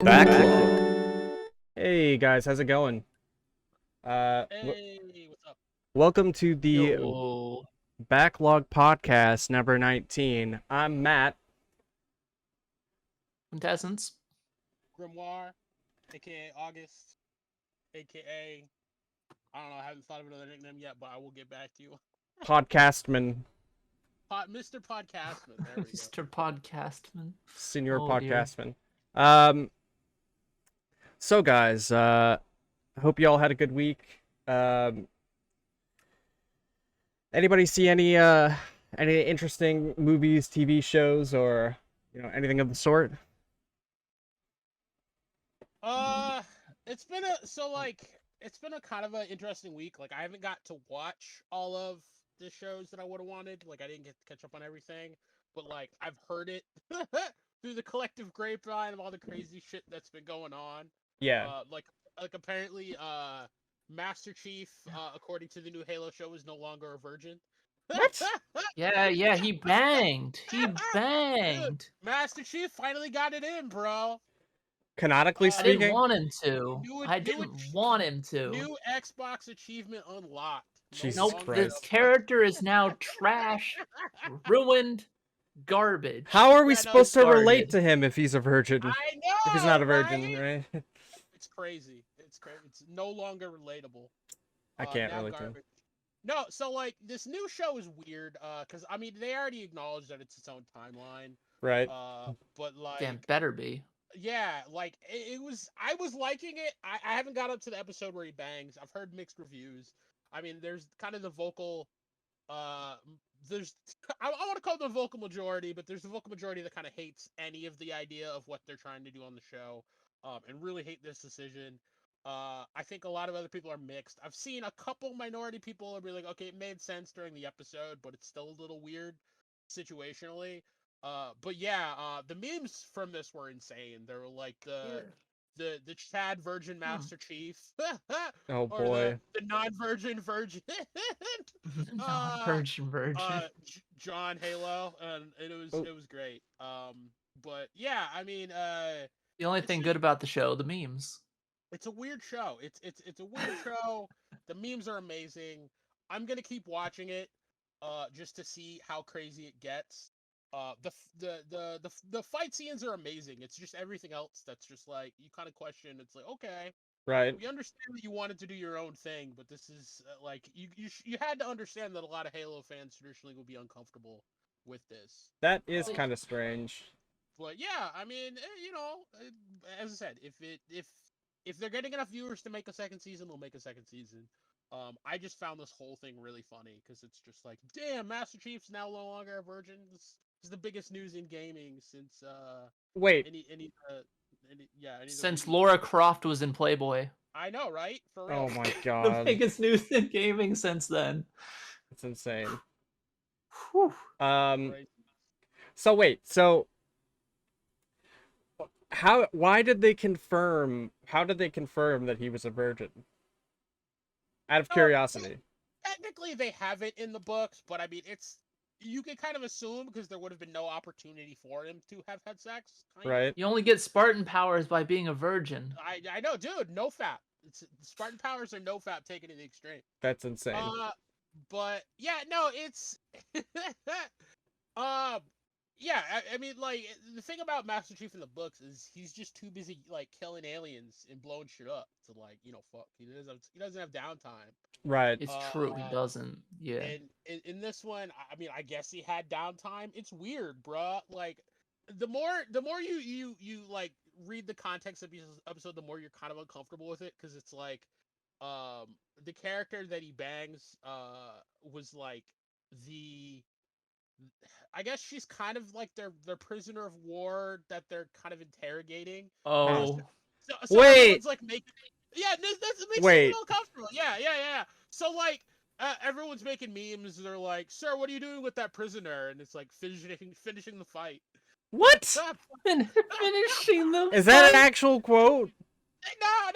Backlog. Hey guys, how's it going? Hey, what's up? Welcome to the Yo, Backlog Podcast number 19. I'm Matt. contestants. Grimoire, aka August, aka I don't know. I haven't thought of another nickname yet, but I will get back to you. Podcastman. Mr. Podcastman. There we go. Mr. Podcastman. Senior Oh, dear. Podcastman. So guys, hope you all had a good week. Anybody see any interesting movies, TV shows, or anything of the sort? It's been a kind of an interesting week. Like I haven't got to watch all of the shows that I would have wanted. Like I didn't get to catch up on everything, but like I've heard it through the collective grapevine of all the crazy shit that's been going on. Yeah. Like apparently, Master Chief, according to the new Halo show, is no longer a virgin. What? Yeah, he banged. He banged. Master Chief finally got it in, bro. Canonically I speaking, didn't want him to. New- I new didn't ach- want him to. New Xbox achievement unlocked. Jesus Nope, longer Christ. this character is now trash, ruined, garbage. how are we Yeah, no, supposed to relate discarded. to him if he's a virgin? I know. If he's not a virgin, right? right? It's crazy. It's crazy. It's no longer relatable. I can't now really tell. garbage. No, so like this new show is weird. Because I mean they already acknowledged that it's its own timeline. Right. But like. Damn, better be. Yeah, like it was. I was liking it. I haven't got up to the episode where he bangs. I've heard mixed reviews. I mean, there's kind of the vocal. There's I want to call them the vocal majority, but there's the vocal majority that kind of hates any of the idea of what they're trying to do on the show, and really hate this decision. I think a lot of other people are mixed. I've seen a couple minority people be like, okay, it made sense during the episode, but it's still a little weird situationally. But yeah, the memes from this were insane. They were like the Chad Virgin Master Chief, Oh or boy. the non-virgin virgin, Virgin. John Halo, and it was great. But yeah, I mean, The only thing good about the show, the memes. it's a weird show. It's a weird show. The memes are amazing. I'm gonna keep watching it, just to see how crazy it gets. The fight scenes are amazing. It's just everything else that's just like you kind of question. It's like, okay, Right. we understand that you wanted to do your own thing, but this is like you had to understand that a lot of Halo fans traditionally would be uncomfortable with this. That is kind of strange. But yeah, I mean, as I said, if they're getting enough viewers to make a second season, they'll make a second season. I just found this whole thing really funny because it's just like, damn, Master Chief's now no longer a virgin. This is the biggest news in gaming since Wait. any Since Laura Croft was in Playboy. I know, right? For real. Oh my The god. biggest news in gaming since then. It's insane. Whew. Right. So wait, why did they confirm that he was a virgin? Out of curiosity. Technically, they have it in the books, but I mean, you can kind of assume because there would have been no opportunity for him to have had sex. Right. You only get Spartan powers by being a virgin. I know, dude. No fap. Spartan powers are no fap taken to the extreme. That's insane. But yeah, no, it's yeah. I mean, like the thing about Master Chief in the books is he's just too busy like killing aliens and blowing shit up to like fuck. He doesn't have downtime. Right. It's true, he doesn't. Yeah. And in this one, I mean, I guess he had downtime. It's weird, bruh. Like the more you like read the context of the episode, the more you're kind of uncomfortable with it because it's like the character that he bangs was like I guess she's kind of like their prisoner of war that they're kind of interrogating. Oh. So Wait. everyone's like making this makes Wait. me feel comfortable. Yeah. So like everyone's making memes. They're like, "Sir, what are you doing with that prisoner?" And it's like finishing the fight. What? Finishing them. Is that an actual quote? No.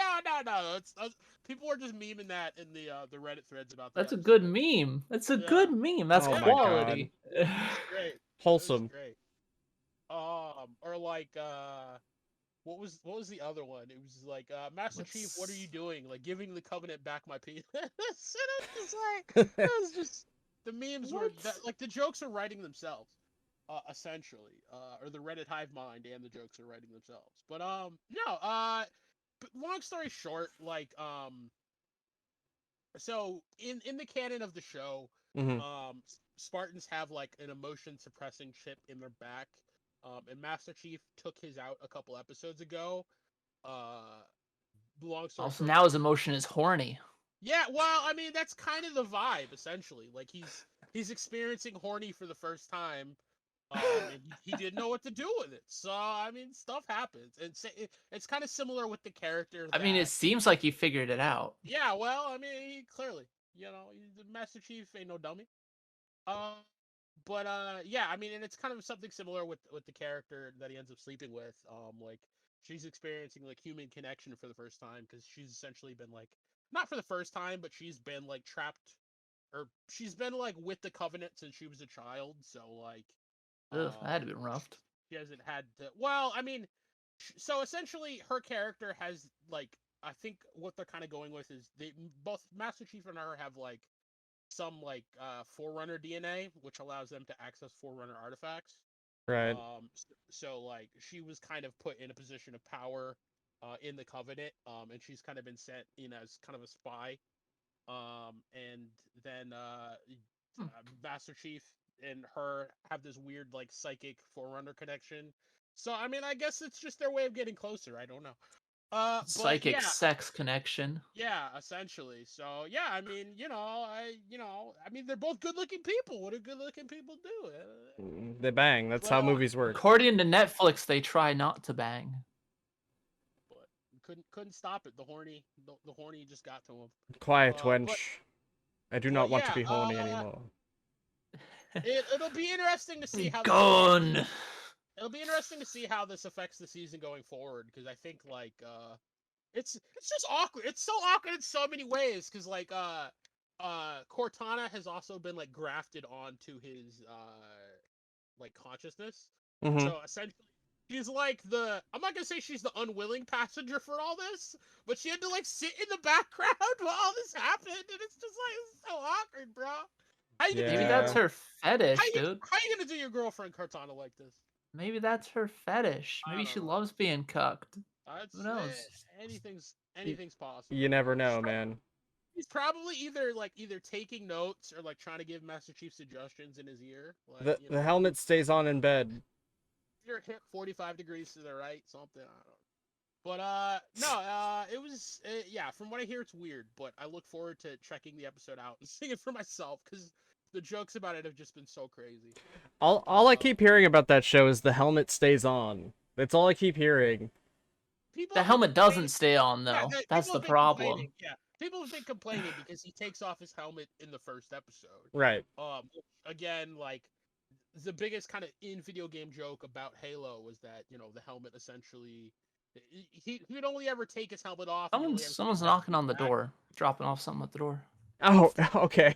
People were just memeing that in the Reddit threads about that. That's a good meme. That's a good meme. That's Oh my quality. Great. Wholesome. Great. Or like what was the other one? It was like Master Chief, what are you doing? Like giving the Covenant back my penis. And it's just like it was just the memes were that like the jokes are writing themselves, essentially, or the Reddit hive mind and the jokes are writing themselves. But no, but long story short, like so in the canon of the show, Mhm. Spartans have like an emotion suppressing chip in their back, and Master Chief took his out a couple episodes ago. Uh, long story Also, short, now his emotion is horny. yeah. Well, I mean that's kind of the vibe essentially. Like he's experiencing horny for the first time. And he didn't know what to do with it. So I mean, stuff happens, and it's kind of similar with the character I mean, it that. seems like he figured it out. Yeah, well, I mean, he clearly, the Master Chief ain't no dummy. Uh, but yeah, I mean, and it's kind of something similar with the character that he ends up sleeping with. Like she's experiencing like human connection for the first time because she's essentially been like not for the first time, but she's been like trapped or she's been like with the Covenant since she was a child. So like, Ugh, that had um, to be rough. she hasn't had to. Well, I mean, so essentially, her character has like I think what they're kind of going with is they both Master Chief and her have like some like Forerunner DNA, which allows them to access Forerunner artifacts. Right. So like she was kind of put in a position of power in the Covenant, and she's kind of been sent in as kind of a spy. And then Hmm. Master Chief and her have this weird like psychic Forerunner connection. So I mean, I guess it's just their way of getting closer. I don't know. But Psychic yeah, sex connection. yeah, essentially. So yeah, I mean, I mean, they're both good-looking people. What do good-looking people do? They bang. That's But how movies work. According to Netflix, they try not to bang. but couldn't stop it. The horny just got to him. Quiet, But wench. I do not want to yeah, be horny anymore. it'll be interesting to see how this affects. Gone. It'll be interesting to see how this affects the season going forward because I think like it's just awkward. It's so awkward in so many ways because like Cortana has also been like grafted onto his like consciousness. Mhm. So essentially she's like I'm not gonna say she's the unwilling passenger for all this, but she had to like sit in the background while all this happened, and it's just like it's so awkward, bro. How you gonna Maybe do that's Yeah. her fetish, dude. how you gonna do your girlfriend Cortana like this? Maybe that's her fetish. I Maybe don't she know. loves being cucked. Who It's knows? anything's You possible. never know, man. He's probably either taking notes or like trying to give Master Chief suggestions in his ear. Like, The helmet stays on in bed. your hip 45 degrees to the right, something. I don't know. But no, it was yeah. From what I hear, it's weird, but I look forward to checking the episode out and seeing it for myself because the jokes about it have just been so crazy. All I keep hearing about that show is the helmet stays on. That's all I keep hearing. People The have been helmet complaining. doesn't stay on Yeah, though. That's people the have been complaining. problem. Yeah, people have been complaining because he takes off his helmet in the first episode. Right. Again, like the biggest kind of in video game joke about Halo was that the helmet essentially he would only ever take his helmet off. And Someone's knocking on the door, dropping off something at the door. Oh, okay.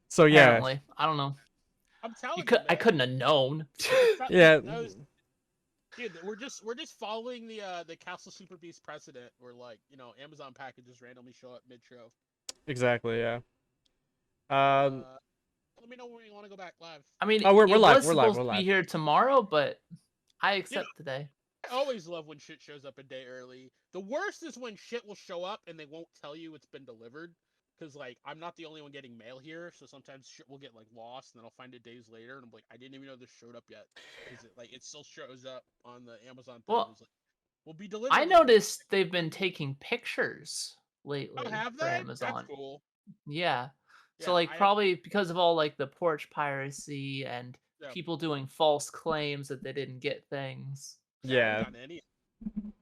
So yeah. Apparently, I don't know. I'm telling you, man. I couldn't have known. Yeah. Dude, we're just following the Castle Super Beast precedent where like Amazon packages randomly show up mid show. Exactly, yeah. Let me know when you want to go back live. I mean, Oh, we're it live, was we're live, supposed we're to live. be here tomorrow, but I accept today. I always love when shit shows up a day early. The worst is when shit will show up and they won't tell you it's been delivered. Because, like, I'm not the only one getting mail here, so sometimes shit will get, like, lost, and then I'll find it days later, and I'm like, I didn't even know this showed up yet. Because, it still shows up on the Amazon thing. Well, It's like, will be delivered. I noticed they've been taking pictures lately have for they? Amazon. That's cool. Yeah. So, Yeah, like, probably because of all, like, the porch piracy and people doing false claims that they didn't get things. I haven't Yeah. gotten any.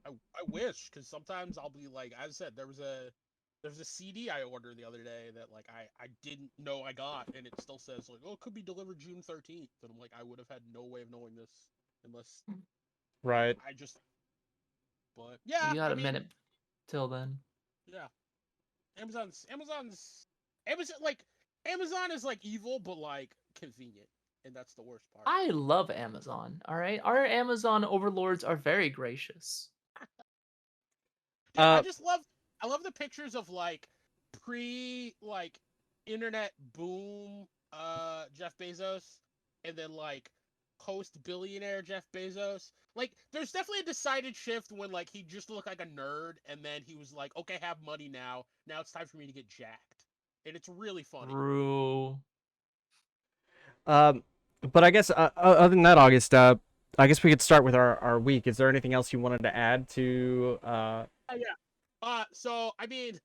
I wish, because sometimes I'll be like, as I said, there's a CD I ordered the other day that like I didn't know I got, and it still says like, oh, it could be delivered June 13th, and I'm like, I would have had no way of knowing this unless Right. I just. But yeah, You got I a mean, minute till then. Yeah, Amazon is like evil, but like convenient, and that's the worst part. I love Amazon. All right, our Amazon overlords are very gracious. I just love the pictures of like internet boom Jeff Bezos, and then like post billionaire Jeff Bezos. Like there's definitely a decided shift when like he just looked like a nerd, and then he was like, okay, I have money now. Now it's time for me to get jacked, and it's really funny. True. But I guess other than that, August, I guess we could start with our week. Is there anything else you wanted to add to? Yeah. So I mean,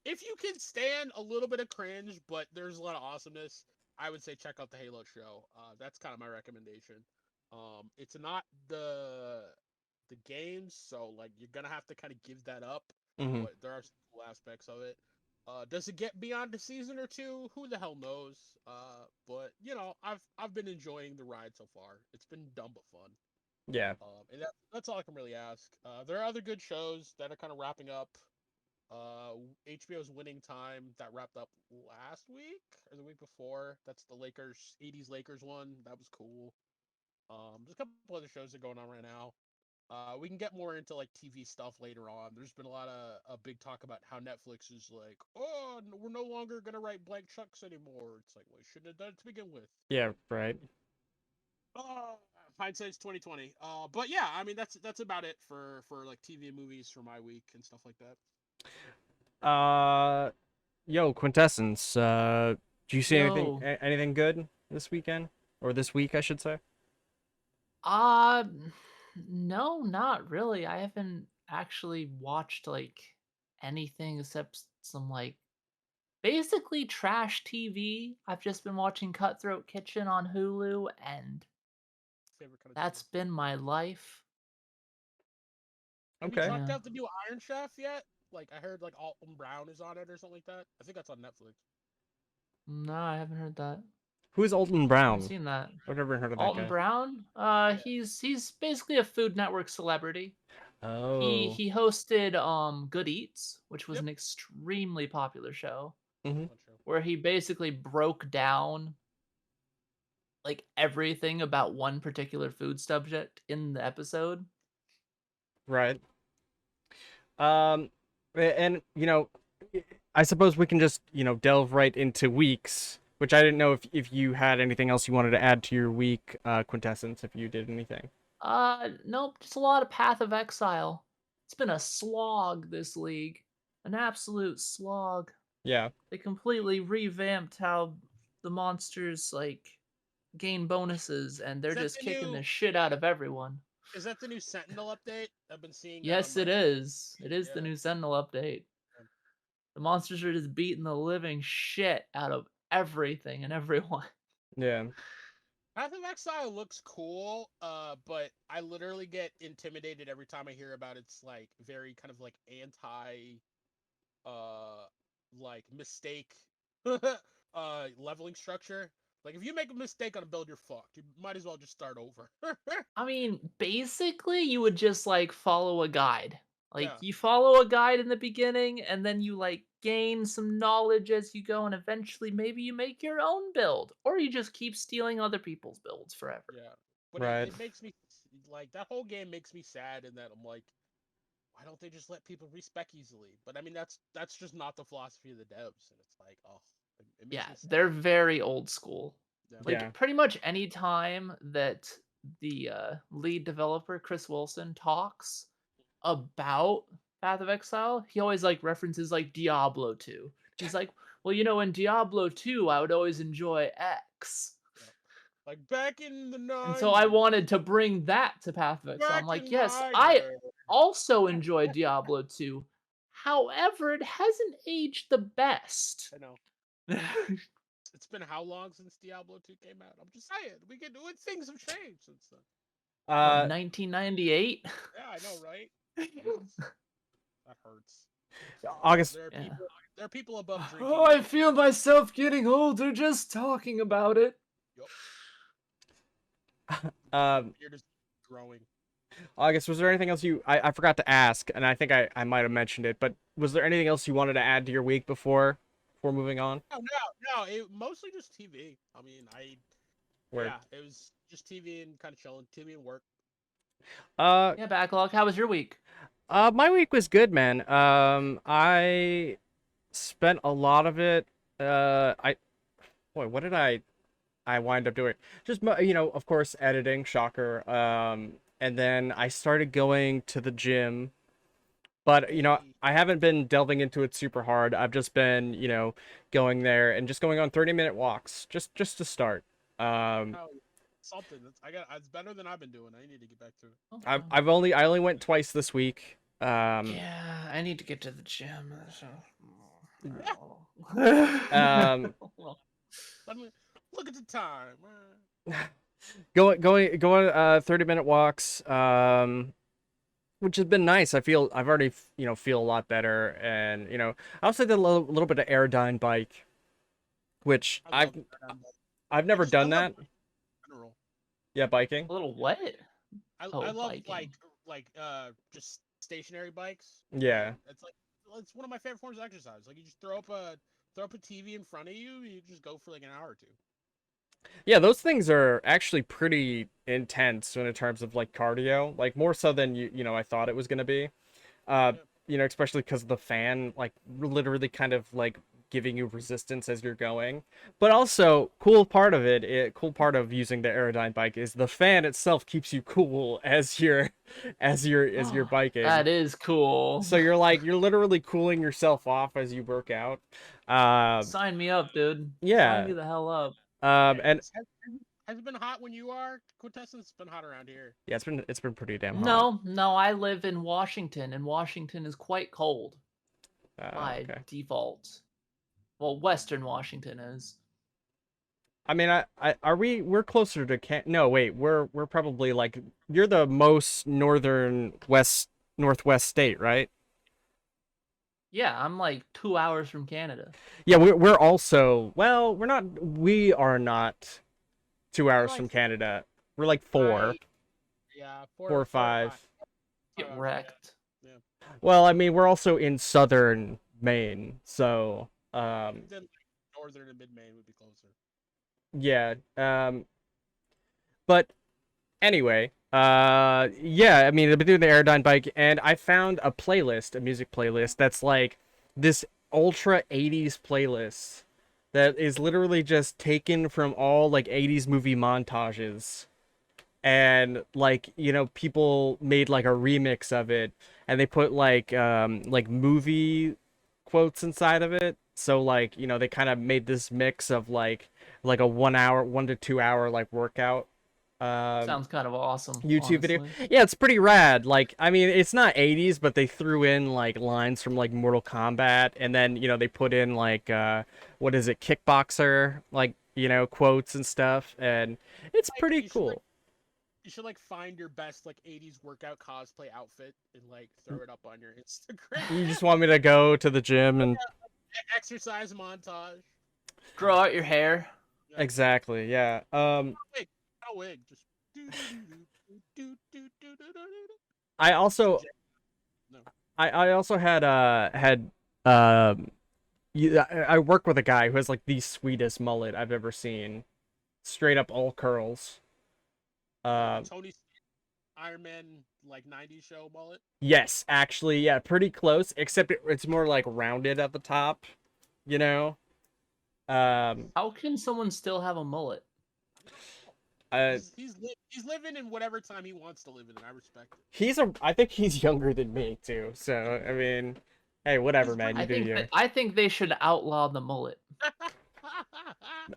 if you can stand a little bit of cringe, but there's a lot of awesomeness, I would say check out the Halo show. That's kind of my recommendation. It's not the games, so like you're gonna have to kind of give that up. Mhm. But there are some cool aspects of it. Does it get beyond a season or two? Who the hell knows? But you know, I've been enjoying the ride so far. It's been dumb but fun. Yeah. And that's all I can really ask. There are other good shows that are kind of wrapping up. HBO's Winning Time that wrapped up last week or the week before. That's the Lakers 80s Lakers one. That was cool. There's a couple other shows that are going on right now. We can get more into like TV stuff later on. There's been a lot of a big talk about how Netflix is like, oh, we're no longer gonna write blank checks anymore. It's like, well, you shouldn't have done it to begin with. Yeah. Right. Uh, Hindsight's 2020. But yeah, I mean that's about it for like TV and movies for my week and stuff like that. Yo, Quintessence. Do you see anything Yo. anything good this weekend or this week, I should say? Uh, no, not really. I haven't actually watched like anything except some like basically trash TV. I've just been watching Cutthroat Kitchen on Hulu, and Favorite kind of that's TV. been my life. Have you Okay. checked Yeah. out the new Iron Chef yet? Like I heard like Alton Brown is on it or something like that. I think that's on Netflix. No, I haven't heard that. Who is Alton I haven't Brown? seen that. I've never heard of that Alton guy. Brown? Yeah. He's basically a Food Network celebrity. Oh. He hosted Good Eats, which was Yep. an extremely popular show, Mhm. Fun show. where he basically broke down like everything about one particular food subject in the episode. Right. And I suppose we can just delve right into weeks, which I didn't know if you had anything else you wanted to add to your week, Quintessence, if you did anything. Nope, just a lot of Path of Exile. It's been a slog this league. An absolute slog. Yeah. They completely revamped how the monsters like gain bonuses, and they're Is that just the kicking new? the shit out of everyone. Is that the new Sentinel update? I've been seeing that on Yes, it like. is. It is the Yeah. new Sentinel update. The monsters are just beating the living shit out of everything and everyone. Yeah. Path of Exile looks cool, but I literally get intimidated every time I hear about its like very kind of like anti, like mistake, leveling structure. Like if you make a mistake on a build, you're fucked. You might as well just start over. I mean, basically, you would just like follow a guide. Like Yeah. you follow a guide in the beginning, and then you like gain some knowledge as you go, and eventually maybe you make your own build, or you just keep stealing other people's builds forever. Yeah, but Right. it makes me like that whole game makes me sad in that I'm like, why don't they just let people respec easily? But I mean, that's just not the philosophy of the devs, and it's like, oh, it makes Yeah, me sad. they're very old school. Yeah. Like Yeah. pretty much any time that the lead developer Chris Wilson talks about Path of Exile, he always like references like Diablo 2. He's like, well, in Diablo 2, I would always enjoy X. Yeah. Like back in the 90s. And so I wanted to bring that to Path of Exile. I'm Back like, in yes, my I day. also enjoy Diablo 2. However, it hasn't aged the best. I know. It's been how long since Diablo 2 came out? I'm just saying, things have changed since then. 1998? Yeah, I know, right? That hurts. August. There are people above drinking. Oh, I feel myself getting older just talking about it. Beard is growing. August, was there anything else I forgot to ask, and I think I might have mentioned it, but was there anything else you wanted to add to your week before moving on? No, it mostly just TV. I mean, Word. yeah, it was just TV and kind of chilling, TV and work. Yeah, Backlog, how was your week? My week was good, man. I spent a lot of it. I boy, what did I wind up doing? Just of course, editing, shocker. And then I started going to the gym, but Hey, I haven't been delving into it super hard. I've just been, going there and just going on 30-minute walks, just to start. Um, how something that's it's better than I've been doing. I need to get back to it. Okay. I only went twice this week. Yeah, I need to get to the gym. So. Um, I mean, look at the time. going 30-minute walks. Which has been nice. I've already feel a lot better, and I also did a little bit of Aerodyne bike, which I love that. I've never I done love that. in general. Yeah, biking. A little what? I Oh, love biking. just stationary bikes. Yeah. It's one of my favorite forms of exercise. Like you just throw up a TV in front of you, you just go for like an hour or two. Yeah, those things are actually pretty intense in terms of like cardio, like more so than I thought it was gonna be. Uh, Yeah. Especially because of the fan, like literally kind of like giving you resistance as you're going. But also, cool part of using the Aerodyne bike is the fan itself keeps you cool as you're biking. That is cool. So you're literally cooling yourself off as you work out. Um, Sign me up, dude. Sign yeah. me the hell up. And Has it been hot when you are Quintessence? It's been hot around here. yeah, it's been pretty damn hot. No, I live in Washington, and Washington is quite cold by Okay. default. Well, Western Washington is. I mean, we're closer to no, wait, we're probably like you're the most northwest state, right? Yeah, I'm like 2 hours from Canada. Yeah, we're also we are not 2 hours like from Canada. We're like four, Yeah, 4 or 5. Get hours, wrecked. Yeah. Well, I mean, we're also in southern Maine, so Then northern and mid Maine would be closer. yeah. But anyway, yeah, I mean, I've been doing the Aerodyne bike, and I found a music playlist that's like this ultra 80s playlist that is literally just taken from all like 80s movie montages. And like, people made like a remix of it, and they put like movie quotes inside of it. So like, they kind of made this mix of like a 1 to 2 hour like workout Sounds kind of awesome. YouTube video. honestly. Yeah, it's pretty rad. Like, I mean, it's not 80s, but they threw in like lines from like Mortal Kombat, and then they put in like what is it, Kickboxer, like quotes and stuff, and it's Like, pretty you should, like, cool. you should like find your best like 80s workout cosplay outfit and like throw it up on your Instagram. You just want me to go to the gym and Exercise montage. Grow out your hair. Yeah. exactly, yeah. Wig. Not a wig. Just I also No. I also had um I work with a guy who has like the sweetest mullet I've ever seen. Straight up all curls. Tony Iron Man like 90s show mullet. Yes, actually, yeah, pretty close, except it's more like rounded at the top, you know? How can someone still have a mullet? Uh, He's living in whatever time he wants to live in, and I respect it. I think he's younger than me too, so, I mean, hey, whatever, He's man, you do you. I think they should outlaw the mullet.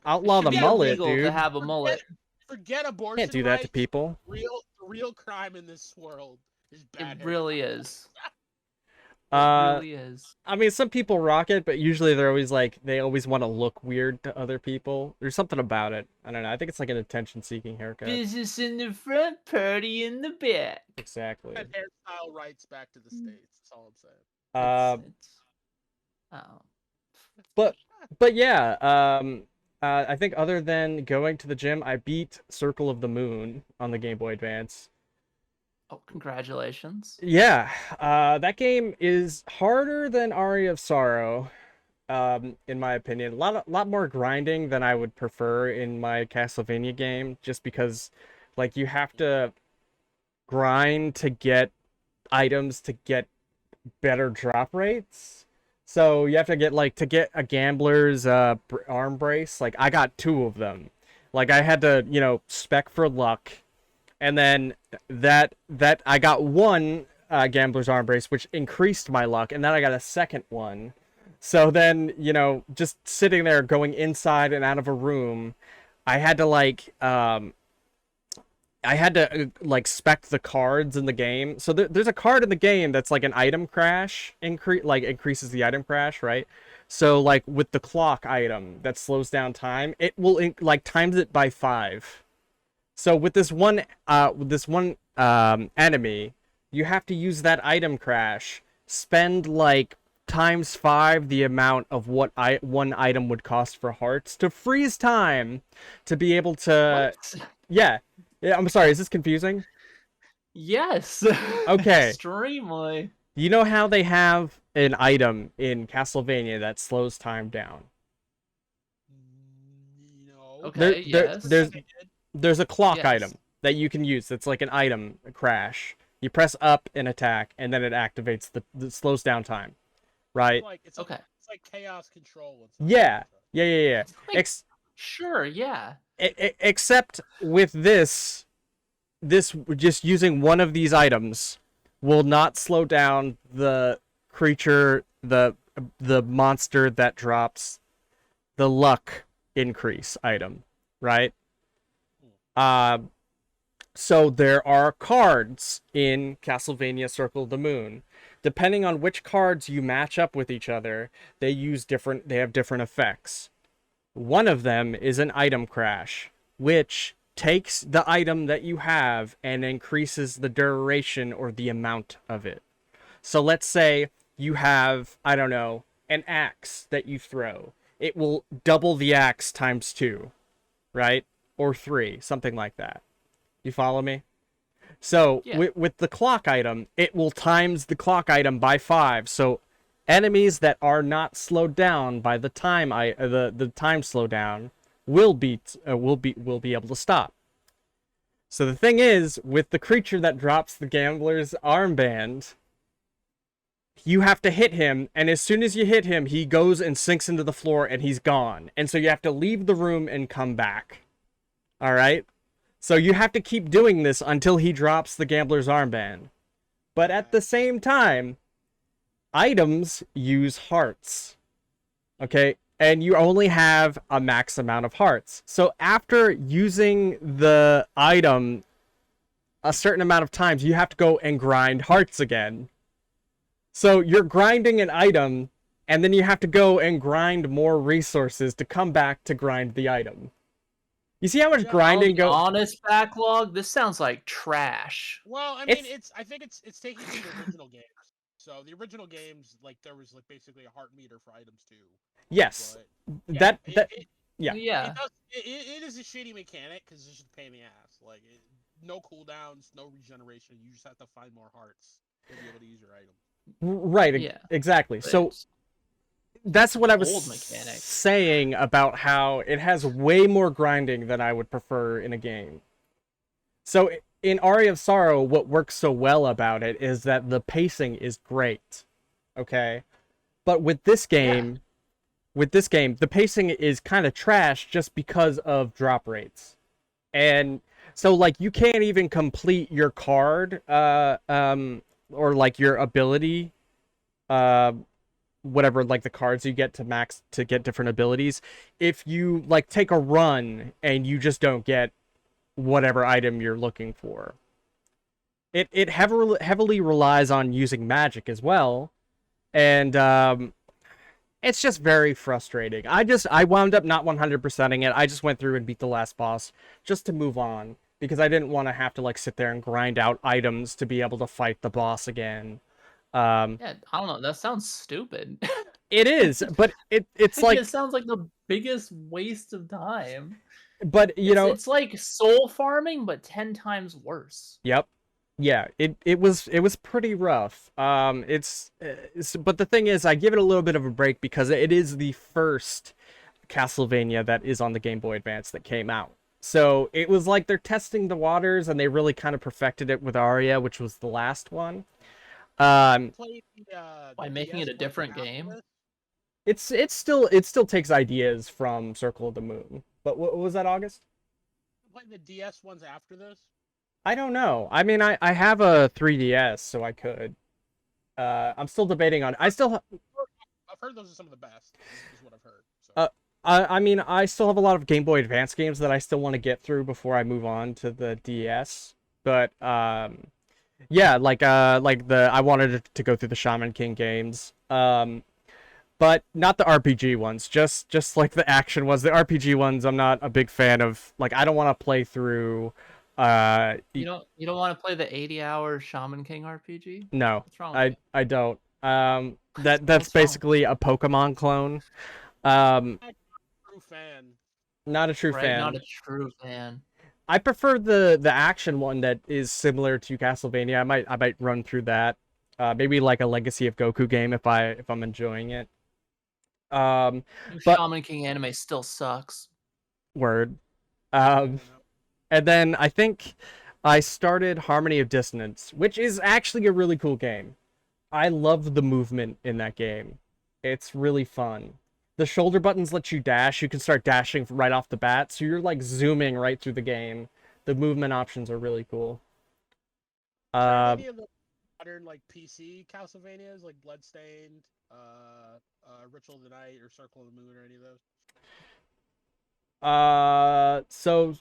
Outlaw It the should be mullet, illegal dude. to have a mullet. Forget abortion. Can't do that to rights. people. The real crime in this world is bad It hair. really is. It Uh, really is. I mean, some people rock it, but usually they always want to look weird to other people. There's something about it. I don't know. I think it's like an attention-seeking haircut. Business in the front, party in the back. Exactly. That hairstyle rights back to the states. That's all I'm saying. Oh. But yeah, I think other than going to the gym, I beat Circle of the Moon on the Game Boy Advance. Oh, congratulations. Yeah, that game is harder than Aria of Sorrow, in my opinion. Lot more grinding than I would prefer in my Castlevania game, just because, like, you have to grind to get items to get better drop rates. So you have to get like to get a gambler's arm brace. Like I got 2 of them. Like I had to, spec for luck, and then that I got one gambler's arm brace, which increased my luck, and then I got a second one. So then, just sitting there going inside and out of a room, I had to spec the cards in the game. So there's a card in the game that's like an item crash increases the item crash, right? So like with the clock item that slows down time, it will times it by 5. So with this one enemy, you have to use that item crash, spend like times 5 the amount of what one item would cost for hearts to freeze time to be able to. What? Yeah, I'm sorry, is this confusing? Yes. Okay. Extremely. You know how they have an item in Castlevania that slows time down? No. Okay, yes. There's a clock Yes. item that you can use. It's like an item crash. You press up and attack, and then it activates the slows down time, right? It's Okay. It's like chaos control. Yeah. Yeah. Like, sure, yeah. Except with this just using one of these items will not slow down the creature, the monster that drops the luck increase item, right? So there are cards in Castlevania Circle of the Moon. Depending on which cards you match up with each other, they have different effects. One of them is an item crash, which takes the item that you have and increases the duration or the amount of it. So let's say you have, I don't know, an axe that you throw. It will double the axe times 2, right? Or 3, something like that. You follow me? So Yeah. with the clock item, it will times the clock item by 5. So enemies that are not slowed down by the time the time slowdown will be able to stop. So the thing is, with the creature that drops the gambler's armband, you have to hit him, and as soon as you hit him, he goes and sinks into the floor and he's gone. And so you have to leave the room and come back. All right? So you have to keep doing this until he drops the gambler's armband. But at the same time, items use hearts. Okay? And you only have a max amount of hearts. So after using the item a certain amount of times, you have to go and grind hearts again. So you're grinding an item, and then you have to go and grind more resources to come back to grind the item. You see how much grinding goes? Honest backlog. This sounds like trash. Well, I mean, I think it's taking from the original games. So the original games, like there was like basically a heart meter for items too. Yes. But Yeah. it is a shitty mechanic because it's just a pain in the ass. Like no cooldowns, no regeneration. You just have to find more hearts to be able to use your item. Right. Yeah. Exactly. But So that's what I was old mechanic. saying about how it has way more grinding than I would prefer in a game. So in Aria of Sorrow, what works so well about it is that the pacing is great. Okay? But with this game, the pacing is kind of trash just because of drop rates. And so like you can't even complete your card or like your ability whatever, like the cards you get to max to get different abilities, if you like take a run and you just don't get whatever item you're looking for. It heavily relies on using magic as well, and it's just very frustrating. I wound up not 100%ing it. I just went through and beat the last boss just to move on because I didn't want to have to like sit there and grind out items to be able to fight the boss again. Yeah, I don't know. That sounds stupid. It is, but it's like it sounds like the biggest waste of time. But you know, it's like soul farming, but 10 times worse. Yep. Yeah, it was pretty rough. But the thing is, I give it a little bit of a break because it is the first Castlevania that is on the Game Boy Advance that came out. So it was like they're testing the waters, and they really kind of perfected it with Aria, which was the last one. Played By the making DS it a ones different after game? this? it still takes ideas from Circle of the Moon. But what was that, August? Played the DS ones after this? I don't know. I mean, I have a 3DS, so I could. I'm still debating on. I've heard those are some of the best. Is what I've heard. So. I mean, I still have a lot of Game Boy Advance games that I still want to get through before I move on to the DS. But yeah, like the I wanted to go through the Shaman King games. But not the RPG ones. Just like the action ones. The RPG ones, I'm not a big fan of. Like, I don't want to play through. You don't want to play the 80-hour Shaman King RPG? No, What's wrong with you? I don't. That's What's wrong? basically a Pokemon clone. Um, True fan. not a true Right, not fan. a true fan. I prefer the action one that is similar to Castlevania. I might run through that. Maybe like a Legacy of Goku game if I'm enjoying it. But Shaman King anime still sucks. word. I Um, don't know. and then I think I started Harmony of Dissonance, which is actually a really cool game. I love the movement in that game. It's really fun. The shoulder buttons let you dash. You can start dashing right off the bat, so you're like zooming right through the game. The movement options are really cool. Uh, Any of the modern like PC Castlevanias like Bloodstained, Ritual of the Night, or Circle of the Moon, or any of those? so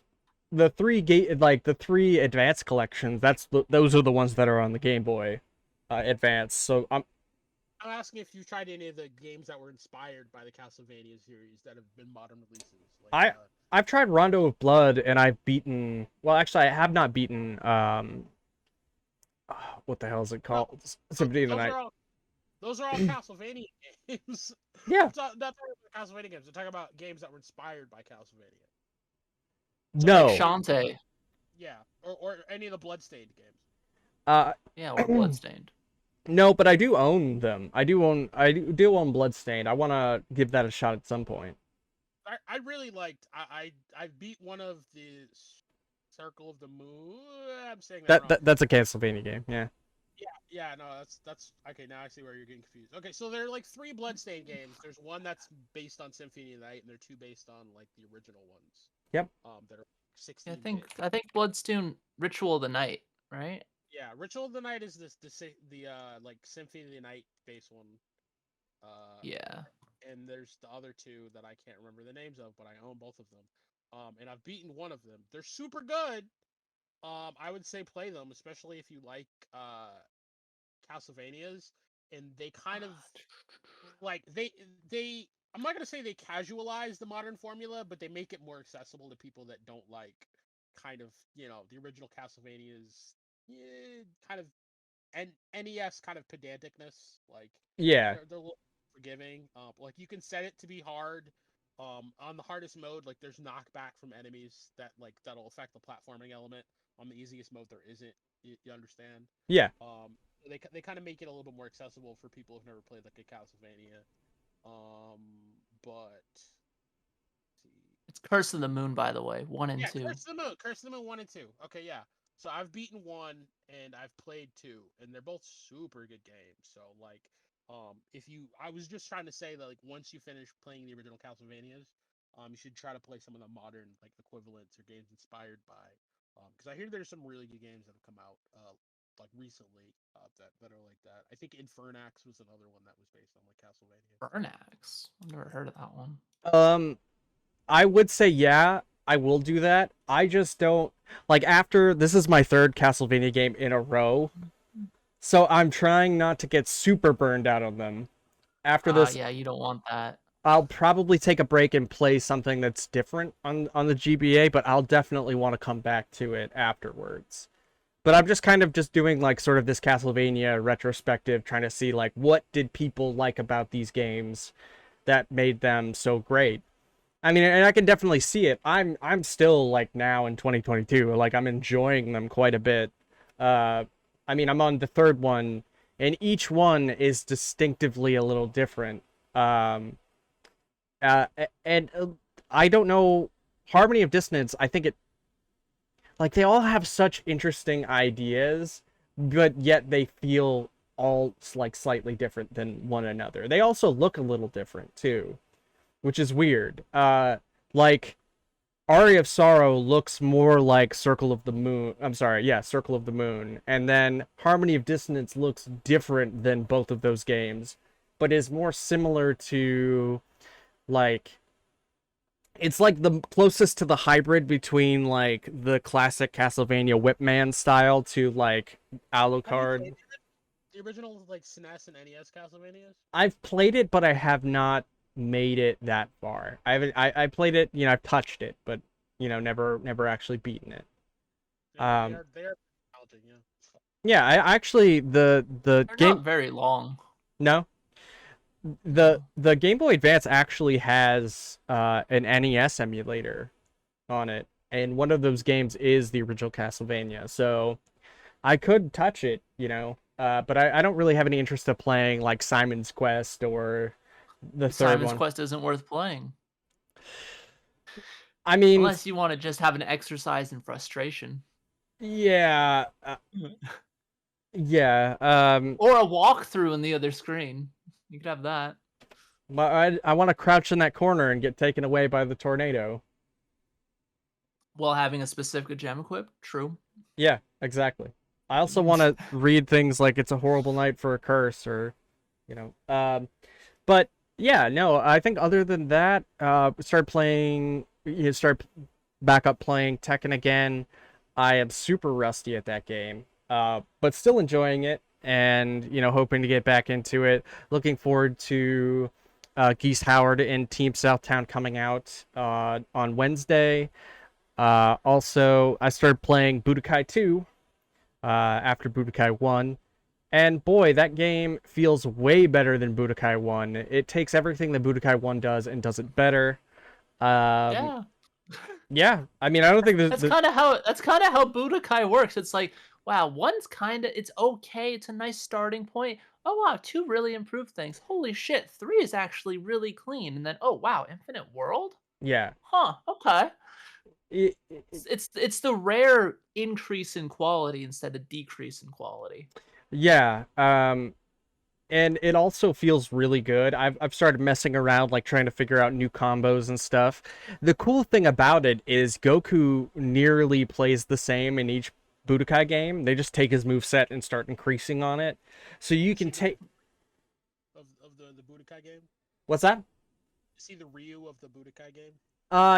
the three advanced collections. Those are the ones that are on the Game Boy, Advance. So I'm asking if you tried any of the games that were inspired by the Castlevania series that have been modern releases. Like, I've tried Rondo of Blood and I've beaten. Well, actually, I have not beaten. What the hell is it called? Symphony of the Night. those are all Castlevania games. Yeah. Not talking about Castlevania games. I'm talking about games that were inspired by Castlevania. No. Shantae. Yeah, or any of the Bloodstained games. Yeah, or Bloodstained. No, but I do own them. I do own Bloodstained. I want to give that a shot at some point. I really liked. I beat one of the Circle of the Moon. I'm saying that wrong. That's a Castlevania game. Yeah. Yeah, no, that's okay. Now I see where you're getting confused. Okay, so there are like 3 Bloodstained games. There's one that's based on Symphony of the Night, and there are 2 based on like the original ones. Yep. That are 16. I think Bloodstone Ritual of the Night, right? Yeah, Ritual of the Night is the like Symphony of the Night based one. Yeah. And there's the other 2 that I can't remember the names of, but I own both of them. And I've beaten one of them. They're super good. I would say play them, especially if you like Castlevanias, and they kind of like they. I'm not gonna say they casualize the modern formula, but they make it more accessible to people that don't like kind of the original Castlevanias, kind of NES kind of pedanticness. Like Yeah. they're a little forgiving. Like you can set it to be hard. On the hardest mode, like there's knockback from enemies that'll affect the platforming element. On the easiest mode, there isn't. You understand? Yeah. They kind of make it a little bit more accessible for people who've never played like a Castlevania. But It's Curse of the Moon, by the way, 1 and 2. Curse of the Moon 1 and 2. Okay, yeah. So I've beaten 1 and I've played 2, and they're both super good games. So like, I was just trying to say that like once you finish playing the original Castlevanias, you should try to play some of the modern like equivalents or games inspired by. Because I hear there's some really good games that have come out like recently that are like that. I think Infernax was another one that was based on like Castlevania. Fernax. I've never heard of that one. I would say yeah, I will do that. I just don't like after this is my 3rd Castlevania game in a row. So I'm trying not to get super burned out on them. After this, yeah, you don't want that. I'll probably take a break and play something that's different on the GBA, but I'll definitely want to come back to it afterwards. But I'm just kind of just doing like sort of this Castlevania retrospective, trying to see like what did people like about these games that made them so great. I mean, and I can definitely see it. I'm still like now in 2022, like I'm enjoying them quite a bit. I mean, I'm on the 3rd one, and each one is distinctively a little different. And I don't know, Harmony of Dissonance, I think like they all have such interesting ideas, but yet they feel all like slightly different than one another. They also look a little different too, which is weird. Like Aria of Sorrow looks more like Circle of the Moon. I'm sorry, yeah, Circle of the Moon. And then Harmony of Dissonance looks different than both of those games, but is more similar to like it's like the closest to the hybrid between like the classic Castlevania Whipman style to like Have you Alucard. played the original like SNES and NES Castlevanias? I've played it, but I have not made it that far. I haven't. I played it. You know, I've touched it, but you know, never actually beaten it. Yeah, Um, they are challenging, yeah. yeah, I actually the They're game. not very long. No, the Game Boy Advance actually has an NES emulator on it, and one of those games is the original Castlevania. So I could touch it, you know, but I don't really have any interest in playing like Simon's Quest or the third Simon's one. Quest isn't worth playing. I mean, Unless you want to just have an exercise in frustration. yeah, yeah. Or a walkthrough in the other screen. You could have that. But I want to crouch in that corner and get taken away by the tornado. While having a specific gem equipped? True. Yeah, exactly. I also want to read things like "It's a horrible night for a curse" or, you know. But yeah, no. I think other than that, start playing. You start back up playing Tekken again. I am super rusty at that game, but still enjoying it, and you know, hoping to get back into it. Looking forward to Geese Howard and Team Southtown coming out on Wednesday. Also, I started playing Budokai 2 after Budokai 1. And boy, that game feels way better than Budokai 1. It takes everything that Budokai 1 does and does it better. Yeah. Yeah, I mean, I don't think That's kind of how Budokai works. It's like, wow, one's kind of it's okay. It's a nice starting point. Oh wow, 2 really improved things. Holy shit, 3 is actually really clean. And then oh wow, Infinite World? Yeah. Huh, okay. It- It's the rare increase in quality instead of decrease in quality. yeah. And it also feels really good. I've started messing around, like trying to figure out new combos and stuff. The cool thing about it is Goku nearly plays the same in each Budokai game. They just take his moveset and start increasing on it. So you can take Of the Budokai game? what's that? See the Ryu of the Budokai game?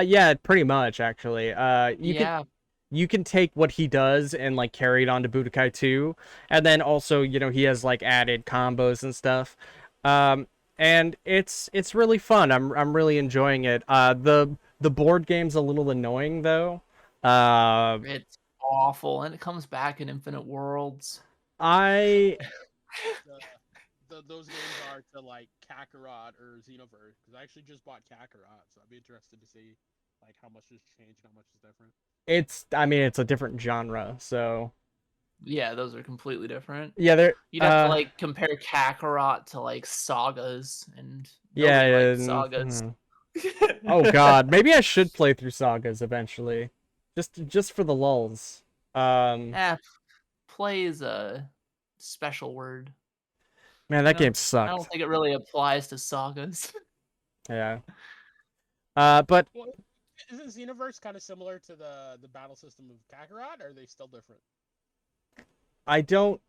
Yeah, pretty much actually. Yeah. You can take what he does and like carry it onto Budokai 2, and then also, you know, he has like added combos and stuff. And it's really fun. I'm really enjoying it. The board game's a little annoying though. It's awful, and it comes back in Infinite Worlds. I Those games are to like Kakarot or Xenoverse, because I actually just bought Kakarot, so I'd be interested to see like how much has changed, how much is different. I mean, it's a different genre, so Yeah, those are completely different. yeah, they're You'd have to like compare Kakarot to like Sagas, and yeah, nobody likes and- Sagas. oh god, maybe I should play through Sagas eventually, just for the lulls. Play is a special word. Man, that No, game I sucked. don't think it really applies to Sagas. Yeah. But Well, isn't Xenoverse kind of similar to the battle system of Kakarot, or are they still different? I don't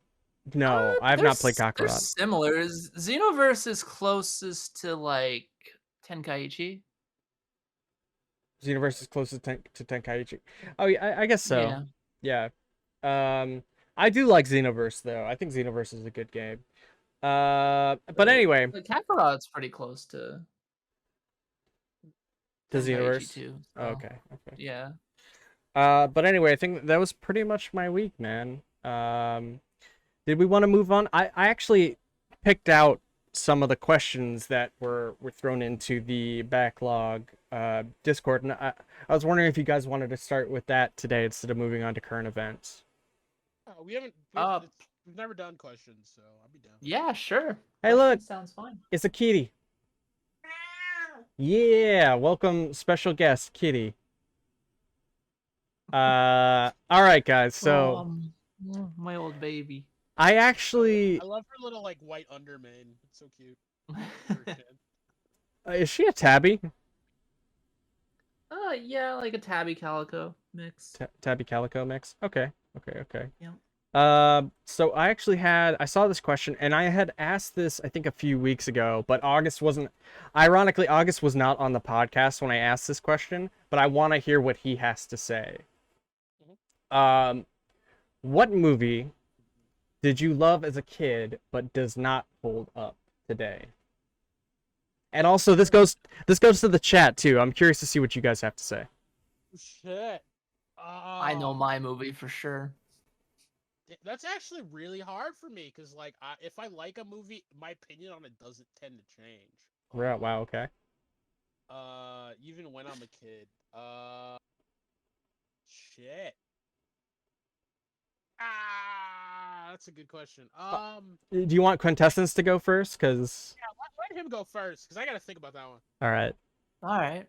know. I have not played They're Kakarot. similar. Xenoverse is closest to like Tenkaichi. Xenoverse is closest to Tenkaichi. Oh, yeah, I guess so. Yeah. Yeah. I do like Xenoverse though. I think Xenoverse is a good game. But anyway, The Kakarot's pretty close to Tenkaichi Xenoverse. too. So, Okay. yeah. But anyway, I think that was pretty much my week, man. Did we want to move on? I actually picked out some of the questions that were thrown into the backlog Discord, and I was wondering if you guys wanted to start with that today instead of moving on to current events. We've never done questions, so I'll be down. Yeah, sure. Hey, look, Sounds fine. it's a kitty. Yeah, welcome special guest, Kitty. All right, guys. So my old baby. I actually I love her little like white undermane. It's so cute. Her chin. is she a tabby? Yeah, like a tabby calico mix. Tabby calico mix. Okay. Yeah. So I saw this question and I had asked this I think a few weeks ago, but ironically August was not on the podcast when I asked this question, but I want to hear what he has to say. Um, what movie did you love as a kid but does not hold up today? And also this goes to the chat too. I'm curious to see what you guys have to say. Shit. I know my movie for sure. That's actually really hard for me because, like, if I like a movie, my opinion on it doesn't tend to change. Wow, okay. Even when I'm a kid. Shit. That's a good question. Do you want Quintessence to go first? Cause let him go first because I gotta think about that one. all right. All right.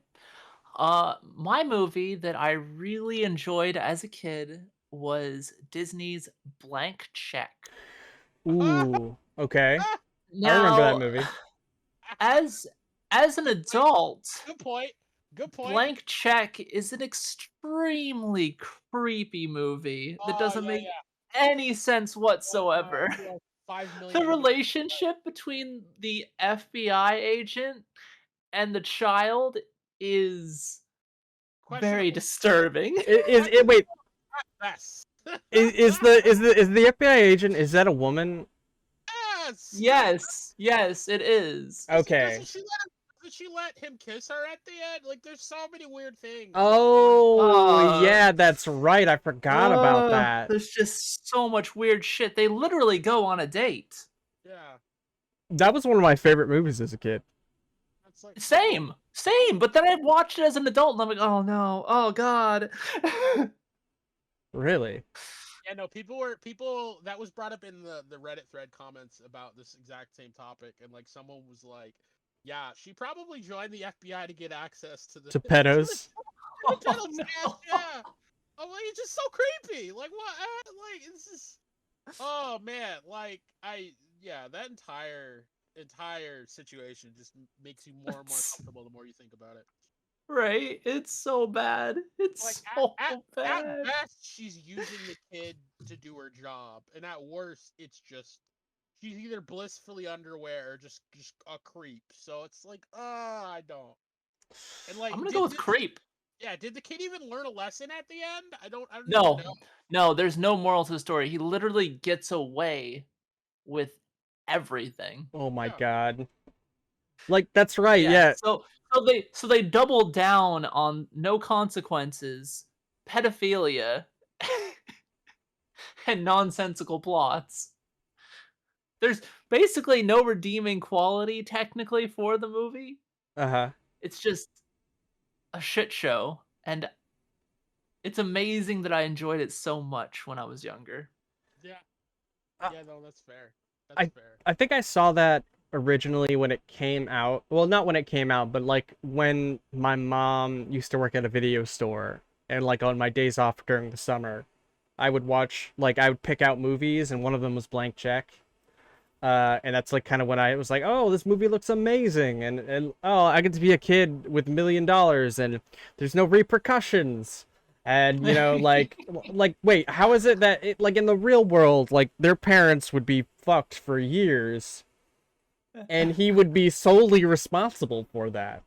My movie that I really enjoyed as a kid was Disney's Blank Check. Ooh, okay. Now, I remember that movie. As an adult, Good point. Blank Check is an extremely creepy movie that doesn't make any sense whatsoever. 5 million. The relationship between the FBI agent and the child is very disturbing. Wait? Yes. Is the FBI agent? Is that a woman? Yes, it is. Okay. Doesn't she let him kiss her at the end? Like, there's so many weird things. Oh, yeah, that's right. I forgot about that. There's just so much weird shit. They literally go on a date. Yeah. That was one of my favorite movies as a kid. That's like... Same. But then I watched it as an adult, and I'm like, oh no, oh god. Really? Yeah, no, people that was brought up in the Reddit thread comments about this exact same topic, and like someone was like, yeah, she probably joined the FBI to get access to the pedos. Oh, no. Yeah. Oh, like, it's just so creepy. Like, what? Like, it's just. Oh man, like that entire situation just makes you more and more comfortable the more you think about it. Right? It's so bad. It's like, so bad. At best, she's using the kid to do her job, and at worst, it's just she's either blissfully underwear or just a creep. So it's like, I don't. And like, I'm gonna go with creep. Yeah, did the kid even learn a lesson at the end? I don't No, there's no moral to the story. He literally gets away with everything. Oh my god. Like, that's right, yeah. So they double down on no consequences, pedophilia, and nonsensical plots. There's basically no redeeming quality technically for the movie. Uh-huh. It's just a shit show, and it's amazing that I enjoyed it so much when I was younger. Yeah. No, that's fair. I think I saw that originally when it came out. Well, not when it came out, but like when my mom used to work at a video store, and like on my days off during the summer, I would pick out movies, and one of them was Blank Check. And that's like kind of when I was like, oh, this movie looks amazing, and oh, I get to be a kid with $1 million, and there's no repercussions. And like wait, how is it that like in the real world, like their parents would be fucked for years, and he would be solely responsible for that?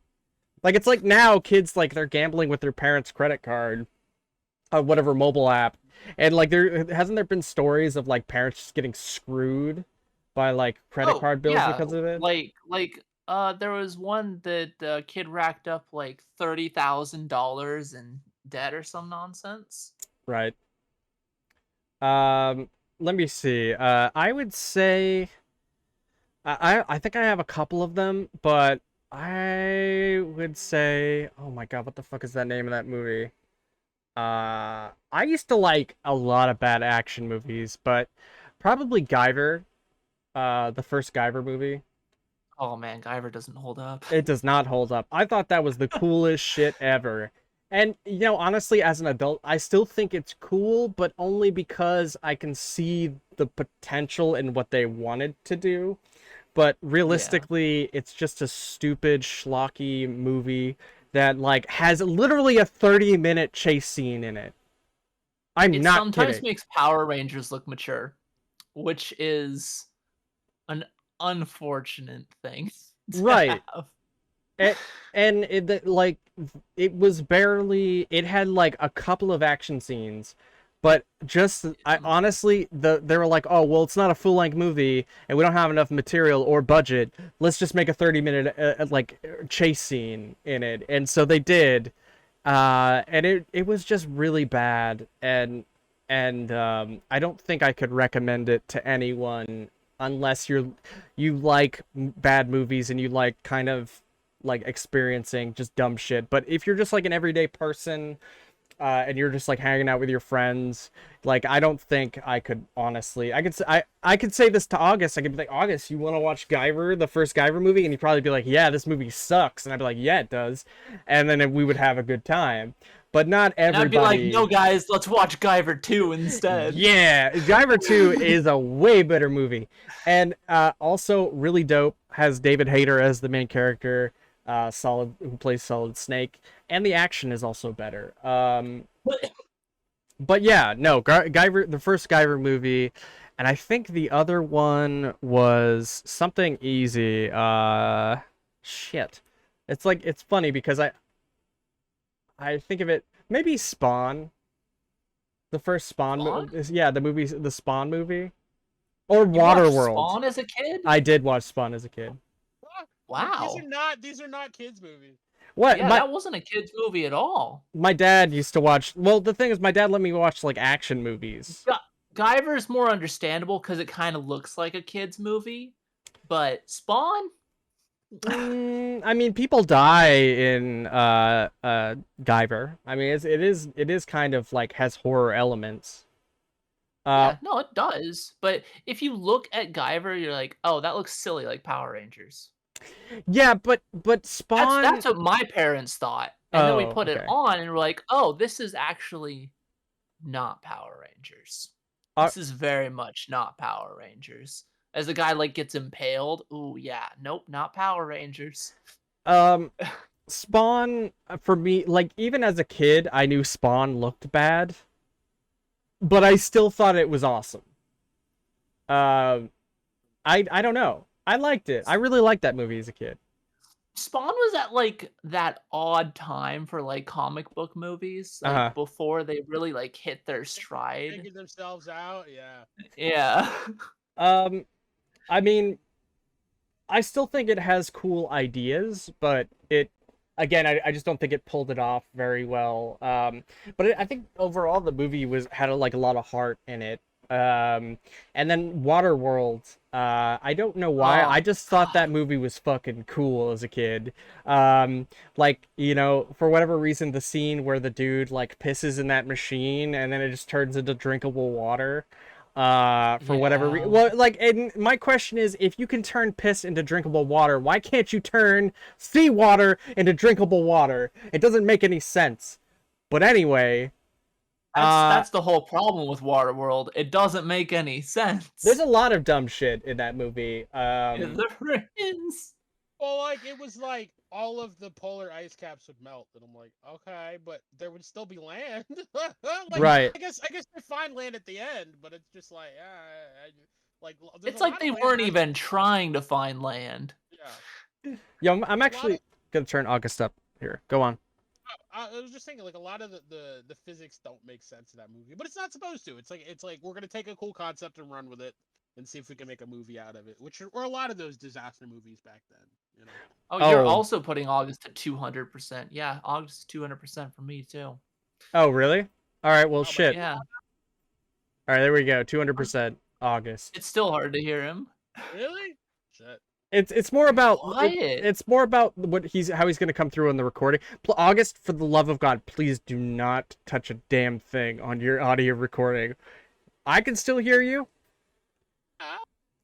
Like, it's like now kids, like, they're gambling with their parents' credit card, whatever mobile app, and like hasn't there been stories of like parents just getting screwed by like credit card bills because of it? There was one that the kid racked up like $30,000 in debt or some nonsense. Right. Let me see. I would say I think I have a couple of them, but I would say, oh my god, what the fuck is that name of that movie? I used to like a lot of bad action movies, but probably Guyver, the first Guyver movie. Oh man, Guyver doesn't hold up. It does not hold up. I thought that was the coolest shit ever. And, honestly, as an adult, I still think it's cool, but only because I can see the potential in what they wanted to do, but realistically, it's just a stupid schlocky movie that like has literally a 30-minute chase scene in it. It not sometimes kidding. makes Power Rangers look mature, which is an unfortunate thing to Right. have. And it was barely, it had like a couple of action scenes, but just I honestly they were like, oh well, it's not a full-length movie and we don't have enough material or budget, let's just make a 30-minute like chase scene in it. And so they did, and it was just really bad, and I don't think I could recommend it to anyone unless you like bad movies and you like kind of like experiencing just dumb shit. But if you're just like an everyday person, and you're just like hanging out with your friends, like I don't think I could honestly. I could say this to August. I could be like, August, you want to watch Guyver, the first Guyver movie? And he'd probably be like, yeah, this movie sucks. And I'd be like, yeah, it does. And then we would have a good time. But not everybody. And I'd be like, no, guys, let's watch Guyver 2 instead. Yeah, Guyver 2 is a way better movie. And also really dope, has David Hayter as the main character, who plays Solid Snake, and the action is also better. But yeah, no, Guyver, the first Guyver movie, and I think the other one was something easy. Shit. It's like, it's funny because I think of it, maybe Spawn. The first Spawn? Yeah, the Spawn movie. Or Waterworld. Spawn as a kid? I did watch Spawn as a kid. Wow. These are not kids movies. What? Yeah, that wasn't a kids movie at all. My dad used to watch, well, the thing is, my dad let me watch like action movies. Guyver's more understandable because it kind of looks like a kids movie, but Spawn? I mean, people die in Guyver. I mean, it is kind of like has horror elements. Yeah, no, it does. But if you look at Guyver, you're like, oh, that looks silly, like Power Rangers. Yeah, but Spawn. That's what my parents thought, and then we put it on, and we're like, oh, this is actually not Power Rangers. This is very much not Power Rangers. As the guy like gets impaled. Ooh, yeah. Nope, not Power Rangers. Spawn, for me, like even as a kid, I knew Spawn looked bad, but I still thought it was awesome. I don't know. I liked it. I really liked that movie as a kid. Spawn was at like that odd time for like comic book movies, like before they really like hit their stride. Figured themselves out, yeah. Yeah. I mean, I still think it has cool ideas, but again, I just don't think it pulled it off very well. But I think overall the movie had a lot of heart in it. And then Waterworld, I don't know why, I just thought that movie was fucking cool as a kid. Like, you know, for whatever reason, the scene where the dude like pisses in that machine and then it just turns into drinkable water. For whatever reason. Well, like, and my question is, if you can turn piss into drinkable water, why can't you turn seawater into drinkable water? It doesn't make any sense. But anyway, that's the whole problem with Waterworld. It doesn't make any sense. There's a lot of dumb shit in that movie. There is. Well, like, it was like all of the polar ice caps would melt, and I'm like, okay, but there would still be land. Like, right. I guess they find land at the end, but it's just like, it's like they weren't even trying to find land. Yeah. Yeah, I'm actually gonna turn August up here. Go on. I was just thinking, like, a lot of the physics don't make sense in that movie, but it's not supposed to. It's like we're gonna take a cool concept and run with it and see if we can make a movie out of it, which were a lot of those disaster movies back then, you know. Oh, you're also putting August at 200%. Yeah, August is 200% for me too. Oh, really? All right, well, shit. Yeah. All right, there we go. 200% August. It's still hard to hear him. Really? Shit. It's more about it's more about how he's gonna come through on the recording. August, for the love of God, please do not touch a damn thing on your audio recording. I can still hear you.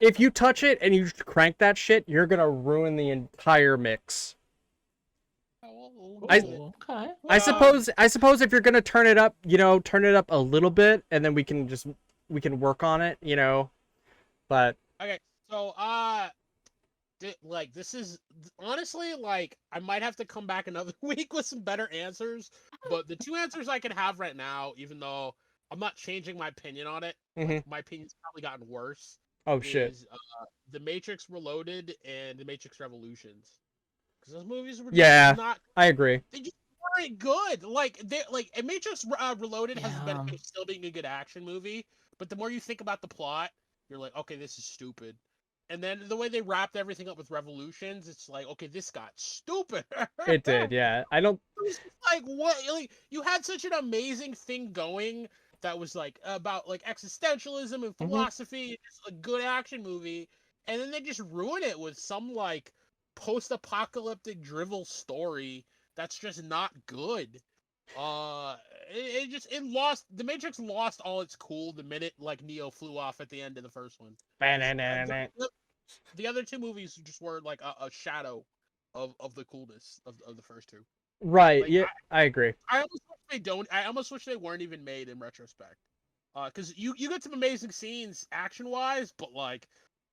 If you touch it and you crank that shit, you're gonna ruin the entire mix. I suppose if you're gonna turn it up, you know, turn it up a little bit, and then we can just we can work on it, you know. But Okay, so like this is honestly like I might have to come back another week with some better answers, but the two answers I can have right now, even though I'm not changing my opinion on it, like my opinion's probably gotten worse, oh shit, is The Matrix Reloaded and The Matrix Revolutions, because those movies were just yeah, not, I agree. they just weren't good. Like they like and Matrix Reloaded has the Yeah. benefit of still being a good action movie, but the more you think about the plot, you're like, okay, this is stupid. And then the way they wrapped everything up with Revolutions, it's like, okay, this got stupid. It did, yeah. I don't. Like what? Like you had such an amazing thing going that was like about like existentialism and philosophy, just a good action movie, and then they just ruin it with some like post-apocalyptic drivel story that's just not good. It lost, the Matrix lost all its cool the minute like Neo flew off at the end of the first one. The other two movies just were like a shadow of the coolness of the first two. Right, Like yeah, I agree. I almost wish they don't. I almost wish they weren't even made in retrospect. Because you get some amazing scenes action wise, but like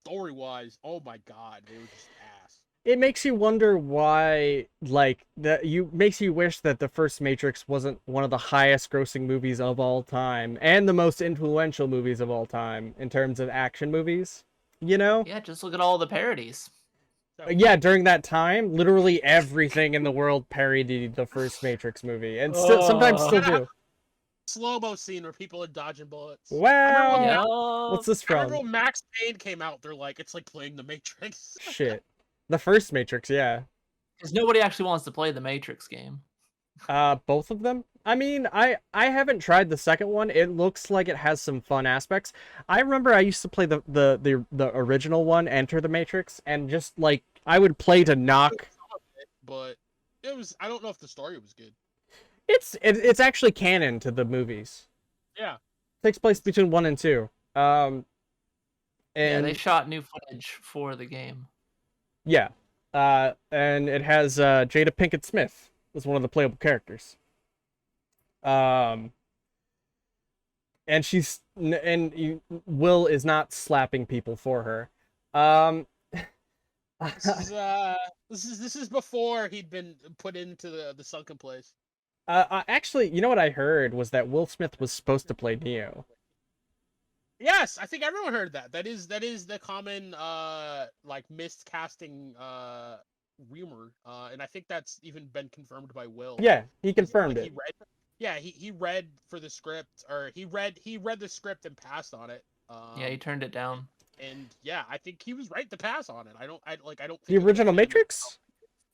story wise, oh my god, they were just ass. It makes you wonder why, like, makes you wish that the first Matrix wasn't one of the highest grossing movies of all time and the most influential movies of all time in terms of action movies, you know? Yeah, just look at all the parodies. So, Yeah, during that time, literally everything in the world parodied the first Matrix movie, and still sometimes still do. slow-mo scene where people are dodging bullets. Wow. What's this I remember from? when Max Payne came out, they're like, it's like playing the Matrix. Shit. The first Matrix, yeah. Because nobody actually wants to play the Matrix game. Both of them? I mean, I haven't tried the second one. It looks like it has some fun aspects. I remember I used to play the original one, Enter the Matrix, and just like I would play to knock. But it was, I don't know if the story was good. It's actually canon to the movies. Yeah. It takes place between 1 and 2. And yeah, they shot new footage for the game. Yeah. And it has Jada Pinkett Smith as one of the playable characters. And Will is not slapping people for her. This is before he'd been put into the sunken place. Actually, you know what I heard was that Will Smith was supposed to play Neo. Yes, I think everyone heard that. That is the common like miscasting rumor. And I think that's even been confirmed by Will. Yeah, he confirmed it. He read for the script, or he read the script and passed on it. Yeah, he turned it down. And yeah, I think he was right to pass on it. I don't think the original Matrix.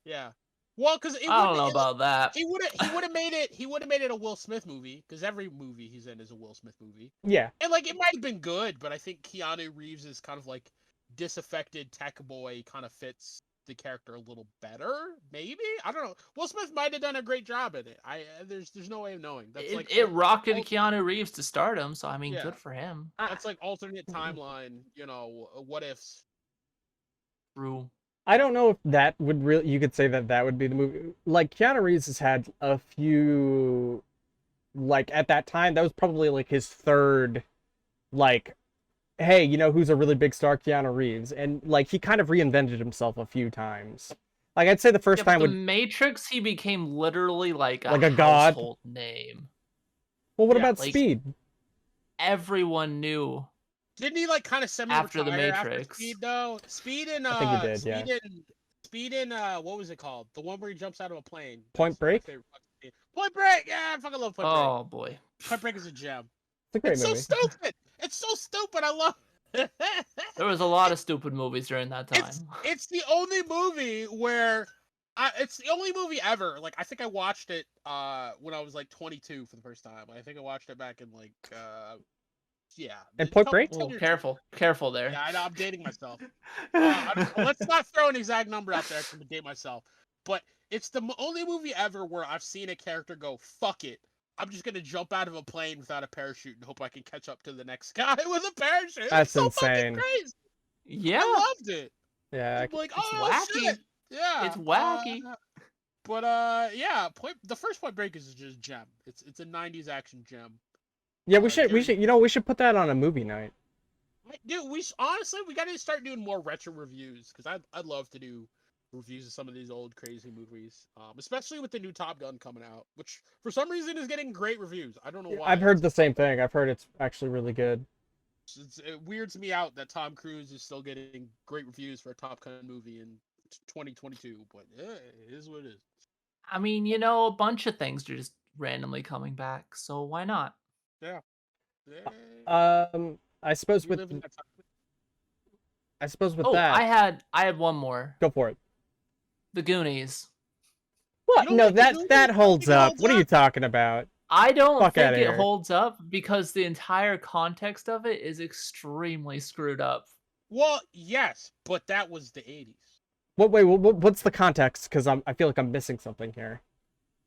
Yeah. Well, because I don't know about that. He would have made it. He would have made it a Will Smith movie, because every movie he's in is a Will Smith movie. Yeah. And like it might have been good, but I think Keanu Reeves is kind of like disaffected tech boy kind of fits the character a little better. Maybe, I don't know. Will Smith might have done a great job in it. There's no way of knowing. That's It rocketed Keanu Reeves to stardom, so I mean, Yeah. good for him. That's like alternate timeline. You know, what ifs. True. I don't know if that would really, you could say that would be the movie. Like, Keanu Reeves has had a few, like, at that time, that was probably, like, his third, like, hey, you know who's a really big star? Keanu Reeves. And, like, he kind of reinvented himself a few times. Like, I'd say the first time with Matrix, he became literally, like a god household name. Well, what about Speed? Everyone knew. Didn't he like kind of after the Matrix? After Speed though? Speed and I think he did, Speed and what was it called? The one where he jumps out of a plane. Point Break. Point Break. Yeah, I fucking love Point Break. Oh boy, Point Break is a gem. It's a great movie. So stupid. It's so stupid. I love. There was a lot of stupid movies during that time. It's the only movie where. It's the only movie ever. Like I think I watched it when I was like 22 for the first time. I think I watched it back in like yeah. And Point Break? Oh, careful there. Yeah, I know, I'm dating myself. Let's not throw an exact number out there to date myself. But it's the only movie ever where I've seen a character go, fuck it. I'm just gonna jump out of a plane without a parachute and hope I can catch up to the next guy with a parachute. That's so insane. Fucking crazy. Yeah, I loved it. Yeah, I'm like, it's oh wacky. shit. Yeah, it's wacky. But yeah, the first Point Break is just gem. It's a '90s action gem. Yeah, we should. We During, should. You know, we should put that on a movie night. dude, honestly we got to start doing more retro reviews because I'd love to do reviews of some of these old crazy movies, especially with the new Top Gun coming out, which for some reason is getting great reviews. I don't know why. I've heard the same thing. I've heard it's actually really good. It weirds me out that Tom Cruise is still getting great reviews for a Top Gun movie in 2022, but it is what it is. I mean, you know, a bunch of things are just randomly coming back, so why not? Yeah. I suppose We with live in that time. Oh, that. I had one more. Go for it. The Goonies. What? don't No, like the that Goonies? that You don't holds think it up. holds What are you up? talking about? I don't Fuck think outta it here. holds up because the entire context of it is extremely screwed up. Well, yes, but that was the 80s. Wait, what's the context? Because I feel like I'm missing something here.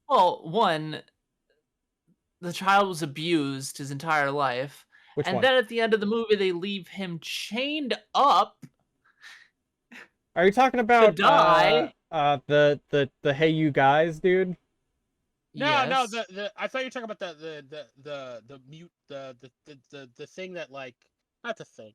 Well, one, the child was abused his entire life, Which and one? then at the end of the movie they leave him chained up Are you talking about die. the Hey You Guys, dude? No, no, Yes. the I thought you were talking about the mute the thing that like not the thing.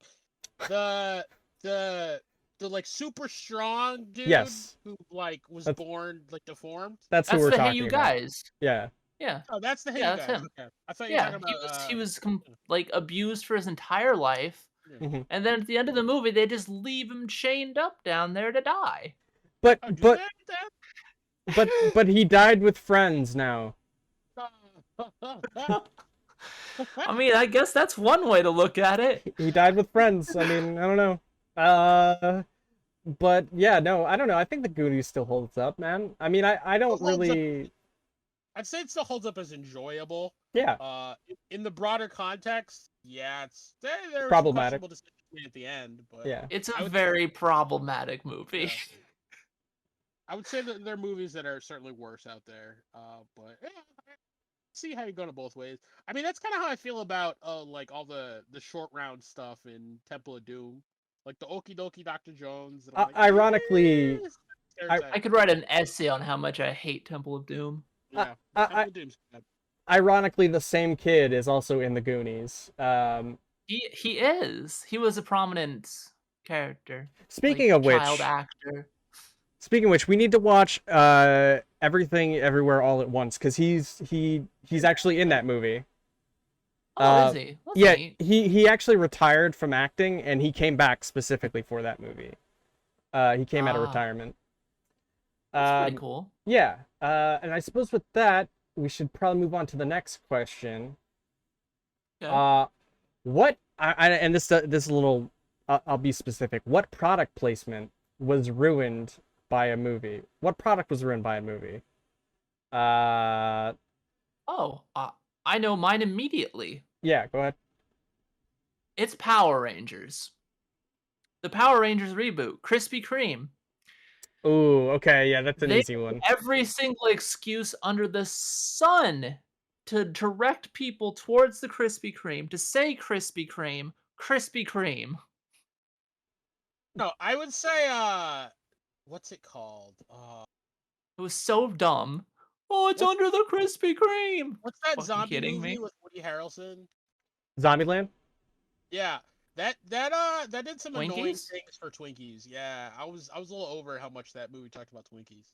The the like super strong dude Yes. who like was That's- born like deformed. That's who That's we're the Hey talking You about. Guys. Yeah. Yeah. Oh, that's the Hey Yeah, You that's Guys. him. Okay. I thought you were Yeah, talking about he was like abused for his entire life, Mhm. and then at the end of the movie they just leave him chained up down there to die. But oh, do but that? but he died with friends now. I mean, I guess that's one way to look at it. He died with friends. I mean, I don't know. But yeah, no, I don't know. I think the Goonies still holds up, man. I mean, I don't really. I'd say it still holds up as enjoyable. Yeah, In the broader context, yeah, there were some problematic. questionable decisions made at the end, but Yeah. It's I a would very problematic movie. Yeah. I would say that there are movies that are certainly worse out there. But yeah, I see how you're going both ways. I mean, that's kind of how I feel about like all the short round stuff in Temple of Doom, like the Okie Dokie Dr. Jones. And I'm like, Ironically, I could write an essay on how much I hate Temple of Doom. yeah, I, Temple of Doom's bad. ironically, the same kid is also in the Goonies. He is. He was a prominent character. Speaking like, of which, child actor. speaking of which, we need to watch Everything Everywhere All at Once because he's actually in that movie. Oh, is he? That's Yeah, neat. he actually retired from acting and he came back specifically for that movie. He came out of retirement. That's pretty cool. Yeah, and I suppose with that, we should probably move on to the next question. Okay. What and this is a little. I'll be specific. What product placement was ruined by a movie? What product was ruined by a movie? Oh, I know mine immediately. Yeah, go ahead. It's Power Rangers. The Power Rangers reboot, Krispy Kreme. Ooh, okay, yeah, that's an They easy one. every single excuse under the sun to direct people towards the Krispy Kreme, to say Krispy Kreme, Krispy Kreme. No, I would say what's it called? It was so dumb. Oh, it's under the Krispy Kreme. What's that Fucking zombie kidding movie me? with Woody Harrelson? Zombieland. Yeah, that did some annoying Twinkies? things for Twinkies. Yeah, I was a little over how much that movie talked about Twinkies.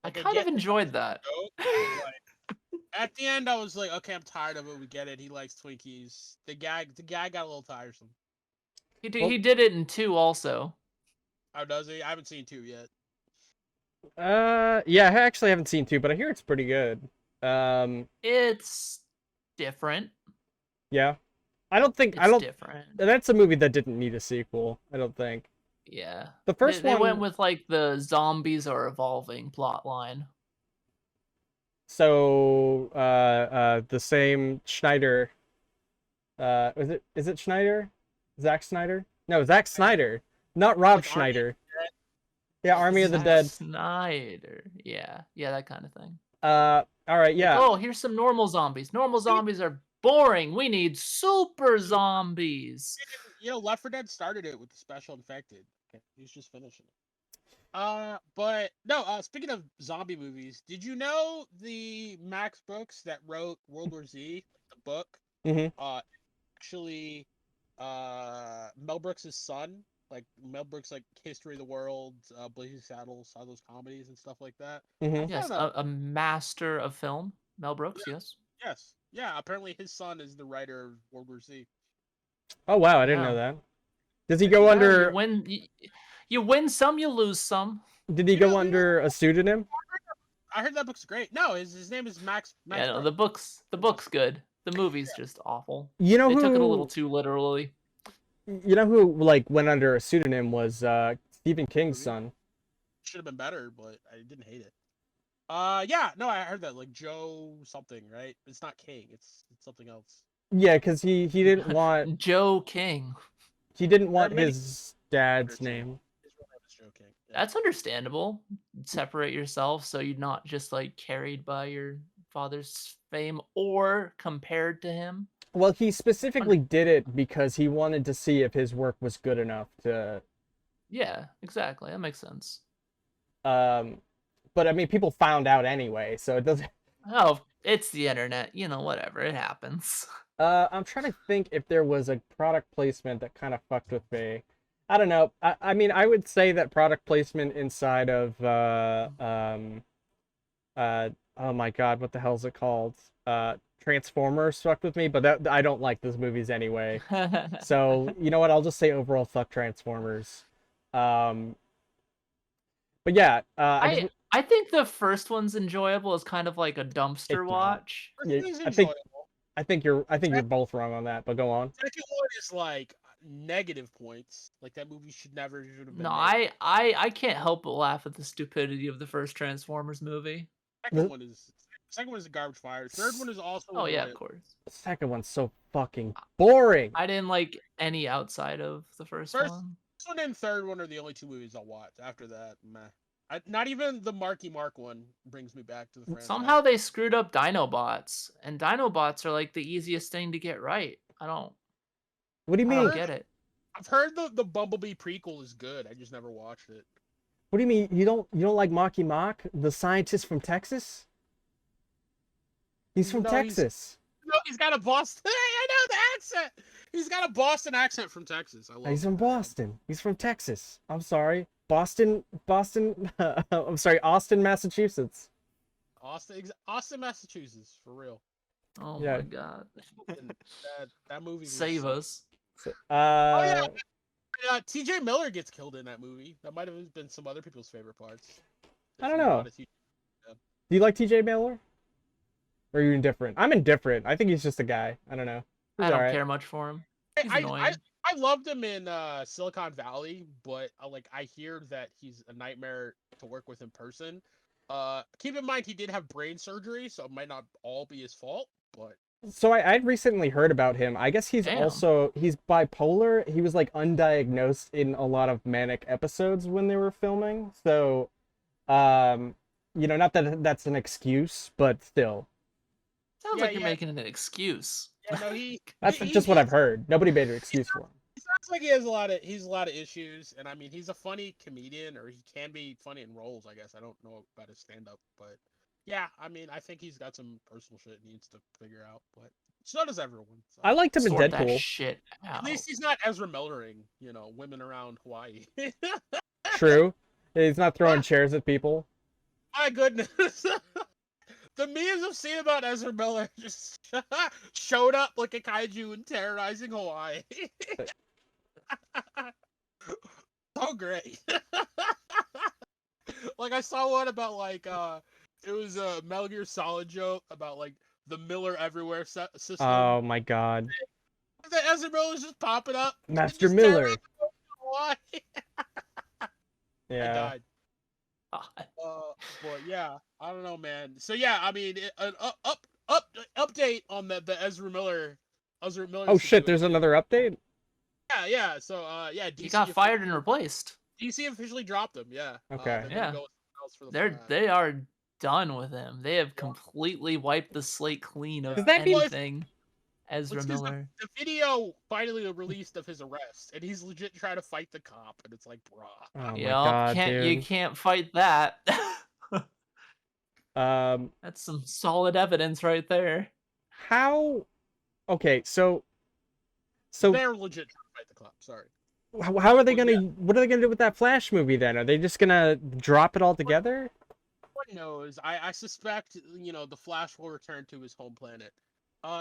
I Like, kind of get that enjoyed that. joke, but, like, at the end, I was like, okay, I'm tired of it. We get it. He likes Twinkies. The guy got a little tiresome. He did it in 2 also. Oh, does he? I haven't seen 2 yet. Yeah, I actually haven't seen 2, but I hear it's pretty good. It's different. Yeah. I don't think It's different. That's a movie that didn't need a sequel, I don't think. Yeah. The first they one went with like the zombies are evolving plot line. So the same Schneider is it Schneider? Zack Snyder? No, Zack Snyder. Not Rob Like Schneider. Yeah, Army of the Zack Dead. Snyder. Yeah, that kind of thing. All right, yeah. Oh, here's some normal zombies. Normal zombies are boring. We need super zombies. You know, Left 4 Dead started it with the special infected. Okay, he's just finishing it. But no. Speaking of zombie movies, did you know the Max Brooks that wrote World War Z, the book? Mhm. Actually, Mel Brooks' son, like Mel Brooks, like History of the World, Blazing Saddles, all those comedies and stuff like that. I Mhm. found Yes, out. a master of film, Mel Brooks. Yeah, Yes. yes, yeah. Apparently, his son is the writer of World War Z. Oh wow, I didn't Yeah. know that. Does he I didn't go either. Well, under? you win some, you lose some. Did he go under a pseudonym? I heard that book's great. No, his name is Max Yeah, no, Brooks. the book's good. The movie's just awful. You know They took it a little who? too literally. You know who like went under a pseudonym was Stephen King's son. Should have been better, but I didn't hate it. Yeah, no, I heard that, like Joe something, right? It's not King, it's something else. Yeah, because he didn't want Joe King. There are many his dad's too. name. His real name is Joe King. Yeah. That's understandable. Separate yourself so you're not just like carried by your father's fame or compared to him. Well, he specifically did it because he wanted to see if his work was good enough to Yeah, exactly. That makes sense. um but I mean people found out anyway, so it doesn't Oh, it's the internet. You know, whatever. It happens. I'm trying to think if there was a product placement that kind of fucked with me. I don't know. I mean, I would say that product placement inside of oh my god, what the hell is it called? Transformers fucked with me, but that I don't like those movies anyway. So, you know what? I'll just say overall fuck Transformers. Um but yeah, I think the first one's enjoyable as kind of like a dumpster it's not. watch. Yeah, It's I think enjoyable. I think you're both wrong on that, but go on. Second one is like negative points. Like that movie should have been No, made. I can't help but laugh at the stupidity of the first Transformers movie. Second one is a garbage fire. Third one is also Oh yeah, of enjoyable. course. The second one's so fucking boring. I didn't like any outside of the first one. First one and third one are the only two movies I'll watch. After that, meh. Not even the Marky Mark one brings me back to the franchise. Somehow they screwed up Dinobots, and Dinobots are like the easiest thing to get right. What do you I don't mean? get it. I've heard the Bumblebee prequel is good. I just never watched it. What do you mean you don't like Mocky Mock, the scientist from Texas? He's from No, Texas. No, he's got a Boston. Hey, I know the accent. He's got a Boston accent from Texas. I love. He's from that. Boston. He's from Texas. I'm sorry. Boston. I'm sorry, Austin, Massachusetts. Austin, Massachusetts, for real. Oh Yeah. my god. And that movie. was Save so- us. Oh yeah. T.J. Miller gets killed in that movie. That might have been some other people's favorite parts. I don't know. Do you like TJ Miller? Or are you indifferent? I'm indifferent. I think he's just a guy. I don't know. He's I don't alright. care much for him. He's I annoying. loved him in Silicon Valley, but I hear that he's a nightmare to work with in person. Keep in mind he did have brain surgery, so it might not all be his fault. But So I'd recently heard about him. I guess he's Damn. he's bipolar. He was like undiagnosed in a lot of manic episodes when they were filming. So, not that that's an excuse, but still. Sounds Yeah, like you're yeah. making an excuse. yeah, no, he. That's he- just he- what I've heard. Nobody made an excuse for him. He sounds like he has a lot of issues, and I mean he's a funny comedian, or he can be funny in roles. I guess I don't know about his stand up, but yeah, I mean I think he's got some personal shit he needs to figure out. But so does everyone. So. I liked him in Sort that Deadpool. shit out. At least he's not Ezra Millering, women around Hawaii. True. He's not throwing chairs at people. My goodness. The memes I've seen about Ezra Miller just showed up like a kaiju and terrorizing Hawaii. So great. Like I saw one about it was a Metal Gear Solid joke about like the Miller Everywhere system. Oh my god. The Ezra Miller's just popping up. and Master just Miller. terrorizing Hawaii. I Yeah. died. God. But yeah, I don't know, man. So yeah, I mean, an update on the Ezra Miller. Oh shit, there's another update? Yeah. So yeah, DC He got fired and replaced. DC officially dropped him. Yeah. Okay. They're gonna Yeah. go with someone else for the They are done with him. They have completely wiped the slate clean of Does that mean- anything Ezra Which is Miller. the video finally released of his arrest, and he's legit trying to fight the cop, and it's like, bruh. Oh my Yep, god, you dude. can't fight that. Um That's some solid evidence right there. how okay, so They're legit trying to fight the cop. Sorry. how are they But gonna? yeah, What are they gonna do with that Flash movie then? Are they just gonna drop it all together? one knows. I suspect the Flash will return to his home planet.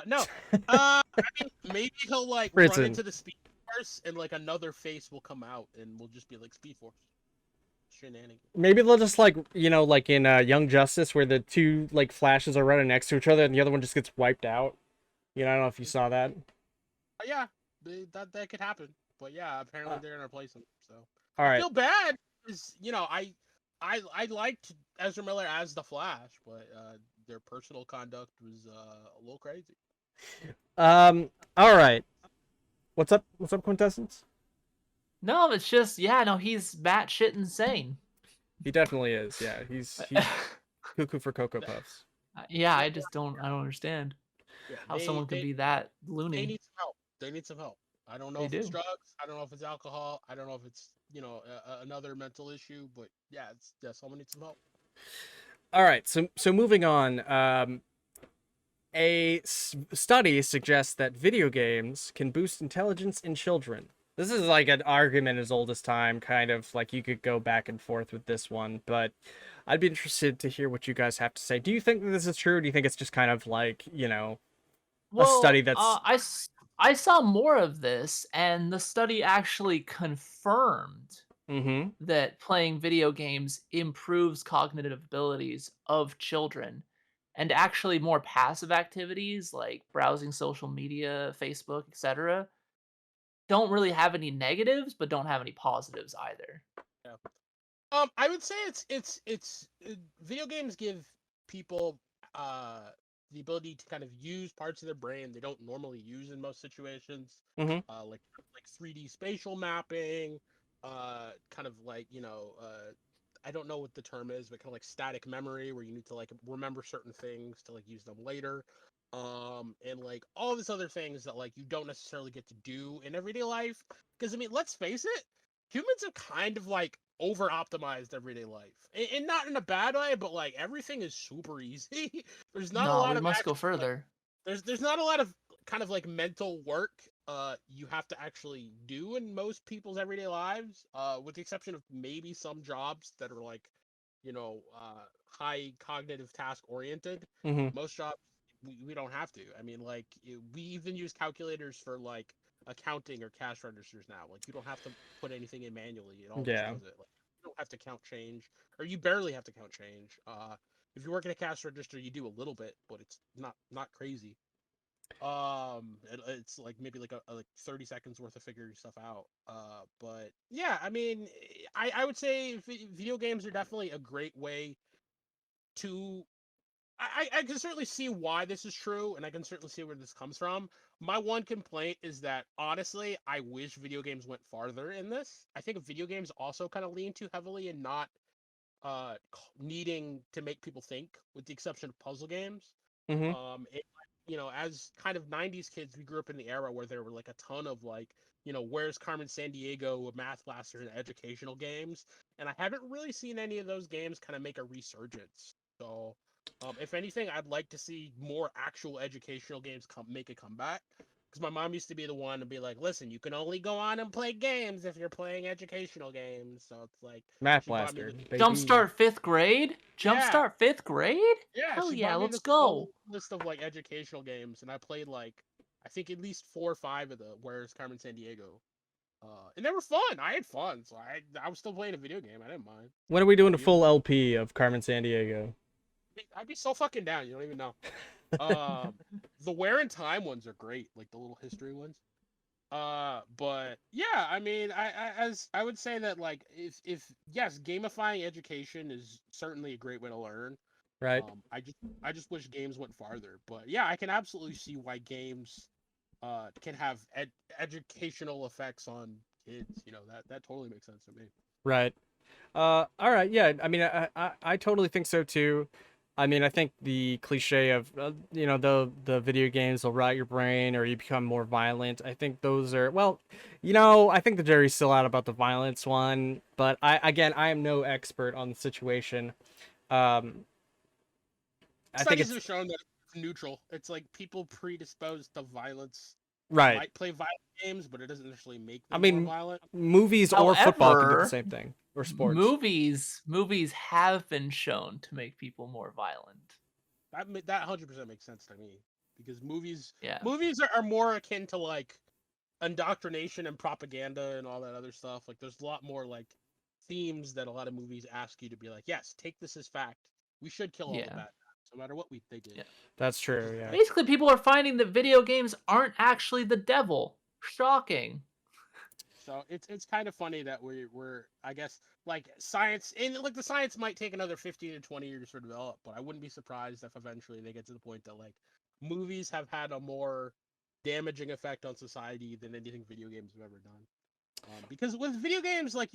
No. I mean, maybe he'll like run Prison. into the Speed Force and like another face will come out and we'll just be like Speed Force shenanigans. Maybe they'll just like like in Young Justice, where the two like Flashes are running next to each other, and the other one just gets wiped out. I don't know if you saw that. Yeah, that could happen. But yeah, apparently they're gonna replace him. So All I right. feel bad because I liked Ezra Miller as the Flash, but their personal conduct was a little crazy. All right. What's up? What's up, Quintessence? No, it's just no, he's batshit insane. He definitely is. Yeah, he's cuckoo for Cocoa Puffs. Yeah, I don't understand Yeah, how someone can be that they loony. need some help. They need some help. I don't know They if it's do. drugs. I don't know if it's alcohol. I don't know if it's another mental issue. But yeah, someone needs some help. All right. So moving on. A study suggests that video games can boost intelligence in children. This is like an argument as old as time, kind of like you could go back and forth with this one, but I'd be interested to hear what you guys have to say. Do you think that this is true? Or do you think it's just kind of like, a study that's I saw more of this, and the study actually confirmed mm-hmm. that playing video games improves cognitive abilities of children, and actually more passive activities like browsing social media, Facebook, etc. don't really have any negatives, but don't have any positives either. Yeah. I would say it's video games give people the ability to kind of use parts of their brain they don't normally use in most situations. Mm-hmm. Like 3D spatial mapping, kind of like I don't know what the term is, but kind of like static memory where you need to like remember certain things to like use them later. And like all these other things that like you don't necessarily get to do in everyday life. Because I mean, let's face it, humans have kind of like over optimized everyday life. And not in a bad way, but like everything is super easy. There's not a No, lot we of must go like, further. there's not a lot of kind of like mental work you have to actually do in most people's everyday lives, with the exception of maybe some jobs that are like high cognitive task oriented. Mm-hmm. Most jobs we don't have to. I mean, like we even use calculators for like accounting or cash registers now. Like you don't have to put anything in manually. It all just Yeah. does it. Like you don't have to count change, or you barely have to count change. If you work in a cash register, you do a little bit, but it's not crazy. It's like maybe like a like 30 seconds worth of figuring stuff out. But yeah, I mean, I would say video games are definitely a great way to. I can certainly see why this is true, and I can certainly see where this comes from. My one complaint is that honestly, I wish video games went farther in this. I think video games also kind of lean too heavily in not needing to make people think, with the exception of puzzle games. Mm-hmm. As kind of 90s kids, we grew up in the era where there were like a ton of like, Where's Carmen Sandiego, Math Blasters, and educational games. And I haven't really seen any of those games kind of make a resurgence. So, if anything, I'd like to see more actual educational games make a comeback. Because my mom used to be the one to be like, listen, you can only go on and play games if you're playing educational games. So it's like, Math she bought me Blaster. this. Baby. Jumpstart 5th grade? Yeah, Jumpstart 5th grade? yeah, Hell she yeah, bought me let's this go. whole list of like educational games, and I played like I think at least 4 or 5 of the Where's Carmen Sandiego, and they were fun. I had fun, so I was still playing a video game. I didn't mind. When are we doing a You? full LP of Carmen Sandiego? I'd be so fucking down. You don't even know. The Where in Time ones are great, like the little history ones. But yeah, I mean, I would say that like if yes, gamifying education is certainly a great way to learn. Right. I just wish games went farther. But yeah, I can absolutely see why games can have educational effects on kids. That totally makes sense to me. Right. All right. Yeah. I mean, I totally think so too. I mean, I think the cliche of the video games will rot your brain or you become more violent. I think those are I think the jury's still out about the violence one, but I am no expert on the situation. I think Studies it's have shown that neutral. It's like people predisposed to violence Right. might play violent games, but it doesn't necessarily make I them mean, more violent. movies or football can do the However, same thing, or sports. movies have been shown to make people more violent. That 100% makes sense to me because movies Yeah. are more akin to like indoctrination and propaganda and all that other stuff. Like there's a lot more like themes that a lot of movies ask you to be like, yes, take this as fact. We should kill all the bad guys, no matter what they did. Yeah. That's true. Yeah. Basically, people are finding that video games aren't actually the devil. Shocking. So it's kind of funny that we're I guess like science and like the science might take another 15 to 20 years to develop, but I wouldn't be surprised if eventually they get to the point that like movies have had a more damaging effect on society than anything video games have ever done. Because with video games, like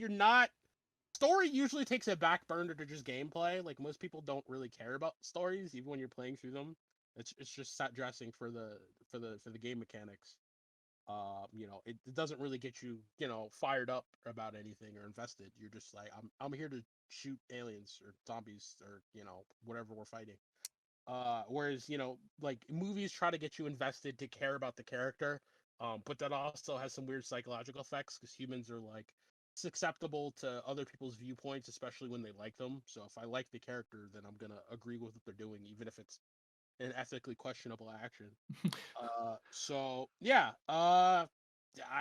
story usually takes a back burner to just gameplay. Like most people don't really care about stories, even when you're playing through them. It's just set dressing for the game mechanics. It doesn't really get you, fired up about anything or invested. You're just like, I'm here to shoot aliens or zombies or whatever we're fighting. Whereas like movies try to get you invested to care about the character, but that also has some weird psychological effects because humans are like susceptible to other people's viewpoints, especially when they like them. So if I like the character, then I'm gonna agree with what they're doing, even if it's an ethically questionable action. So yeah, I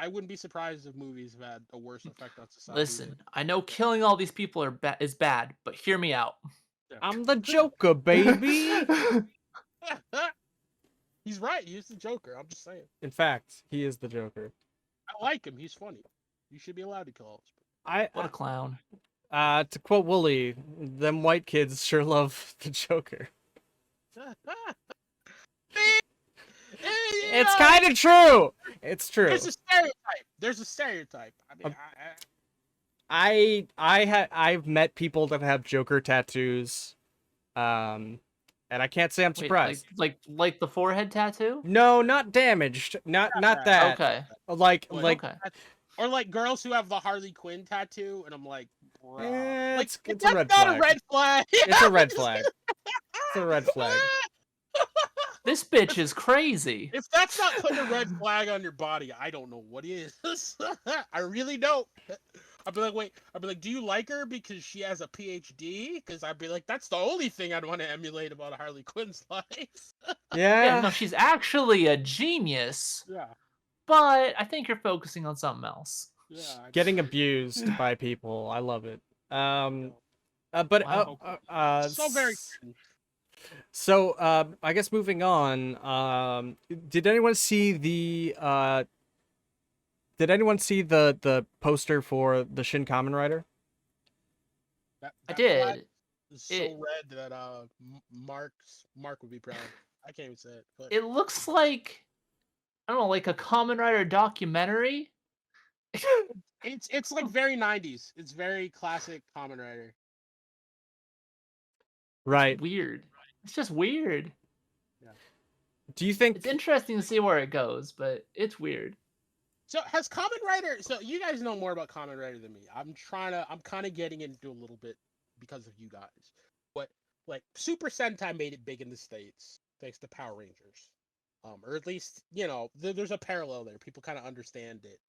wouldn't be surprised if movies have had a worse effect on society. Listen, I know killing all these people is bad, but hear me out. I'm the Joker, baby. He's right. He's the Joker. I'm just saying. In fact, he is the Joker. I like him. He's funny. You should be allowed to kill all What a clown. To quote Wooly, them white kids sure love the Joker. It's kind of true. It's true. There's a stereotype. I mean, I've met people that have Joker tattoos, and I can't say I'm surprised. Wait, like the forehead tattoo? No, not damaged. Not that. Okay. Like Okay. Or like girls who have the Harley Quinn tattoo, and I'm like, bro, it's a that's red not flag. a red flag. It's a red flag. It's a red flag. This bitch is crazy. If that's not putting a red flag on your body, I don't know what is. I really don't. I'd be like, do you like her because she has a PhD? Because I'd be like, that's the only thing I'd want to emulate about Harley Quinn's life. Yeah. No, she's actually a genius. Yeah. But I think you're focusing on something else. Yeah. Getting abused by people. I love it. Wow. So very. So, I guess moving on. Did anyone see the poster for the Shin Kamen Rider? I did. It's so red that Mark would be proud. I can't even say it. But... It looks like, I don't know, like a Kamen Rider documentary. It's like very 90s. It's very classic Kamen Rider. Right. Weird. It's just weird. Yeah. Do you think it's interesting to see where it goes, but it's weird. So has Kamen Rider? So you guys know more about Kamen Rider than me. I'm kind of getting into a little bit because of you guys. But like Super Sentai made it big in the States thanks to Power Rangers, or at least there's a parallel there. People kind of understand it.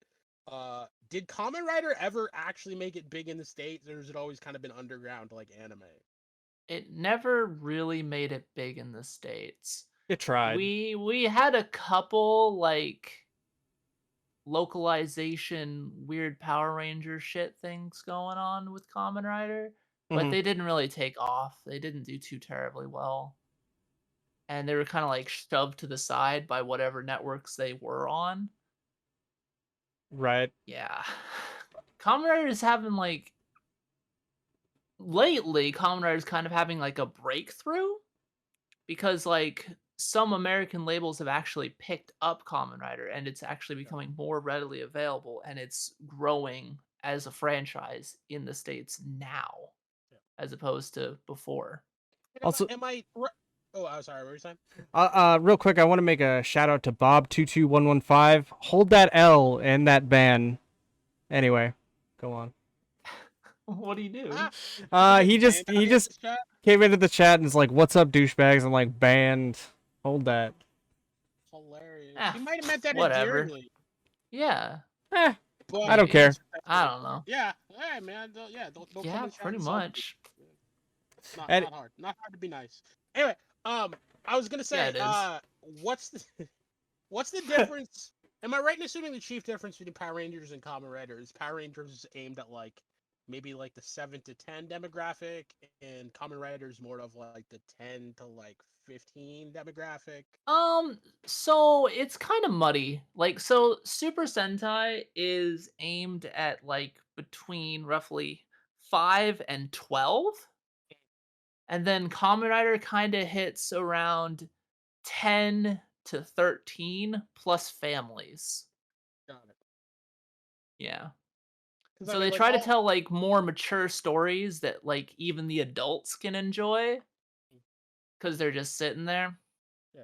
Did Kamen Rider ever actually make it big in the States, or has it always kind of been underground like anime? It never really made it big in the States. It tried. We had a couple like localization weird Power Ranger shit things going on with Kamen Rider, but they didn't really take off. They didn't do too terribly well. And they were kind of like shoved to the side by whatever networks they were on. Right. Yeah. Kamen Rider is having like lately Kamen Rider is kind of having like a breakthrough because like some American labels have actually picked up Kamen Rider and it's actually becoming more readily available and it's growing as a franchise in the States now as opposed to before. Also, oh, I'm sorry, what were you saying? Real quick, I want to make a shout out to Bob22115. Hold that L in that ban. Anyway, go on. What do you do? He just came into the chat and is like, "What's up, douchebags?" I'm like, "Banned." Hold that. Hilarious. Ah, He might have meant that whatever. endearingly. Yeah. Eh, But I don't care. I don't know. Yeah, hey man, don't come Yeah, and shout pretty insult me. much. It's not And- hard. Not hard to be nice. Anyway, I was gonna Yeah, say, it is. what's the what's the difference? Am I right in assuming the chief difference between Power Rangers and Kamen Rider is Power Rangers is aimed at like maybe like the 7 to 10 demographic, and Kamen Rider is more of like the 10 to like 15 demographic? So it's kind of muddy. Like, so Super Sentai is aimed at like between roughly 5 and 12. And then Kamen Rider kind of hits around 10 to 13 plus families. Got it. Yeah. 'Cause I So mean, they like try to all tell like more mature stories that like even the adults can enjoy because they're just sitting there. yeah,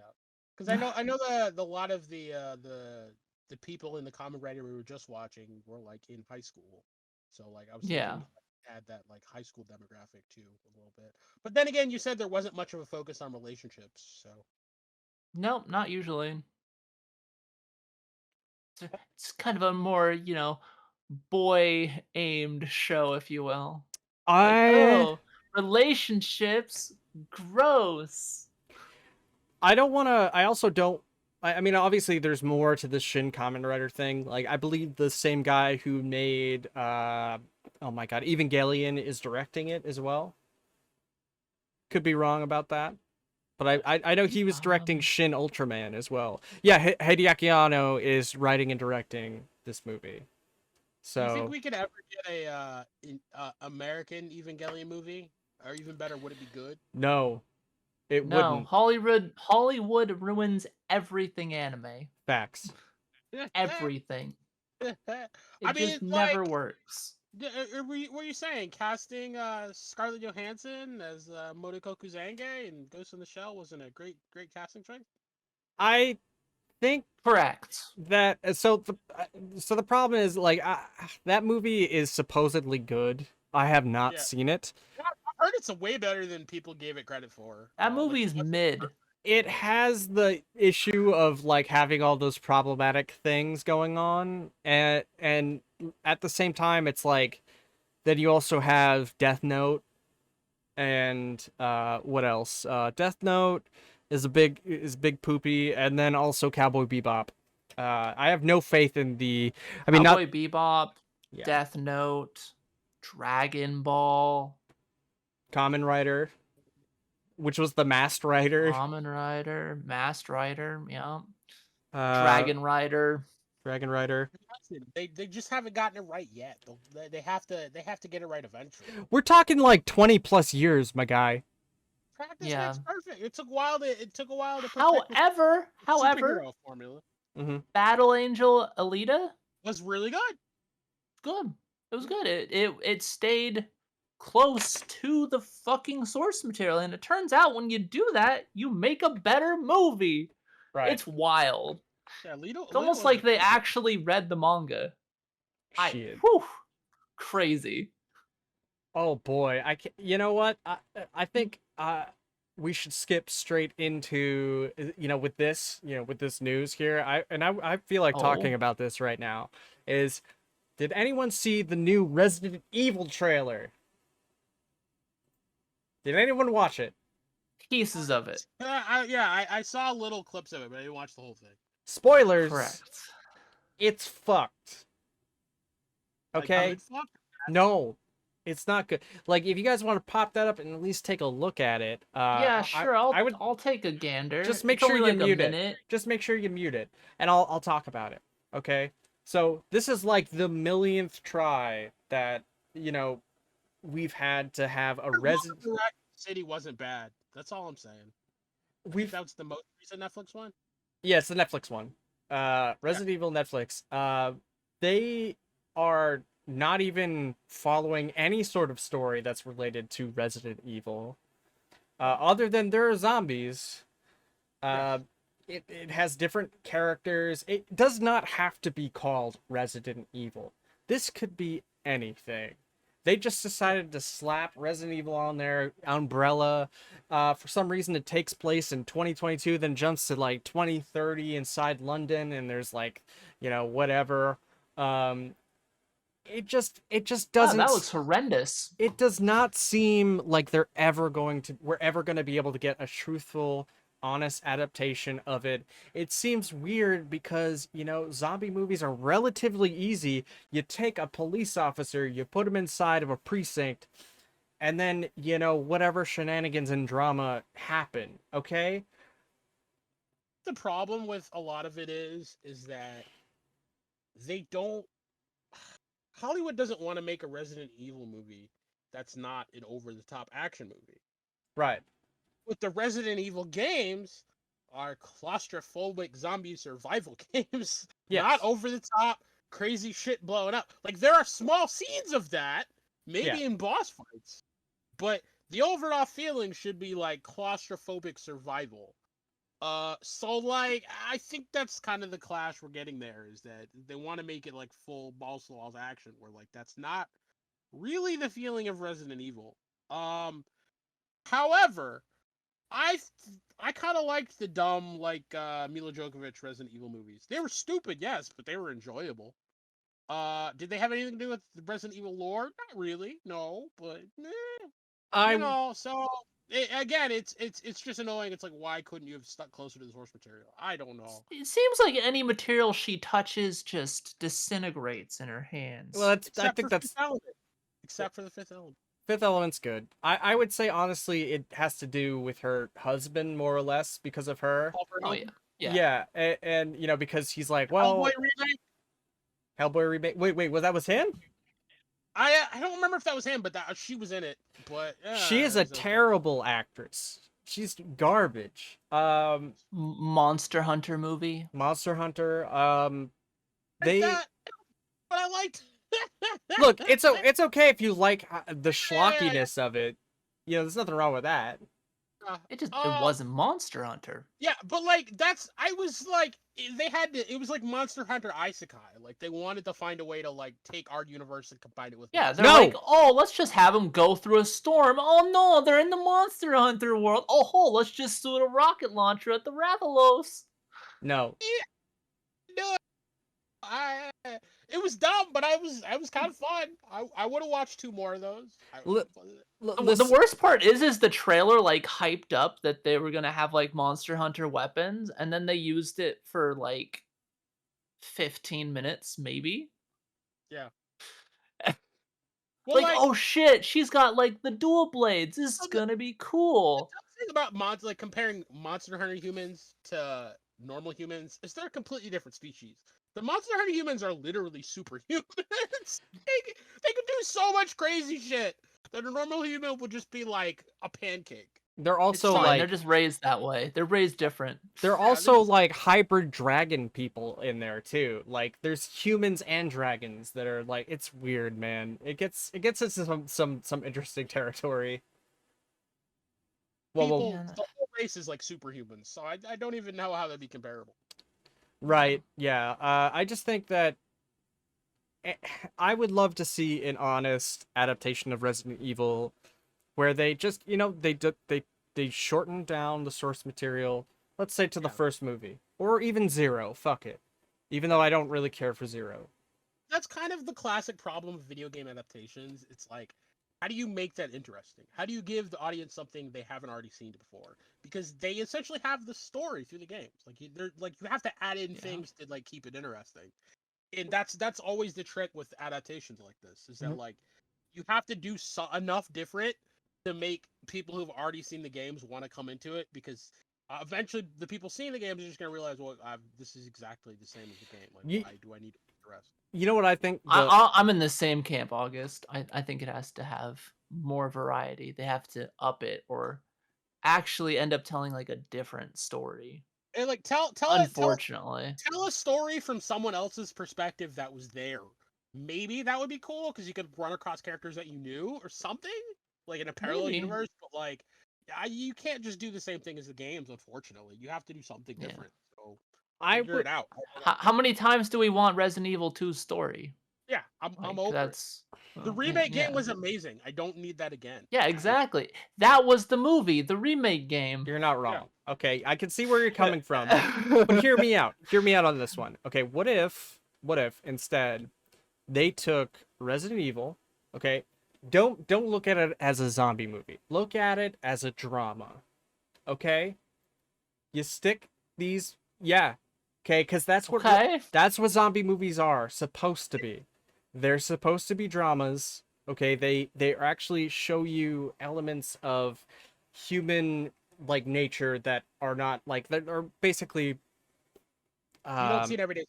because I know the lot of the people in the Kamen Rider we were just watching were like in high school, so like I was Yeah. thinking add that like high school demographic too a little bit. But then again, you said there wasn't much of a focus on relationships, so Nope, not usually. It's kind of a more, boy aimed show, if you will. Like, I oh, relationships, gross. I don't want to. I also don't. I mean, obviously, there's more to this Shin Kamen Rider thing. Like, I believe the same guy who made, oh my god, Evangelion is directing it as well. Could be wrong about that, but I know he was directing Um, Shin Ultraman as well. Yeah, Hideaki Anno is writing and directing this movie. do you think So we could ever get a American Evangelion movie? Or even better, would it be good? no, it no, wouldn't. Hollywood ruins everything anime. Facts. Everything. I It mean, just it's never like, works. what are you saying? Casting Scarlett Johansson as Modoko Kuzange and Ghost in the Shell wasn't a great casting choice? I think Correct. that so the problem is like that movie is supposedly good. I have not Yeah, seen it. I heard it's way better than people gave it credit for. That Which movie's wasn't mid. It perfect. has the issue of like having all those problematic things going on, and at the same time it's like then you also have Death Note and what else? Death Note is big poopy, and then also Cowboy Bebop. I have no faith in the. I mean, not Cowboy Bebop, yeah, Death Note, Dragon Ball, Kamen Rider, which was the Masked Rider. Kamen Rider, Masked Rider, yeah, Uh, Dragon Rider. Dragon Rider. Listen, they just haven't gotten it right yet. They have to get it right eventually. We're talking like 20 plus years, my guy. Practice Yeah. makes perfect. It took a while to perfect the However, superhero formula. Mm-hmm. Battle Angel Alita, Was really good. good. It was good. It stayed close to the fucking source material, and it turns out when you do that, you make a better movie. Right. It's wild. Yeah, It's almost like they actually read the manga. Shit. Whew, crazy. Oh boy, I can, you know what? I think we should skip straight into with this with this news here. I feel like talking Oh, about this right now. Is did anyone see the new Resident Evil trailer? Did anyone watch it? pieces of it. I saw little clips of it, but I didn't watch the whole thing. Spoilers. Correct. It's fucked. Like, Okay. good fuck? No, it's not good. Like, if you guys want to pop that up and at least take a look at it, Yeah, sure. I'll I would I'll take a gander. just make It's sure only you like a mute it. minute. Just make sure you mute it, and I'll talk about it. Okay. So this is like the millionth try that we've had to have a Resident. City wasn't bad. That's all I'm saying. That was the most recent Netflix one. Yeah, it's the Netflix one. Resident Evil Netflix. They are not even following any sort of story that's related to Resident Evil. Other than there are zombies. It has different characters. It does not have to be called Resident Evil. This could be anything. They just decided to slap Resident Evil on their umbrella. For some reason, it takes place in 2022, then jumps to like 2030 inside London, and there's like, whatever. Um, it just Wow, doesn't. that looks horrendous. It does not seem like we're ever going to be able to get a truthful, honest adaptation of it. It seems weird because, zombie movies are relatively easy. You take a police officer, you put him inside of a precinct, and then, whatever shenanigans and drama happen, okay? The problem with a lot of it is that they don't Hollywood doesn't want to make a Resident Evil movie that's not an over-the-top action movie. Right. With the Resident Evil games are claustrophobic zombie survival games, Yes. not over-the-top crazy shit blowing up. Like, there are small scenes of that, maybe in boss fights, but the overall feeling should be like claustrophobic survival. So like, I think that's kind of the clash we're getting there, is that they want to make it like full balls to walls action, where like that's not really the feeling of Resident Evil. However, I kind of liked the dumb like Mila Djokovic Resident Evil movies. They were stupid, yes, but they were enjoyable. Did they have anything to do with the Resident Evil lore? Not really, no, but so. Again, it's just annoying. It's like, why couldn't you have stuck closer to the source material? I don't know. It seems like any material she touches just disintegrates in her hands. Well, I Except think for that's Fifth Element. Except for the Fifth Element. Fifth Element's good. I would say honestly it has to do with her husband more or less because of her. Oh yeah, yeah. Yeah, and because he's like, well, Hellboy remake. Hellboy remake. Wait, that was him? I don't remember if that was him, but she was in it. But She is a terrible actress. She's garbage. Monster Hunter movie. Monster Hunter. but I liked. Look, it's okay if you like the schlockiness of it. There's nothing wrong with that. It wasn't Monster Hunter. Yeah, but like I was like, it was like Monster Hunter Isekai. Like they wanted to find a way to like take our universe and combine it with. Yeah, they're like, oh, let's just have them go through a storm. Oh no, they're in the Monster Hunter world. Oh, let's just shoot a rocket launcher at the Rathalos. No. Yeah. No. It was dumb, but I was kind of fun. I would have watched 2 more of those. The worst part is the trailer like hyped up that they were gonna have like Monster Hunter weapons, and then they used it for like 15 minutes, maybe. Yeah. Well, like, oh shit, she's got like the dual blades. This is gonna be cool. The thing about like comparing Monster Hunter humans to normal humans is they're a completely different species. The Monster Hunter humans are literally superhumans. they could do so much crazy shit that a normal human would just be like a pancake. They're also like they're just raised that way. They're raised different. They're also like hybrid dragon people in there too. Like there's humans and dragons that are like, it's weird, man. It gets into some interesting territory. The whole race is like superhumans, so I don't even know how that'd be comparable. Right, yeah. I just think that I would love to see an honest adaptation of Resident Evil where they just, they shorten down the source material, let's say to the first movie. Or even 0, fuck it. Even though I don't really care for 0. That's kind of the classic problem with video game adaptations. It's like, how do you make that interesting? How do you give the audience something they haven't already seen before? Because they essentially have the story through the games. Like you have to add in things to like keep it interesting. And that's always the trick with adaptations like this. Is that like you have to do enough different to make people who've already seen the games want to come into it, because eventually the people seeing the games are just going to realize, well, this is exactly the same as the game. Like, why do I need to do the rest? You know what I think? I'm in the same camp, August. I think it has to have more variety. They have to up it or actually end up telling like a different story. And like unfortunately, tell a story from someone else's perspective that was there. Maybe that would be cool because you could run across characters that you knew or something, like in a parallel universe. But like, you can't just do the same thing as the games. Unfortunately, you have to do something different. So figure it out. How many times do we want Resident Evil 2's story? Yeah, I'm open. The remake game was amazing. I don't need that again. Yeah, exactly. That was the movie, the remake game. You're not wrong. Yeah. Okay, I can see where you're coming from. But hear me out. Hear me out on this one. Okay, what if instead they took Resident Evil, okay? Don't look at it as a zombie movie. Look at it as a drama. Okay? You stick these okay, cuz that's what zombie movies are supposed to be. They're supposed to be dramas. Okay, they actually show you elements of human like nature that are not like that are basically you don't see it every day.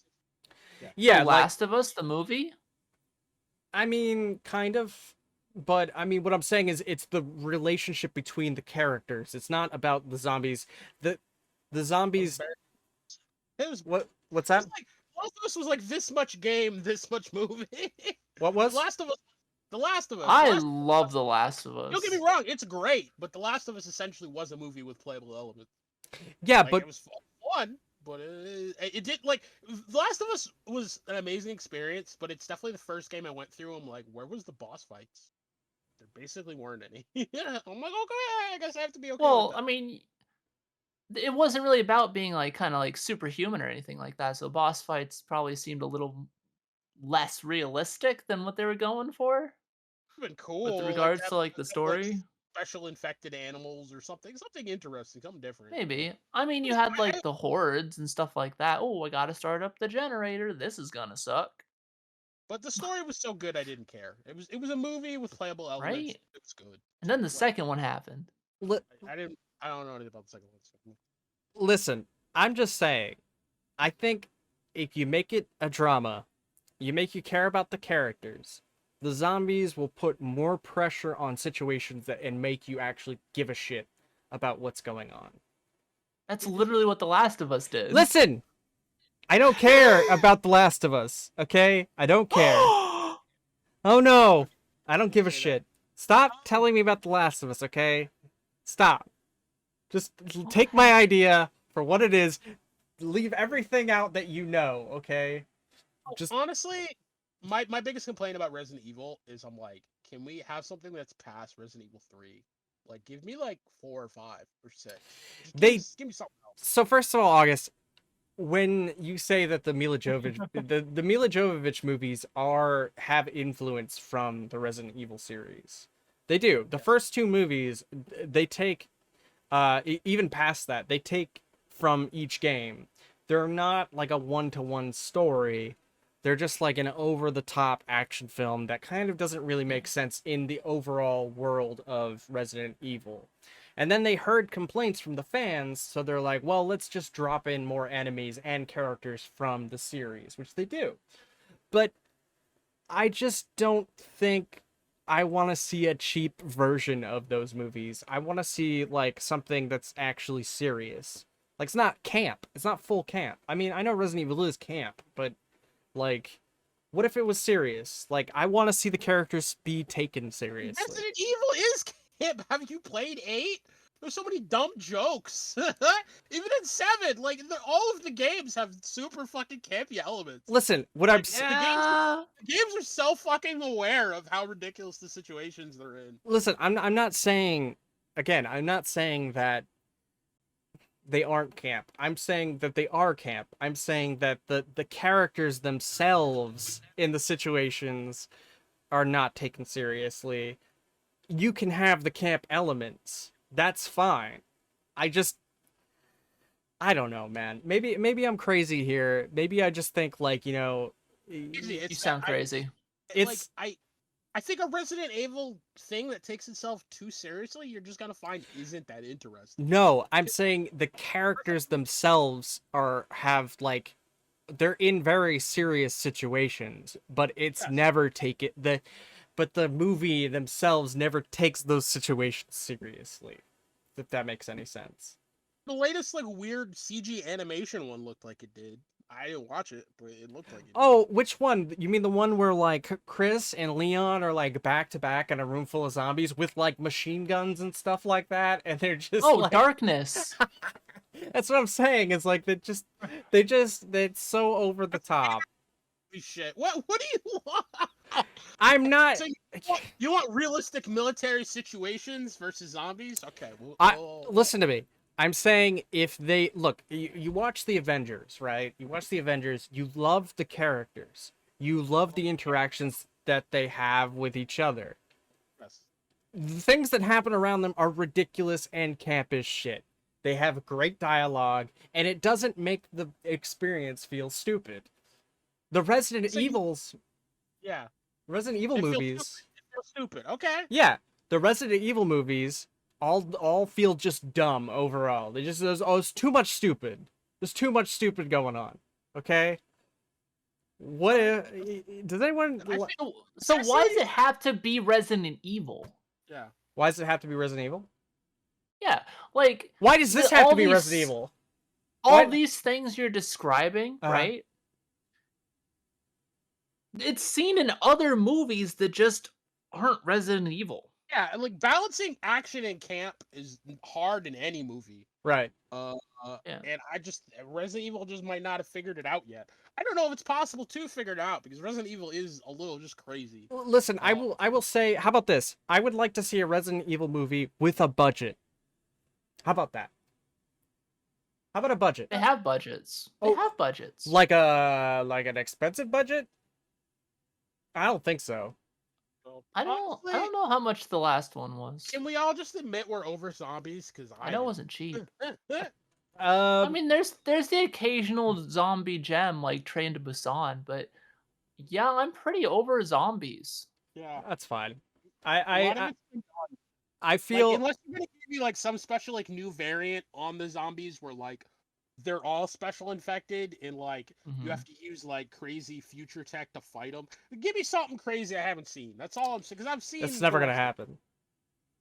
Yeah, The Last of Us, the movie? I mean, kind of, but I mean, what I'm saying is it's the relationship between the characters. It's not about the zombies. The zombies. It was what's that? Last of Us was like this much game, this much movie. What was? The Last of Us. I love The Last of Us. Don't get me wrong, it's great, but The Last of Us essentially was a movie with playable elements. Yeah, like, but it was fun, but it did like The Last of Us was an amazing experience, but it's definitely the first game I went through. I'm like, where was the boss fights? There basically weren't any. Yeah, I'm like, okay, I guess I have to be okay. Well, with that. I mean, it wasn't really about being like kind of like superhuman or anything like that. So boss fights probably seemed a little less realistic than what they were going for. Been cool. With regards to like the story. Like, special infected animals or something interesting, something different. Maybe. I mean, you had like the hordes and stuff like that. Oh, I gotta start up the generator. This is gonna suck. But the story was so good, I didn't care. It was a movie with playable elements. Right? It was good. And then the second one happened. I don't know anything about the second one. Listen, I'm just saying. I think if you make it a drama, you care about the characters. The zombies will put more pressure on situations and make you actually give a shit about what's going on. That's literally what The Last of Us did. Listen! I don't care about The Last of Us, okay? I don't care. Oh no! I don't give a shit. Stop telling me about The Last of Us, okay? Stop. Just take my idea for what it is. Leave everything out that you know, okay? Just honestly, my biggest complaint about Resident Evil is I'm like, can we have something that's past Resident Evil 3? Like, give me like 4 or 5 or 6. Give me something else. So first of all, August, when you say that the Mila Jovovich the Mila Jovovich movies have influence from the Resident Evil series, they do. The first two movies, they take even past that, they take from each game. They're not like a one-to-one story. They're just like an over-the-top action film that kind of doesn't really make sense in the overall world of Resident Evil. And then they heard complaints from the fans, so they're like, well, let's just drop in more enemies and characters from the series, which they do. But I just don't think I want to see a cheap version of those movies. I want to see like something that's actually serious. Like, it's not camp. It's not full camp. I mean, I know Resident Evil is camp, but like, what if it was serious? Like, I want to see the characters be taken seriously. Resident Evil is camp. Have you played 8? There's so many dumb jokes. Even in 7, like, all of the games have super fucking campy elements. Listen, what like, I'm saying... The games are so fucking aware of how ridiculous the situations they're in. Listen, I'm not saying... Again, I'm not saying that they aren't camp. I'm saying that they are camp. I'm saying that the characters themselves in the situations are not taken seriously. You can have the camp elements. That's fine. I don't know, man. Maybe I'm crazy here. Maybe I just think like, you know, you sound crazy. It's like, I think a Resident Evil thing that takes itself too seriously, you're just gonna find isn't that interesting. No, I'm saying the characters themselves have like, they're in very serious situations, but it's never but the movie themselves never takes those situations seriously, if that makes any sense. The latest like weird CG animation one looked like it did. I didn't watch it, but it looked like it. Oh, which one? You mean the one where like Chris and Leon are like back to back in a room full of zombies with like machine guns and stuff like that, and they're just like... Darkness. That's what I'm saying. It's like it's so over the top. Shit. What do you want? I'm not. So you want realistic military situations versus zombies? Okay, Listen to me. I'm saying if they look, you watch the Avengers, right? You watch the Avengers. You love the characters. You love the interactions that they have with each other. yes. The things that happen around them are ridiculous and camp as shit. They have great dialogue, and it doesn't make the experience feel stupid. The Resident So you- Evils, Yeah, Resident Evil it feels movies, It feels stupid. Okay. yeah, the Resident Evil movies all feel just dumb overall. They just it's too much stupid. There's too much stupid going on. Okay. What does anyone? So why does it have to be Resident Evil? Yeah. Why does it have to be Resident Evil? Yeah, like Why does this have to be Resident Evil? All these things you're describing, Uh-huh. right? It's seen in other movies that just aren't Resident Evil. Yeah, and like balancing action and camp is hard in any movie. Right. Yeah. And Resident Evil just might not have figured it out yet. I don't know if it's possible to figure it out because Resident Evil is a little just crazy. Listen, I will say, how about this? I would like to see a Resident Evil movie with a budget. How about that? How about a budget? They have budgets. They have budgets. Like an expensive budget? I don't think so. So, I don't know how much the last one was. Can we all just admit we're over zombies? Because I know it wasn't cheap. I I mean, there's the occasional zombie gem like Train to Busan, but yeah, I'm pretty over zombies. Yeah. That's fine. A lot of it's been done. I feel Like, unless you're gonna give me like some special like new variant on the zombies where like they're all special infected and like you have to use like crazy future tech to fight them. Give me something crazy I haven't seen. That's all I'm saying because I've seen. it's never gonna happen.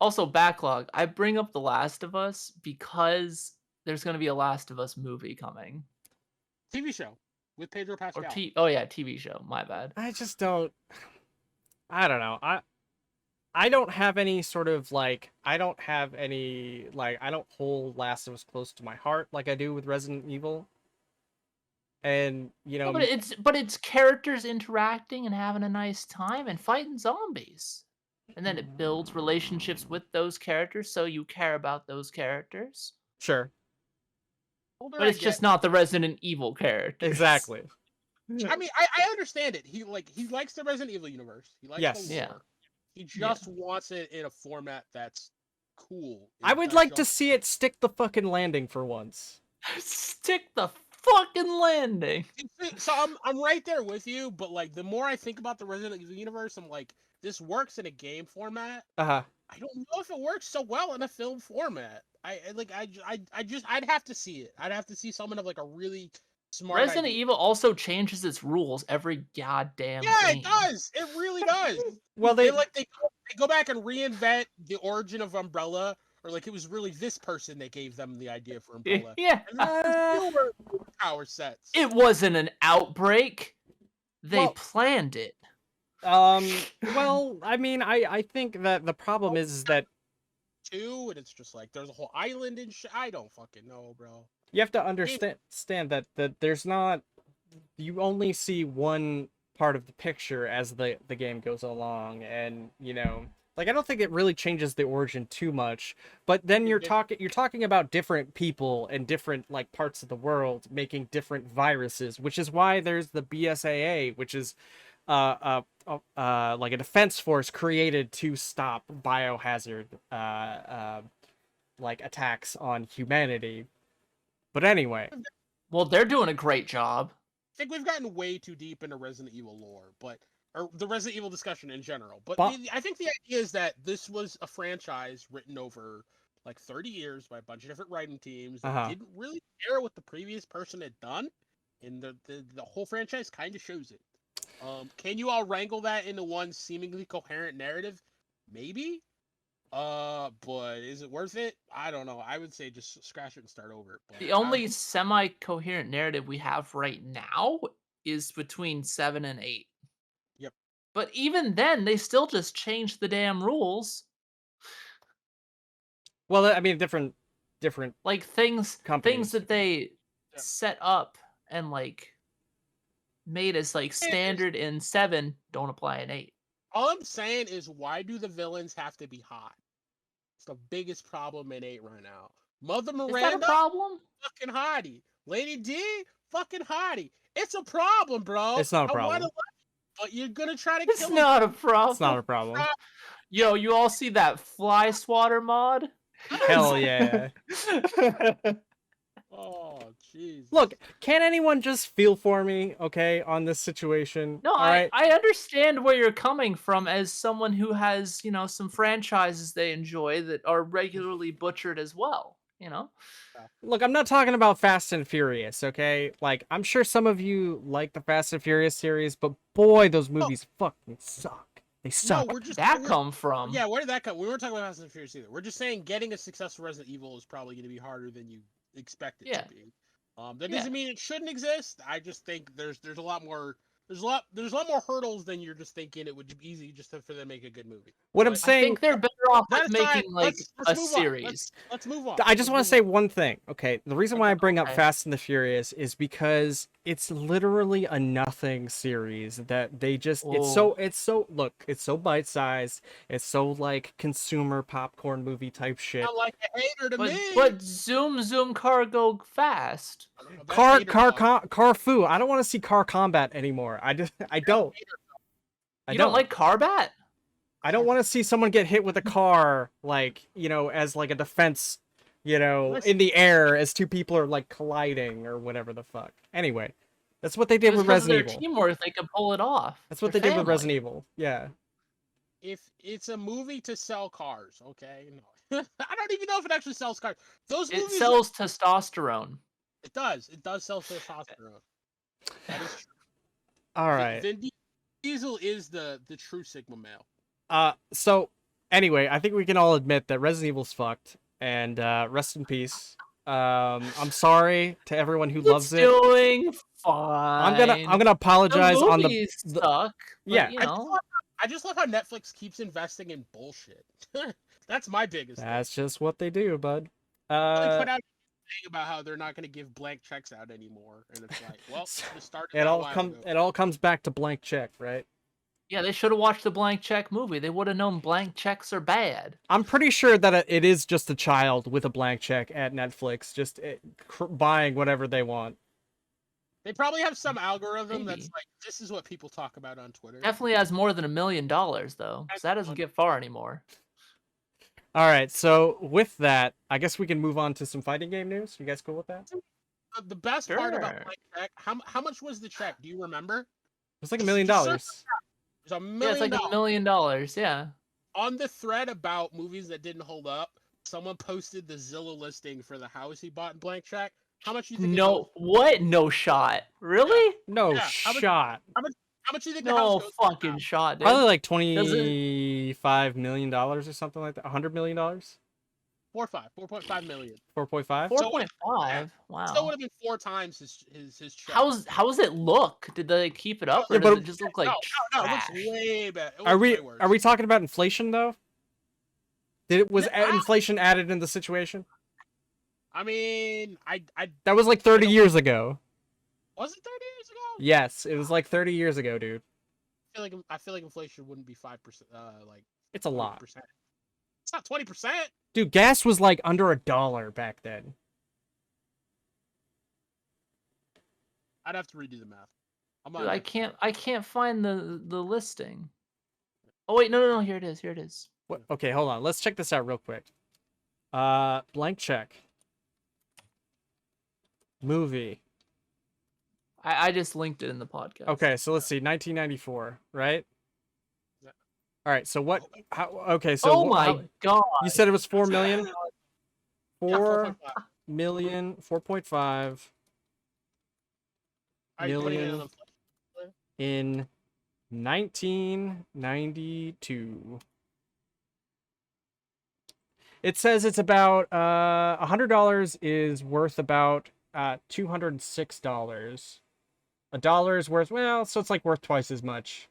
Also, backlog. I bring up The Last of Us because there's going to be a Last of Us movie coming. TV show with Pedro Pascal. Oh yeah, TV show. My bad. I just don't. I don't know. I don't have any sort of like. I don't have any like. I don't hold Last of Us close to my heart like I do with Resident Evil. And you know, No, but it's characters interacting and having a nice time and fighting zombies, and then it builds relationships with those characters, so you care about those characters. sure, But it's just not the Resident Evil characters. exactly. I mean, I understand it. He likes the Resident Evil universe. He likes Yes. the lore. He just wants it in a format that's cool. I would like to see it stick the fucking landing for once. Stick the fucking landing. So I'm right there with you, but like the more I think about the Resident Evil universe, I'm like, this works in a game format. Uh-huh. I don't know if it works so well in a film format. I'd have to see it. I'd have to see someone of like a really smart Resident idea. Evil also changes its rules every goddamn Yeah, game. it does. It really does. Well, they go back and reinvent the origin of Umbrella, or like it was really this person that gave them the idea for Umbrella. Yeah. And that's still where the power sets. It wasn't an outbreak. They planned it. Well, I mean, I think that the problem is that Too, and it's just like there's a whole island and shit. I don't fucking know, bro. you have to understand that there's not, you only see one part of the picture as the game goes along, and you know, like I don't think it really changes the origin too much. But then you're talking about different people and different like parts of the world making different viruses, which is why there's the BSAA, which is like a defense force created to stop biohazard like attacks on humanity. But anyway, well, they're doing a great job. I think we've gotten way too deep into Resident Evil lore, or the Resident Evil discussion in general. But I think the idea is that this was a franchise written over like 30 years by a bunch of different writing teams that didn't really care what the previous person had done, and the whole franchise kind of shows it. Can you all wrangle that into one seemingly coherent narrative? Maybe. But is it worth it? I don't know. I would say just scratch it and start over. But The only semi-coherent narrative we have right now is between 7 and 8. Yep. But even then, they still just changed the damn rules. well, I mean, different Like things companies. that they set up and like made as like standard in 7 don't apply in 8. All I'm saying is, why do the villains have to be hot? It's the biggest problem in 8 right now. Mother Is that a Miranda, problem? fucking hottie. Lady D, fucking hottie. It's a problem, bro. It's not a I want problem. to, but you're gonna try to It's kill not a It's not problem. a problem. Yo, you all see that fly swatter mod? Hell yeah. Oh, jeez. Look, can anyone just feel for me, okay, on this situation? No, All right. I understand where you're coming from as someone who has, some franchises they enjoy that are regularly butchered as well, Look, I'm not talking about Fast and Furious, okay? Like, I'm sure some of you like the Fast and Furious series, but boy, those movies fucking suck. They No, suck. we're just That we're- come from? Yeah, where did that come? We weren't talking about Fast and Furious either. We're just saying getting a successful Resident Evil is probably going to be harder than you expect it Yeah. to be. That Yeah. doesn't mean it shouldn't exist. I just think there's a lot more more hurdles than you're just thinking it would be easy just for them to make a good movie. What I'm But I saying, think they're better off that with aside, making like let's a move on. series. Let's move on. I just want to say one thing, okay? The reason why I bring up Okay. Fast and the Furious is because it's literally a nothing series that they just it's so bite-sized. It's so like consumer popcorn movie type shit. Not like a hater to me. But zoom car go fast. Best Car hater dog. car foo. I don't want to see car combat anymore. I don't. You don't like Carbat? I don't want to see someone get hit with a car, like, as like a defense, in the air as two people are like colliding or whatever the fuck. Anyway, that's what they did with Resident Evil. Teamwork, they can pull it off. That's what They're they did with family. Resident Evil. Yeah. If it's a movie to sell cars, okay? No. I don't even know if it actually sells cars. Those It movies sells testosterone. It does. It does sell testosterone. That is true. All right. Vin Diesel is the true Sigma male. So anyway, I think we can all admit that Resident Evil's fucked, and rest in peace. I'm sorry to everyone who loves it. Doing fine. I'm gonna apologize the on the movies suck. But, yeah. I just love how Netflix keeps investing in bullshit. That's my biggest thing. That's just what they do, bud. They put out a thing about how they're not going to give blank checks out anymore, and it's like, well, it started it all comes back to blank check, right? Yeah, they should have watched the Blank Check movie. They would have known blank checks are bad. I'm pretty sure that it is just a child with a blank check at Netflix, just buying whatever they want. They probably have some algorithm Maybe. that's like, this is what people talk about on Twitter. Definitely has more than $1 million though, because that doesn't get far anymore. All right, so with that, I guess we can move on to some fighting game news. You guys cool with that? The best part about Sure. blank check, how much was the check? Do you remember? It's like $1 million. It's $1 Yeah, million. it's like $1 million. Yeah. On the thread about movies that didn't hold up, someone posted the Zillow listing for the house he bought in blank check. How much do you think? No, what? No shot. Really? No Yeah, shot. How much do you think the No house goes fucking for? shot, dude. Probably like $25 million or something like that. $100 million? 4.5 million. 4.5? 4.5. Wow. Still would have been 4 times his check. How's it look? Did they keep it up, or Yeah, does but- it just look like no, it trash? looks way better. Are we talking about inflation though? Was No, inflation added in the situation? I mean, I That was like 30 years ago. was it 30 years ago? Yes, it was like 30 years ago, dude. I feel like inflation wouldn't be 5%. Like It's a lot. 20%. It's not 20%. Dude, gas was like under $1 back then. I'd have to redo the math. Dude, I can't find the listing. Oh wait, no, here it is. Here it is. What? Okay, hold on. Let's check this out real quick. Blank check. Movie. I just linked it in the podcast. Okay, so let's see. 1994, right? Yeah. All right. So what? Okay, so Oh my god. you said it was 4 million. Yeah, 4 4.5. million. 4.5 Are you putting it million. in in 1992. It says it's about $100 is worth about $206. $1 is worth, well, so it's like worth twice as much.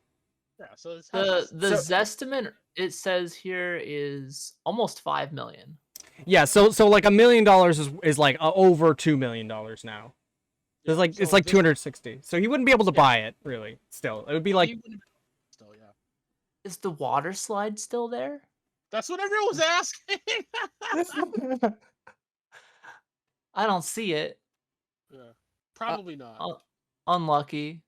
Yeah, so it's The So- Zestimate it says here is almost 5 million. Yeah, so like $1 million is like over $2 million now. It's like so it's like this- 260. So he wouldn't be able to buy it really. Still, it would be like he wouldn't- still, yeah. Is the water slide still there? That's what everyone was asking. I don't see it. Yeah, probably not. Uh, unlucky.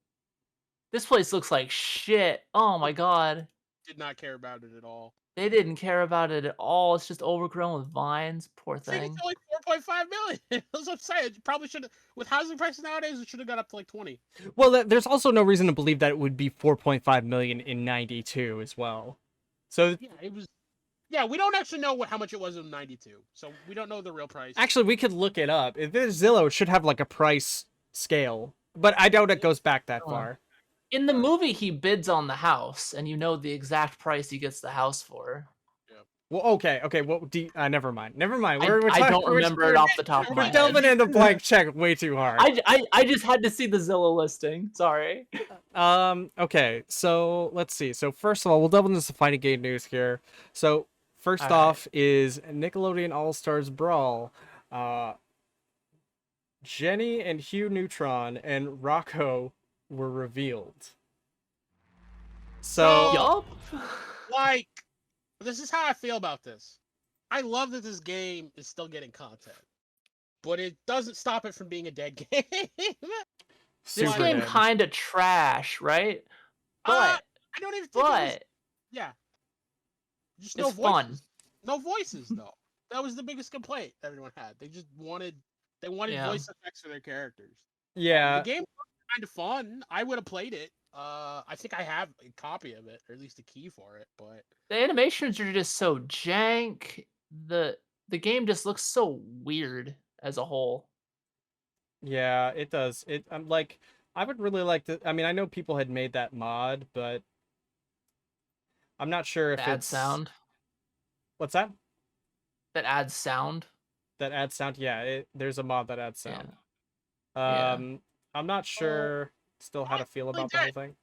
This place looks like shit. Oh my god. Did not care about it at all. They didn't care about it at all. It's just overgrown with vines. Poor I think it's thing. only 4.5 million. That's what I'm saying. It probably should have, with housing prices nowadays, it should have got up to like 20. Well, there's also no reason to believe that it would be 4.5 million in 92 as well. So Yeah, it was. Yeah, we don't actually know how much it was in 92, so we don't know the real price. actually, we could look it up. If there's Zillow, it should have like a price scale, but I doubt it goes back that far. In the movie, he bids on the house, and you know the exact price he gets the house for. Well, okay. Well, never mind. I don't remember it off the top of my We're head. delving into blank check way too hard. I just had to see the Zillow listing. Sorry. Okay, so let's see. So first of all, we'll delve into some fighting game news here. So first off is Nickelodeon All-Stars Brawl. Jenny and Hugh Neutron and Rocko were revealed. So Yup. Like, this is how I feel about this. I love that this game is still getting content, but it doesn't stop it from being a dead game. This game kind of trash, right? But I don't even think it was, yeah. Just no it's voices. fun. No voices though. That was the biggest complaint everyone had. They just wanted voice effects for their characters. Yeah. The game was kind of fun. I would have played it. I think I have a copy of it, or at least a key for it, but The animations are just so jank. The game just looks so weird as a whole. Yeah, it does. I'm like, I would really like to. I mean, I know people had made that mod, but I'm not sure if Adds sound. What's that? That adds sound. That adds sound. Yeah, there's a mod that adds sound. Yeah. I'm not sure still how to feel about the whole thing.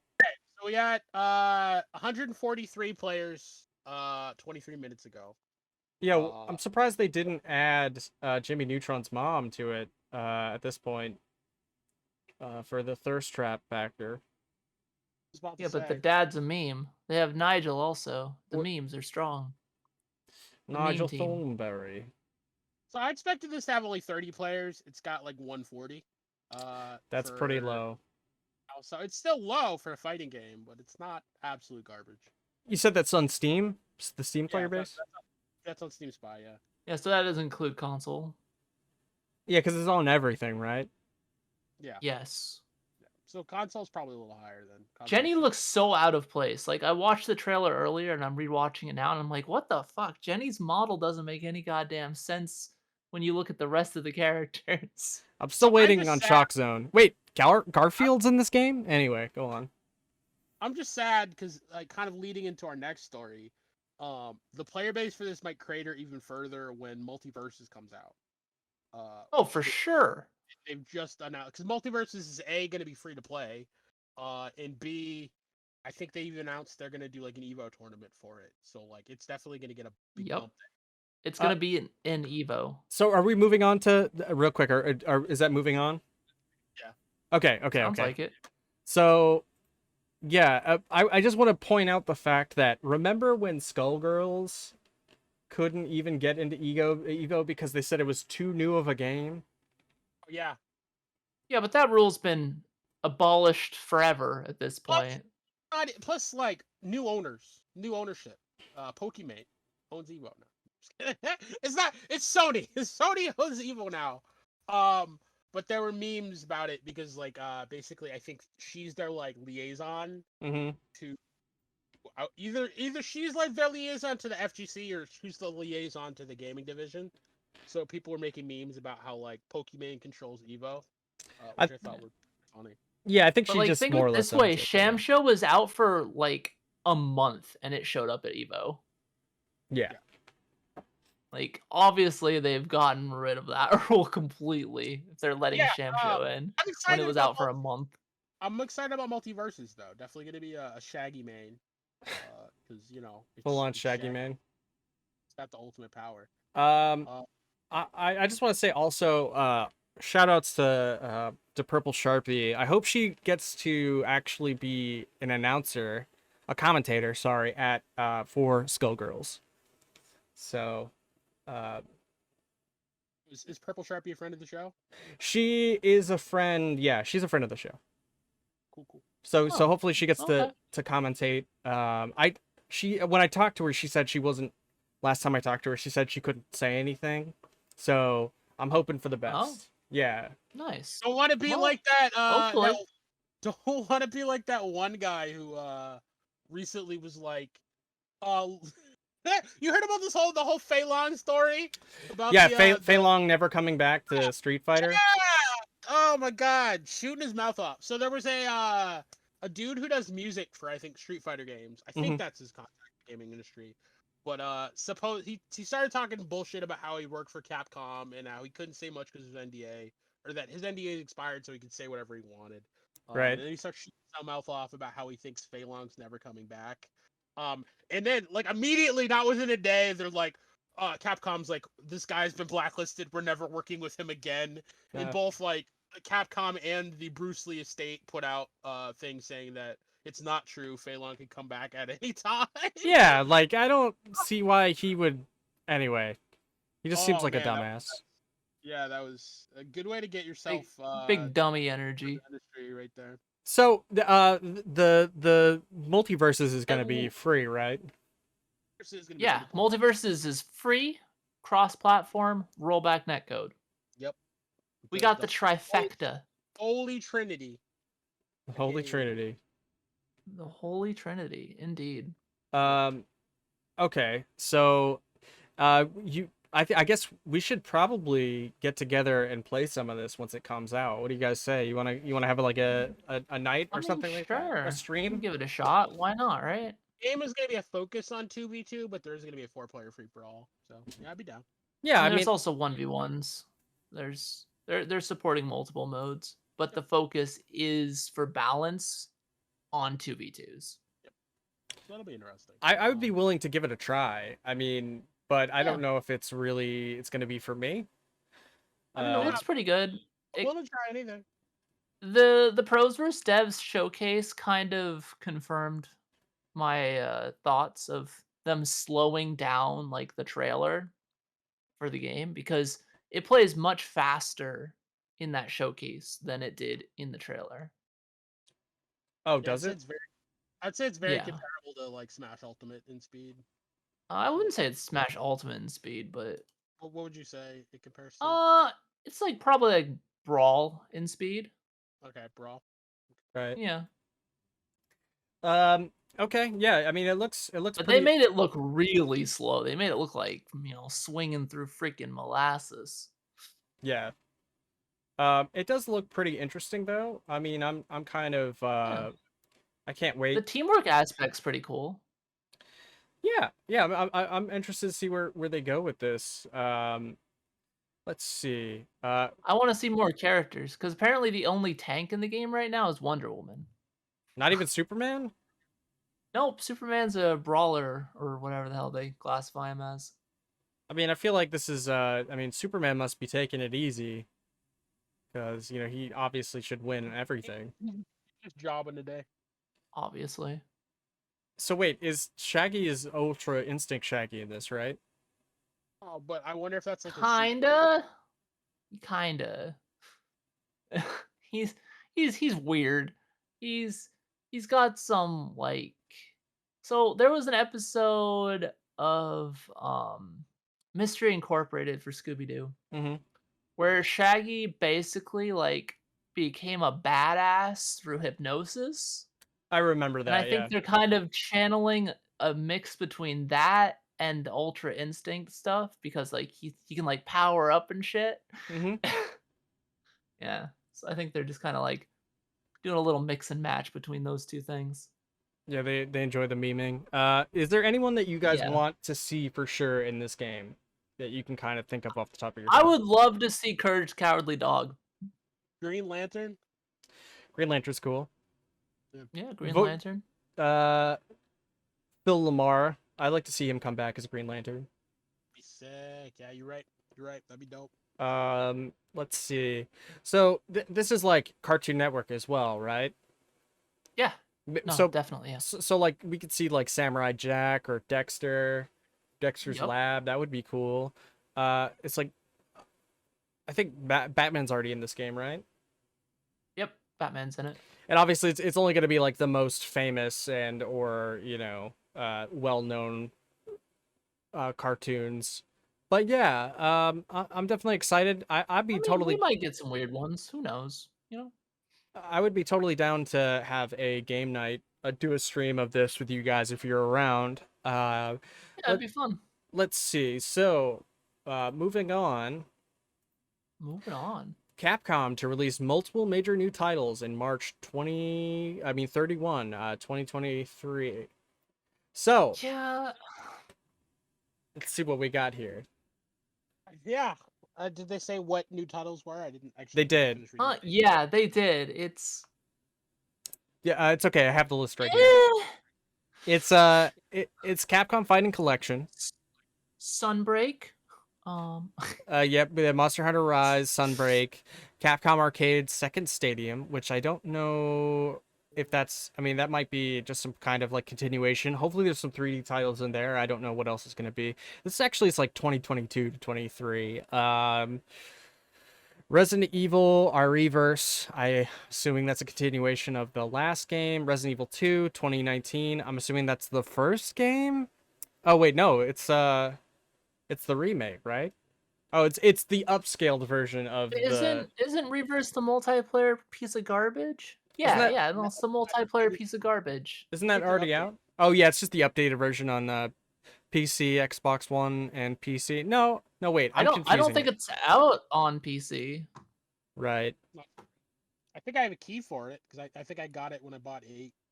So we got 143 players 23 minutes ago. Yeah, I'm surprised they didn't add Jimmy Neutron's mom to it at this point for the thirst trap factor. Yeah, but the dad's a meme. They have Nigel also. The memes are strong. Nigel Thornberry. So I expected this to have only 30 players. It's got like 140. That's pretty low. So it's still low for a fighting game, but it's not absolute garbage. You said that's on Steam? The Steam player base? That's on Steam Spy, yeah. Yeah, so that doesn't include console. Yeah, because it's on everything, right? Yeah. Yes. So console's probably a little higher than console. Jenny looks so out of place. Like, I watched the trailer earlier and I'm rewatching it now and I'm like, what the fuck? Jenny's model doesn't make any goddamn sense when you look at the rest of the characters. I'm still waiting on Shock Zone. Wait, Garfield's in this game? Anyway, go on. I'm just sad because, like, kind of leading into our next story, the player base for this might crater even further when MultiVersus comes out. Oh, for sure. They've just announced, because MultiVersus is A, going to be free to play, and B, I think they even announced they're going to do like an Evo tournament for it. So like, it's definitely going to get a big bump. It's going to be in Evo. So are we moving on to real quick? Is that moving on? Yeah. Okay. Sounds like it. So, yeah, I just want to point out the fact that remember when Skullgirls couldn't even get into Evo because they said it was too new of a game? Yeah. Yeah, but that rule's been abolished forever at this point. Plus like new ownership. Pokimane owns Evo now. It's Sony. Sony owns Evo now. But there were memes about it because like basically I think she's their like liaison to either she's like their liaison to the FGC or she's the liaison to the gaming division. So people were making memes about how like Pokimane controls Evo, which I thought were funny. Yeah, I think she just think more or of it less this way: owns it, Sham Show was out for like a month and it showed up at Evo. Yeah. Like, obviously, they've gotten rid of that rule completely if they're letting Sham Show in when it was out for a month. I'm excited about MultiVersus, though. Definitely going to be a Shaggy main. Because, you know... Full-on Shaggy main. It's got the ultimate power. I just want to say also, shout-outs to Purple Sharpie. I hope she gets to actually be an announcer a commentator, sorry, at for Skullgirls. So, uh, Is Purple Sharpie a friend of the show? she is a friend. Yeah, she's a friend of the show. Cool, cool. So Oh, hopefully she gets okay. to commentate. When I talked to her, she said she wasn't. Last time I talked to her, she said she couldn't say anything. So I'm hoping for the Oh, best. Yeah. nice. Don't want to be Well, like that. hopefully. Don't want to be like that one guy who recently was like, uh, you heard about the whole Fei Long story about Yeah, the Fei Long never coming back to Street Fighter. yeah! Oh my god, shooting his mouth off. So there was a dude who does music for I think Street Fighter games. I think Mhm. that's his contract in the gaming industry. But suppose he started talking bullshit about how he worked for Capcom and how he couldn't say much because of his NDA, or that his NDA expired so he could say whatever he wanted. Right. And then he starts shooting his mouth off about how he thinks Fei Long's never coming back. And then like immediately, not within a day, they're like, Capcom's like, this guy's been blacklisted. We're never working with him again. And both like Capcom and the Bruce Lee estate put out things saying that it's not true. Fei Long can come back at any time. Yeah, like I don't see why he would. Anyway, he just seems Oh like a man, dumbass. yeah, that was a good way to get yourself Big dummy the energy. industry right there. So the MultiVersus is gonna be free, right? This is gonna be Yeah, free to play. MultiVersus is free, cross-platform, rollback netcode. Yep. We got the trifecta. Holy Trinity. Holy Hey. Trinity. The Holy Trinity, indeed. Okay, so I guess we should probably get together and play some of this once it comes out. What do you guys say? You wanna have like a night or something like that? Sure. A We can stream? give it a shot. Why not, right? Game is gonna be a focus on 2v2, but there's gonna be a 4-player free for all. So yeah, I'd be down. Yeah, I And there's mean, also 1v1s. They're supporting multiple modes, but the focus is for balance on 2v2s. That'll be interesting. I would be willing to give it a try. I mean, but I Yeah. don't know if it's gonna be for me. I mean, it looks pretty good. I'm willing to try anything. The Pros vs Devs showcase kind of confirmed my thoughts of them slowing down like the trailer for the game, because it plays much faster in that showcase than it did in the trailer. Oh, Yeah, does it? I'd say it's very Yeah. comparable to like Smash Ultimate in speed. I wouldn't say it's Smash Ultimate in speed, but What would you say in comparison? it's like probably like Brawl in speed. Okay, Brawl. Right. Yeah. Okay. Yeah. I mean, it looks But pretty. they made it look really slow. They made it look like, swinging through freaking molasses. Yeah. It does look pretty interesting though. I mean, I'm kind of Yeah. I can't The wait. teamwork aspect's pretty cool. Yeah. I'm interested to see where they go with this. Let's see. I want to see more characters, because apparently the only tank in the game right now is Wonder Woman. Not even Superman? Nope, Superman's a brawler or whatever the hell they classify him as. I mean, I feel like this is I mean, Superman must be taking it easy because, he obviously should win everything. Just jobbing today. Obviously. So wait, is Ultra Instinct Shaggy in this, right? Oh, but I wonder if that's like Kinda. He's weird. He's got some like, so there was an episode of Mystery Incorporated for Scooby-Doo Mm-hmm. where Shaggy basically like became a badass through hypnosis. I remember And that, I think yeah. they're kind of channeling a mix between that and Ultra Instinct stuff, because like he can like power up and shit. Mm-hmm. Yeah. So I think they're just kind of like doing a little mix and match between those two things. Yeah, they enjoy the memeing. Is there anyone that you guys Yeah. want to see for sure in this game that you can kind of think of off the top of your I head? would love to see Courage Cowardly Dog. Green Lantern. Green Lantern's cool. Yeah, Green Vote- Lantern. Phil Lamar. I'd like to see him come back as a Green Lantern. Be sick. Yeah, you're right. You're right. That'd be dope. Let's see. So this is like Cartoon Network as well, right? Yeah. No, So, definitely, yeah. so like we could see like Samurai Jack or Dexter's Yep. Lab. That would be cool. It's like I think Batman's already in this game, right? Yep. Batman's in it. And obviously it's only going to be like the most famous and or well-known cartoons. But yeah, I'm definitely excited. I'd be I mean, we totally might get some weird ones. Who knows? You know? I would be totally down to have a game night, do a stream of this with you guys if you're around. Yeah, it'd Let be fun. let's see. So, moving on, Moving on. Capcom to release multiple major new titles in March 31, 2023. So, Yeah. let's see what we got here. Yeah. Did they say what new titles were? I didn't They actually did. finish reading. Yeah, they did. Yeah, it's okay. I have the list right here. Eh. It's Capcom Fighting Collection. Sunbreak. Yep, Monster Hunter Rise, Sunbreak, Capcom Arcade Second Stadium, which I don't know if that's. I mean, that might be just some kind of like continuation. Hopefully, there's some 3D titles in there. I don't know what else is going to be. This actually is like 2022 to 23. Resident Evil Reverse. I assuming that's a continuation of the last game. Resident Evil 2, 2019. I'm assuming that's the first game. Oh wait, no, it's the remake, right? Oh, it's the upscaled version of the. Isn't Reverse the multiplayer piece of garbage? Isn't Yeah, that yeah, no, it's the multiplayer piece of garbage. isn't that think they're already out? Oh yeah, it's just the updated version on PC, Xbox One, and PC. No, no, wait, I'm I don't confusing think it. it's out on PC. Right. I think I have a key for it because I think I got it when I bought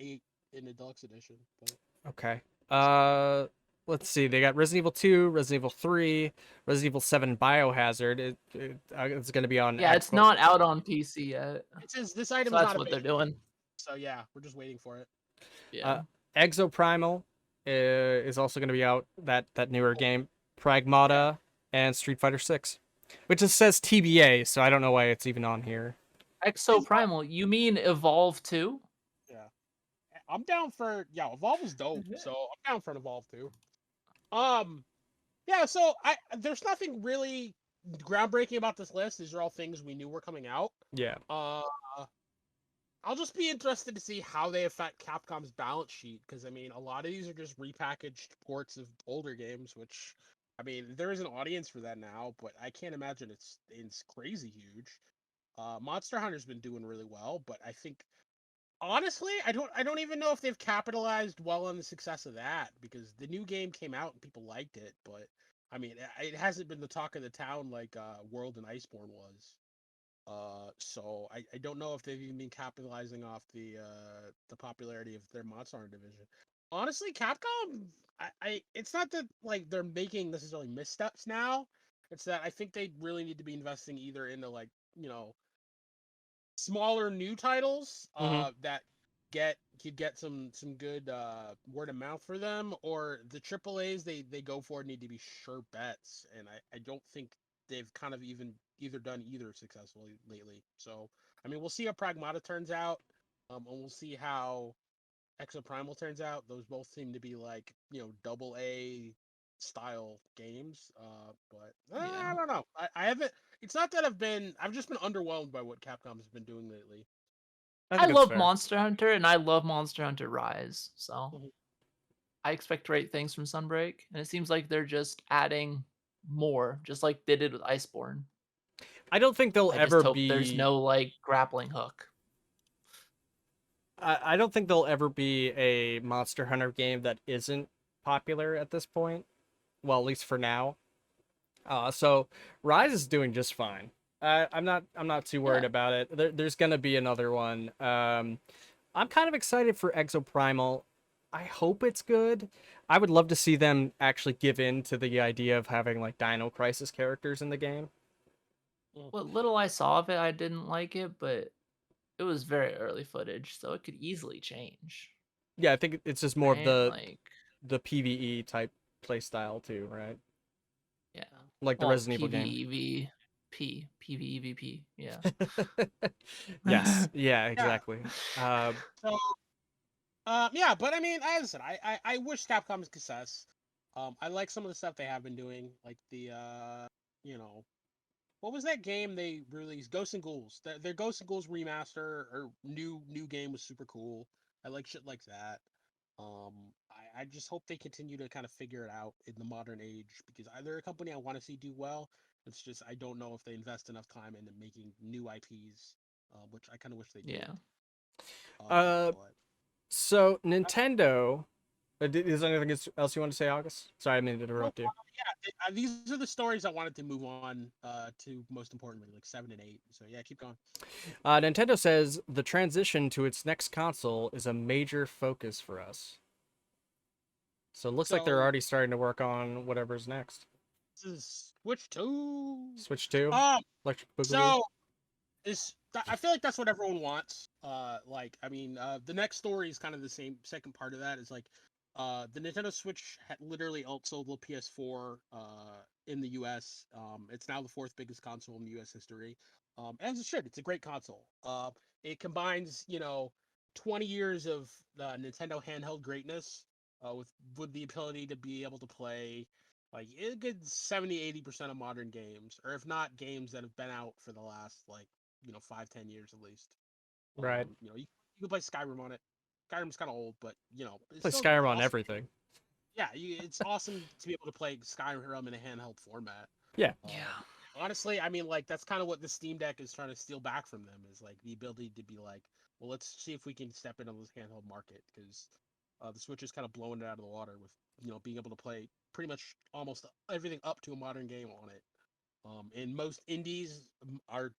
eight in the deluxe edition. But Okay. Uh, let's see. They got Resident Evil 2, Resident Evil 3, Resident Evil 7 Biohazard. It's going to be on Yeah, it's Xbox. not out on PC yet. it says this item So is that's not a what they're beta, doing. so yeah, we're just waiting for it. Yeah. Exoprimal is also going to be out. That newer game. Pragmata and Street Fighter 6, which just says TBA, so I don't know why it's even on here. Exo Primal, you mean Evolve 2? Yeah, I'm down for Evolve was dope, so I'm down for an Evolve too. Yeah, so there's nothing really groundbreaking about this list. These are all things we knew were coming out. Yeah. I'll just be interested to see how they affect Capcom's balance sheet because I mean a lot of these are just repackaged ports of older games, which I mean there is an audience for that now, but I can't imagine it's crazy huge. Monster Hunter's been doing really well, but I think honestly I don't even know if they've capitalized well on the success of that because the new game came out and people liked it, but I mean it hasn't been the talk of the town like World and Iceborne was. So I don't know if they've even been capitalizing off the popularity of their Monster Hunter division. Honestly, Capcom, it's not that like they're making necessarily missteps now. It's that I think they really need to be investing either into like smaller new titles that could get some good word of mouth for them, or the triple A's they go for need to be sure bets, and I don't think they've kind of either done either successfully lately. So I mean we'll see how Pragmata turns out, and we'll see how Exoprimal turns out. Those both seem to be like double A style games. But I don't know. I haven't. It's not that I've just been underwhelmed by what Capcom has been doing lately. I I think it's love fair. Monster Hunter and I love Monster Hunter Rise, so Mhm. I expect great things from Sunbreak, and it seems like they're just adding more, just like they did with Iceborne. I don't think they'll I just ever hope there's be. no like grappling hook. I don't think there'll ever be a Monster Hunter game that isn't popular at this point. Well, at least for now. So Rise is doing just fine. I'm not too worried Yeah. about it. There's gonna be another one. I'm kind of excited for Exoprimal. I hope it's good. I would love to see them actually give in to the idea of having like Dino Crisis characters in the game. What little I saw of it, I didn't like it, but it was very early footage, so it could easily change. Yeah, I think it's just more of Right? Like, the PvE type play style too, right? yeah. Like the Well, Resident Evil game. PvEVP, yeah. Yes. Yeah, Yeah. exactly. So Yeah, but I mean, as I said, I wish Capcom success. I like some of the stuff they have been doing, like the you know, what was that game they released? Ghosts and Ghouls. Their Ghosts and Ghouls remaster or new game was super cool. I like shit like that. I just hope they continue to kind of figure it out in the modern age because they're a company I want to see do well. It's just I don't know if they invest enough time into making new IPs, which I kind of wish they did. Yeah. But So Nintendo. Is there anything else you want to say, August? Sorry, I didn't mean to no, interrupt you. yeah, these are the stories I wanted to move on to most importantly, like 7 and 8. So yeah, keep going. Nintendo says the transition to its next console is a major focus for us. So it looks like they're So already starting to work on whatever's next. this is Switch 2. Switch 2? Um, Electric Boogaloo? so I feel like that's what everyone wants. Like I mean, the next story is kind of the same. Second part of that is like, the Nintendo Switch literally outsold the PS4 in the U.S. It's now the fourth biggest console in U.S. history. As it should. It's a great console. It combines 20 years of Nintendo handheld greatness with the ability to be able to play like a good 70-80% of modern games, or if not games that have been out for the last like 5-10 years at least. Right. You can play Skyrim on it. Skyrim's kind of old, but it's Play still Skyrim on awesome. everything. Yeah, it's awesome to be able to play Skyrim in a handheld format. Yeah. Honestly, I mean, like that's kind of what the Steam Deck is trying to steal back from them is like the ability to be like, well, let's see if we can step into this handheld market because the Switch is kind of blowing it out of the water with being able to play pretty much almost everything up to a modern game on it. And most indies are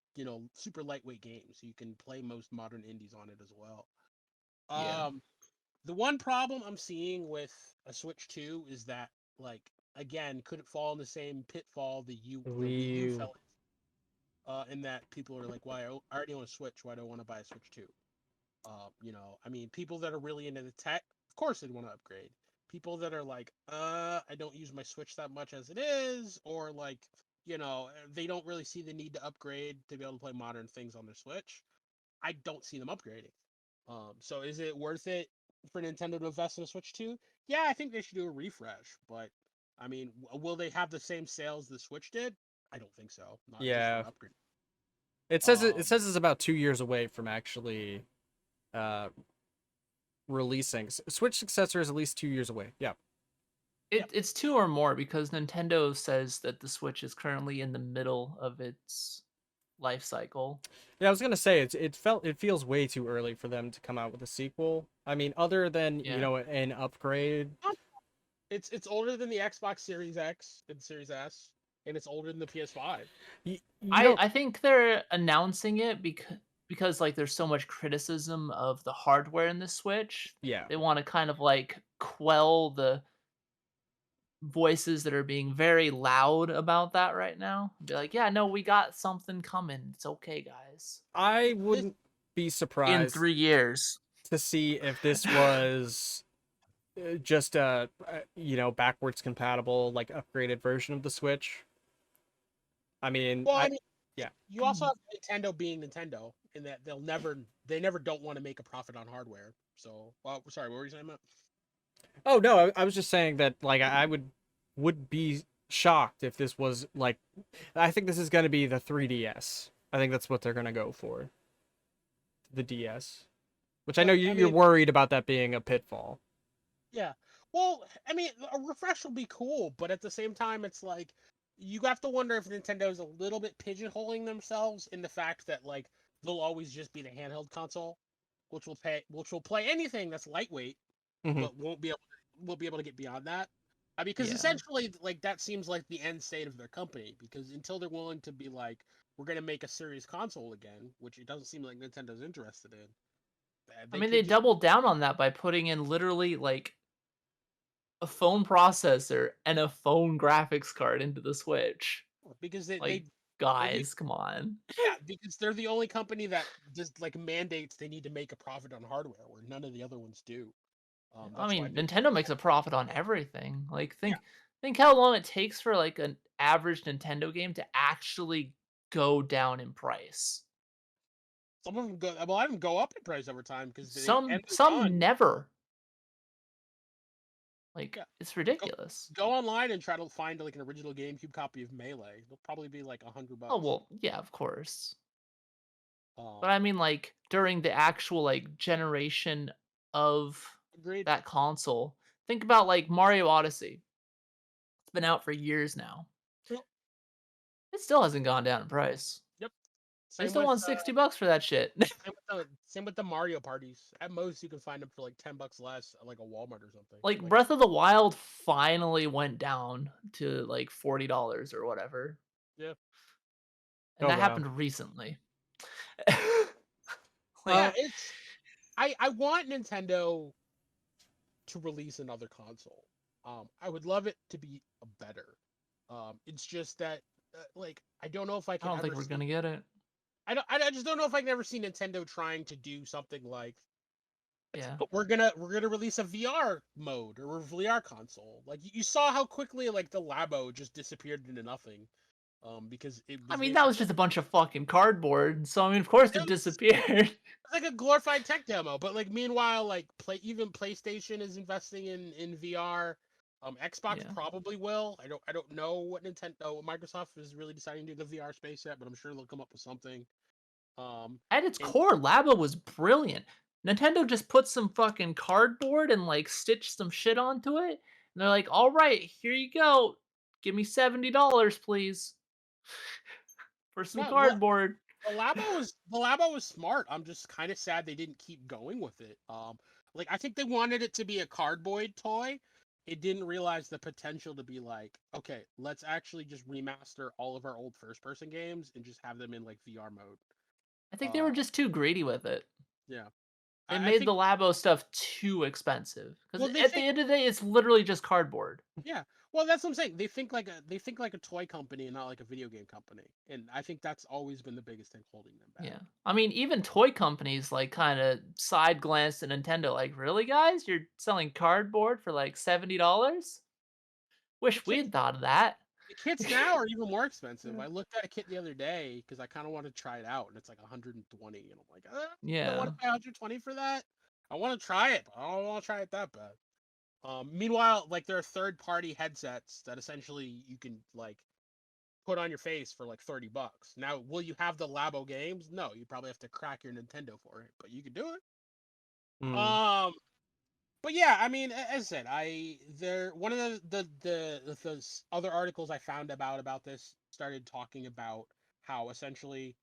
super lightweight games, so you can play most modern indies on it as well. Yeah. The one problem I'm seeing with a Switch 2 is that, like, again, could it fall in the same pitfall the Wii U Wii fell in that people are like, why I already own a Switch, why do I want to buy a Switch 2? I mean, people that are really into the tech, of course they'd want to upgrade. People that are like, I don't use my Switch that much as it is, or like, they don't really see the need to upgrade to be able to play modern things on their Switch. I don't see them upgrading. So is it worth it for Nintendo to invest in a Switch 2? Yeah, I think they should do a refresh, but I mean, will they have the same sales the Switch did? I don't think so. Not just for Yeah. an upgrade. It says it Um, says it's about 2 years away from actually uh releasing. Switch successor is at least 2 years away. Yeah. It's 2 or more because Nintendo says that the Switch is currently in the middle of its life cycle. Yeah, I was gonna say it feels way too early for them to come out with a sequel. I mean, other than Yeah. an upgrade. it's older than the Xbox Series X and Series S, and it's older than the PS5. I think they're announcing it because like there's so much criticism of the hardware in the Switch. Yeah. They want to kind of like quell the voices that are being very loud about that right now. Be like, yeah, no, we got something coming. It's okay, guys. I This wouldn't be In surprised 3 years. to see if this was just a backwards compatible like upgraded version of the Switch. I mean, well, I mean, yeah. you also have Nintendo being Nintendo in that they never don't want to make a profit on hardware. So, well, sorry, what were you saying about? Oh no, I was just saying that like I would be shocked if this was like I think this is going to be the 3DS. I think that's what they're going to go for. The DS. Which I know But I you're mean, worried about that being a pitfall. yeah. Well, I mean, a refresh will be cool, but at the same time, it's like you have to wonder if Nintendo's a little bit pigeonholing themselves in the fact that like they'll always just be the handheld console, which will play anything that's lightweight, Hmm. but won't be able to get beyond that. I mean, because Yeah. essentially, like that seems like the end state of their company. Because until they're willing to be like, we're gonna make a serious console again, which it doesn't seem like Nintendo's interested in. I They mean, they could just doubled down on that by putting in literally like a phone processor and a phone graphics card into the Switch. because Like, they're the guys, come on. yeah, because they're the only company that just like mandates they need to make a profit on hardware, where none of the other ones do. I That's why mean, they Nintendo makes a profit on everything. Like, yeah. think how long it takes for like an average Nintendo game to actually go down in price. Some of them go well. I them go up in price over time because they Some end their some run. never. Like, Yeah. it's ridiculous. Go online and try to find like an original GameCube copy of Melee. It'll probably be like $100. Oh, well, yeah, of course. Um, But I mean, like, during the actual, like, generation of agreed. that console, think about, like, Mario Odyssey. It's been out for years now. Yep. It still hasn't gone down in price. Yep. They Same still with want $60 for that shit. same with the Mario parties. At most, you can find them for like $10 less at like a Walmart or something. Like, Like, Breath of the Wild finally went down to, like, $40 or whatever, yeah, and Oh that wow. happened recently. yeah. Like, It's I want Nintendo to release another console. I would love it to be better. It's just that like I don't know if I I can don't think ever we're see. gonna get it. I just don't know if I can ever see Nintendo trying to do something like Yeah. we're gonna release a VR mode or a VR console. Like you saw how quickly like the Labo just disappeared into nothing. Because it I was mean, that was just a bunch of fucking cardboard, so, I mean, of course it disappeared. like a glorified tech demo. But like meanwhile, like even PlayStation is investing in VR. Xbox Yeah. probably will. I don't know what Microsoft is really deciding to do in the VR space yet, but I'm sure they'll come up with something. At its And core, Labo was brilliant. Nintendo just put some fucking cardboard and, like, stitched some shit onto it, and they're like, "Alright, here you go. Give me $70, please, for some no, cardboard." the Labo was smart. I'm just kind of sad they didn't keep going with it. Like I think they wanted it to be a cardboard toy. It didn't realize the potential to be like, okay, let's actually just remaster all of our old first person games and just have them in like VR mode. I think they Uh, were just too greedy with it. yeah, They I made think. the Labo stuff too expensive, because Well, they at the think. end of the day, it's literally just cardboard. Yeah, well, that's what I'm saying. They think like a toy company and not like a video game company, and I think that's always been the biggest thing holding them back. Yeah. I mean, even toy companies, like, kinda side glance at Nintendo, like, "Really, guys? You're selling cardboard for, like, $70? The Wish we kits had thought of that." The kits now are even more expensive. I looked at a kit the other day because I kind of wanted to try it out, and it's like 120, and I'm like, I don't want Yeah. to pay 120 for that. I want to try it, but I don't want to try it that bad. Meanwhile, like there are third-party headsets that essentially you can like put on your face for like $30. Now, will you have the Labo games? No, you probably have to crack your Nintendo for it, but you can do it. Hmm. Um, but yeah, I mean, as I said, one of the other articles I found about this started talking about how essentially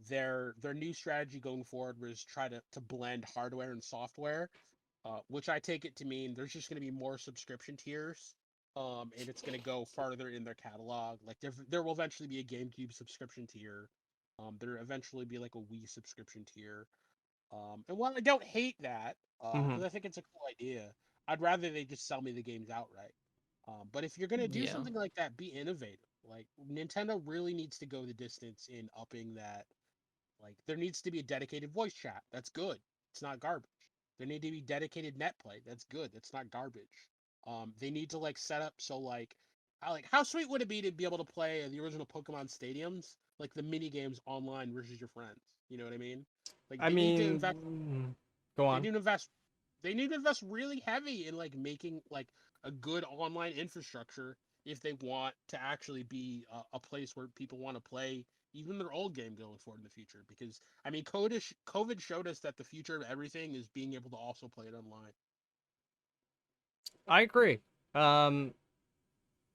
their new strategy going forward was try to blend hardware and software, which I take it to mean there's just going to be more subscription tiers, and it's going to go farther in their catalog. Like there will eventually be a GameCube subscription tier, there eventually be like a Wii subscription tier, and while I don't hate that, Hmm. because I think it's a cool idea, I'd rather they just sell me the games outright. But if you're gonna do Yeah. something like that, be innovative. Like Nintendo really needs to go the distance in upping that. Like there needs to be a dedicated voice chat. That's good. It's not garbage. There need to be dedicated net play. That's good. That's not garbage. They need to like set up so like how sweet would it be to be able to play the original Pokemon stadiums, like the mini games online versus your friends? You know what I mean? Like I they need to mean, invest. go They on. need to invest. They need to invest really heavy in like making like a good online infrastructure if they want to actually be a place where people want to play even their old game going forward in the future. Because I mean, COVID showed us that the future of everything is being able to also play it online. I agree. Um,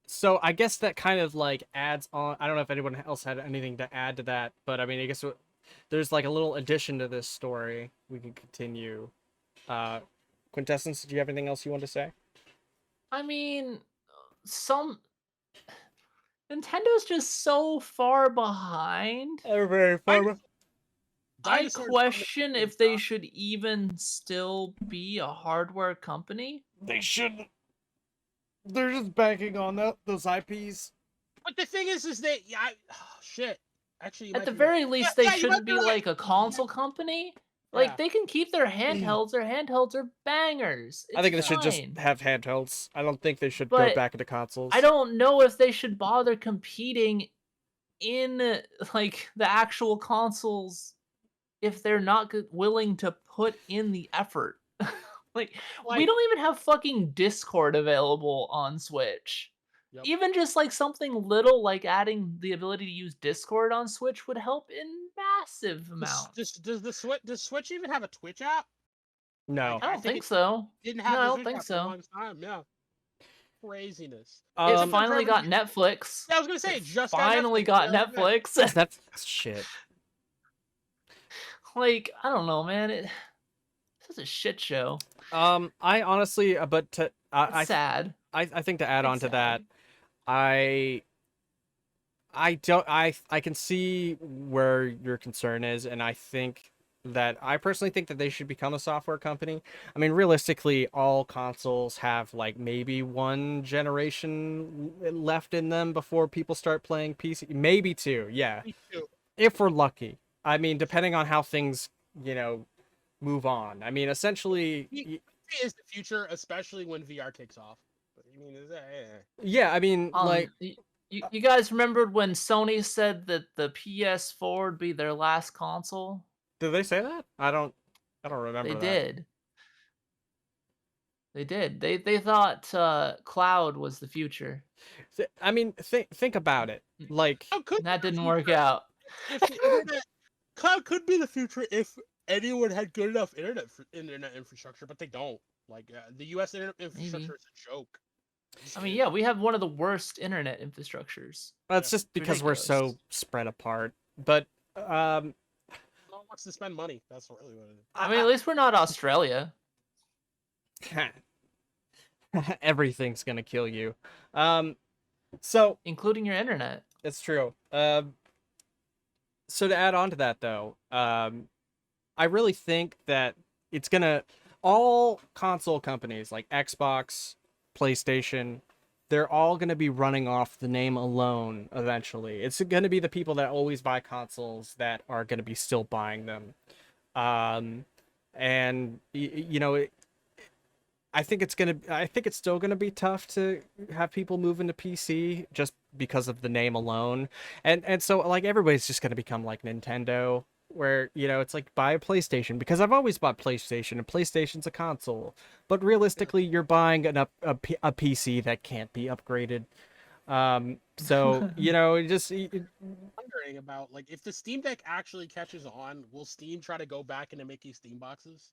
so I guess that kind of like adds on. I don't know if anyone else had anything to add to that, but I mean, I guess there's like a little addition to this story. We can continue. Uh, Quintessence, do you have anything else you want to say? I mean, some Nintendo's just so far behind. Very Dinosaurs, I dinosaurs from question the if they should even still be a hardware company. They shouldn't. They're just banking on those IPs. But the thing is they shit. Actually, you At might the be right. very least, they You might shouldn't be be right. like a console company. Like, Yeah. they can keep their handhelds. Their handhelds are bangers. I It's think they should just fine. have handhelds. I don't think they should go But back into consoles. I don't know if they should bother competing in, like, the actual consoles if they're not willing to put in the effort. Like, we Like, don't even have fucking Discord available on Switch. yep. Even just like something little like adding the ability to use Discord on Switch would help in massive amounts. Does Switch even have a Twitch app? Like, No. I I don't think think it so. didn't No, have I the don't Switch think app for the so. longest time. Yeah, craziness. It It's been finally forever. got Netflix. Yeah, I was gonna say It it just got finally Netflix got the other day. Netflix. That's shit. Like, I don't know, man. This is a shit show. I honestly, but to It's sad. I think to add on It's to that, sad. I don't I can see where your concern is, and I think that I personally think that they should become a software company. I mean, realistically, all consoles have like maybe one generation left in them before people start playing PC. Maybe two, yeah, Me too. if we're lucky. I mean, depending on how things, move on. I mean, essentially, PC is the future, especially when VR takes off. But, I mean, is that, yeah, I mean, like, You guys remembered when Sony said that the PS4 would be their last console? did they say that? I don't They remember that. did. They did. They thought cloud was the future. I mean, think about it. Like, how could And that be the didn't work future out. if the internet cloud could be the future if anyone had good enough internet infrastructure, but they don't. Like the U.S. internet infrastructure Maybe. is a joke. I mean, yeah, we have one of the worst internet infrastructures. that's Yeah. just because we're so Ridiculous. spread apart. But No one wants to spend money. That's really what it is. I mean, at least we're not Australia. everything's gonna kill you. So Including your internet. it's true. So to add on to that though, I really think that it's gonna all console companies like Xbox, PlayStation, they're all gonna be running off the name alone eventually. It's gonna be the people that always buy consoles that are gonna be still buying them. And I think it's still gonna be tough to have people move into PC just because of the name alone. And so like everybody's just gonna become like Nintendo, where it's like buy a PlayStation, because I've always bought PlayStation and PlayStation's a console. But realistically, you're buying a PC that can't be upgraded. So Wondering about like if the Steam Deck actually catches on, will Steam try to go back into making Steam boxes?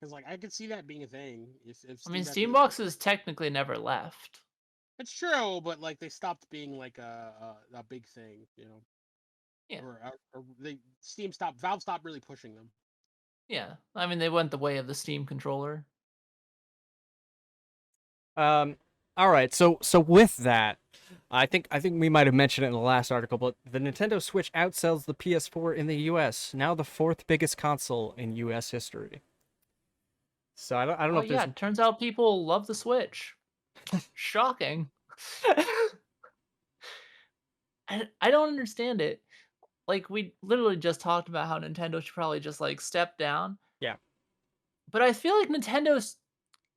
Because like I could see that being a thing. If I mean, Deck Steam is- boxes technically never left. It's true, but like they stopped being like a big thing, Yeah. or Valve stopped really pushing them. Yeah. I mean, they went the way of the Steam controller. all right. So with that, I think we might have mentioned it in the last article, but the Nintendo Switch outsells the PS4 in the US, now the fourth biggest console in US history. So I don't know Oh if there's yeah, turns out people love the Switch. Shocking. And I don't understand it. Like we literally just talked about how Nintendo should probably just like step down. Yeah. But I feel like Nintendo's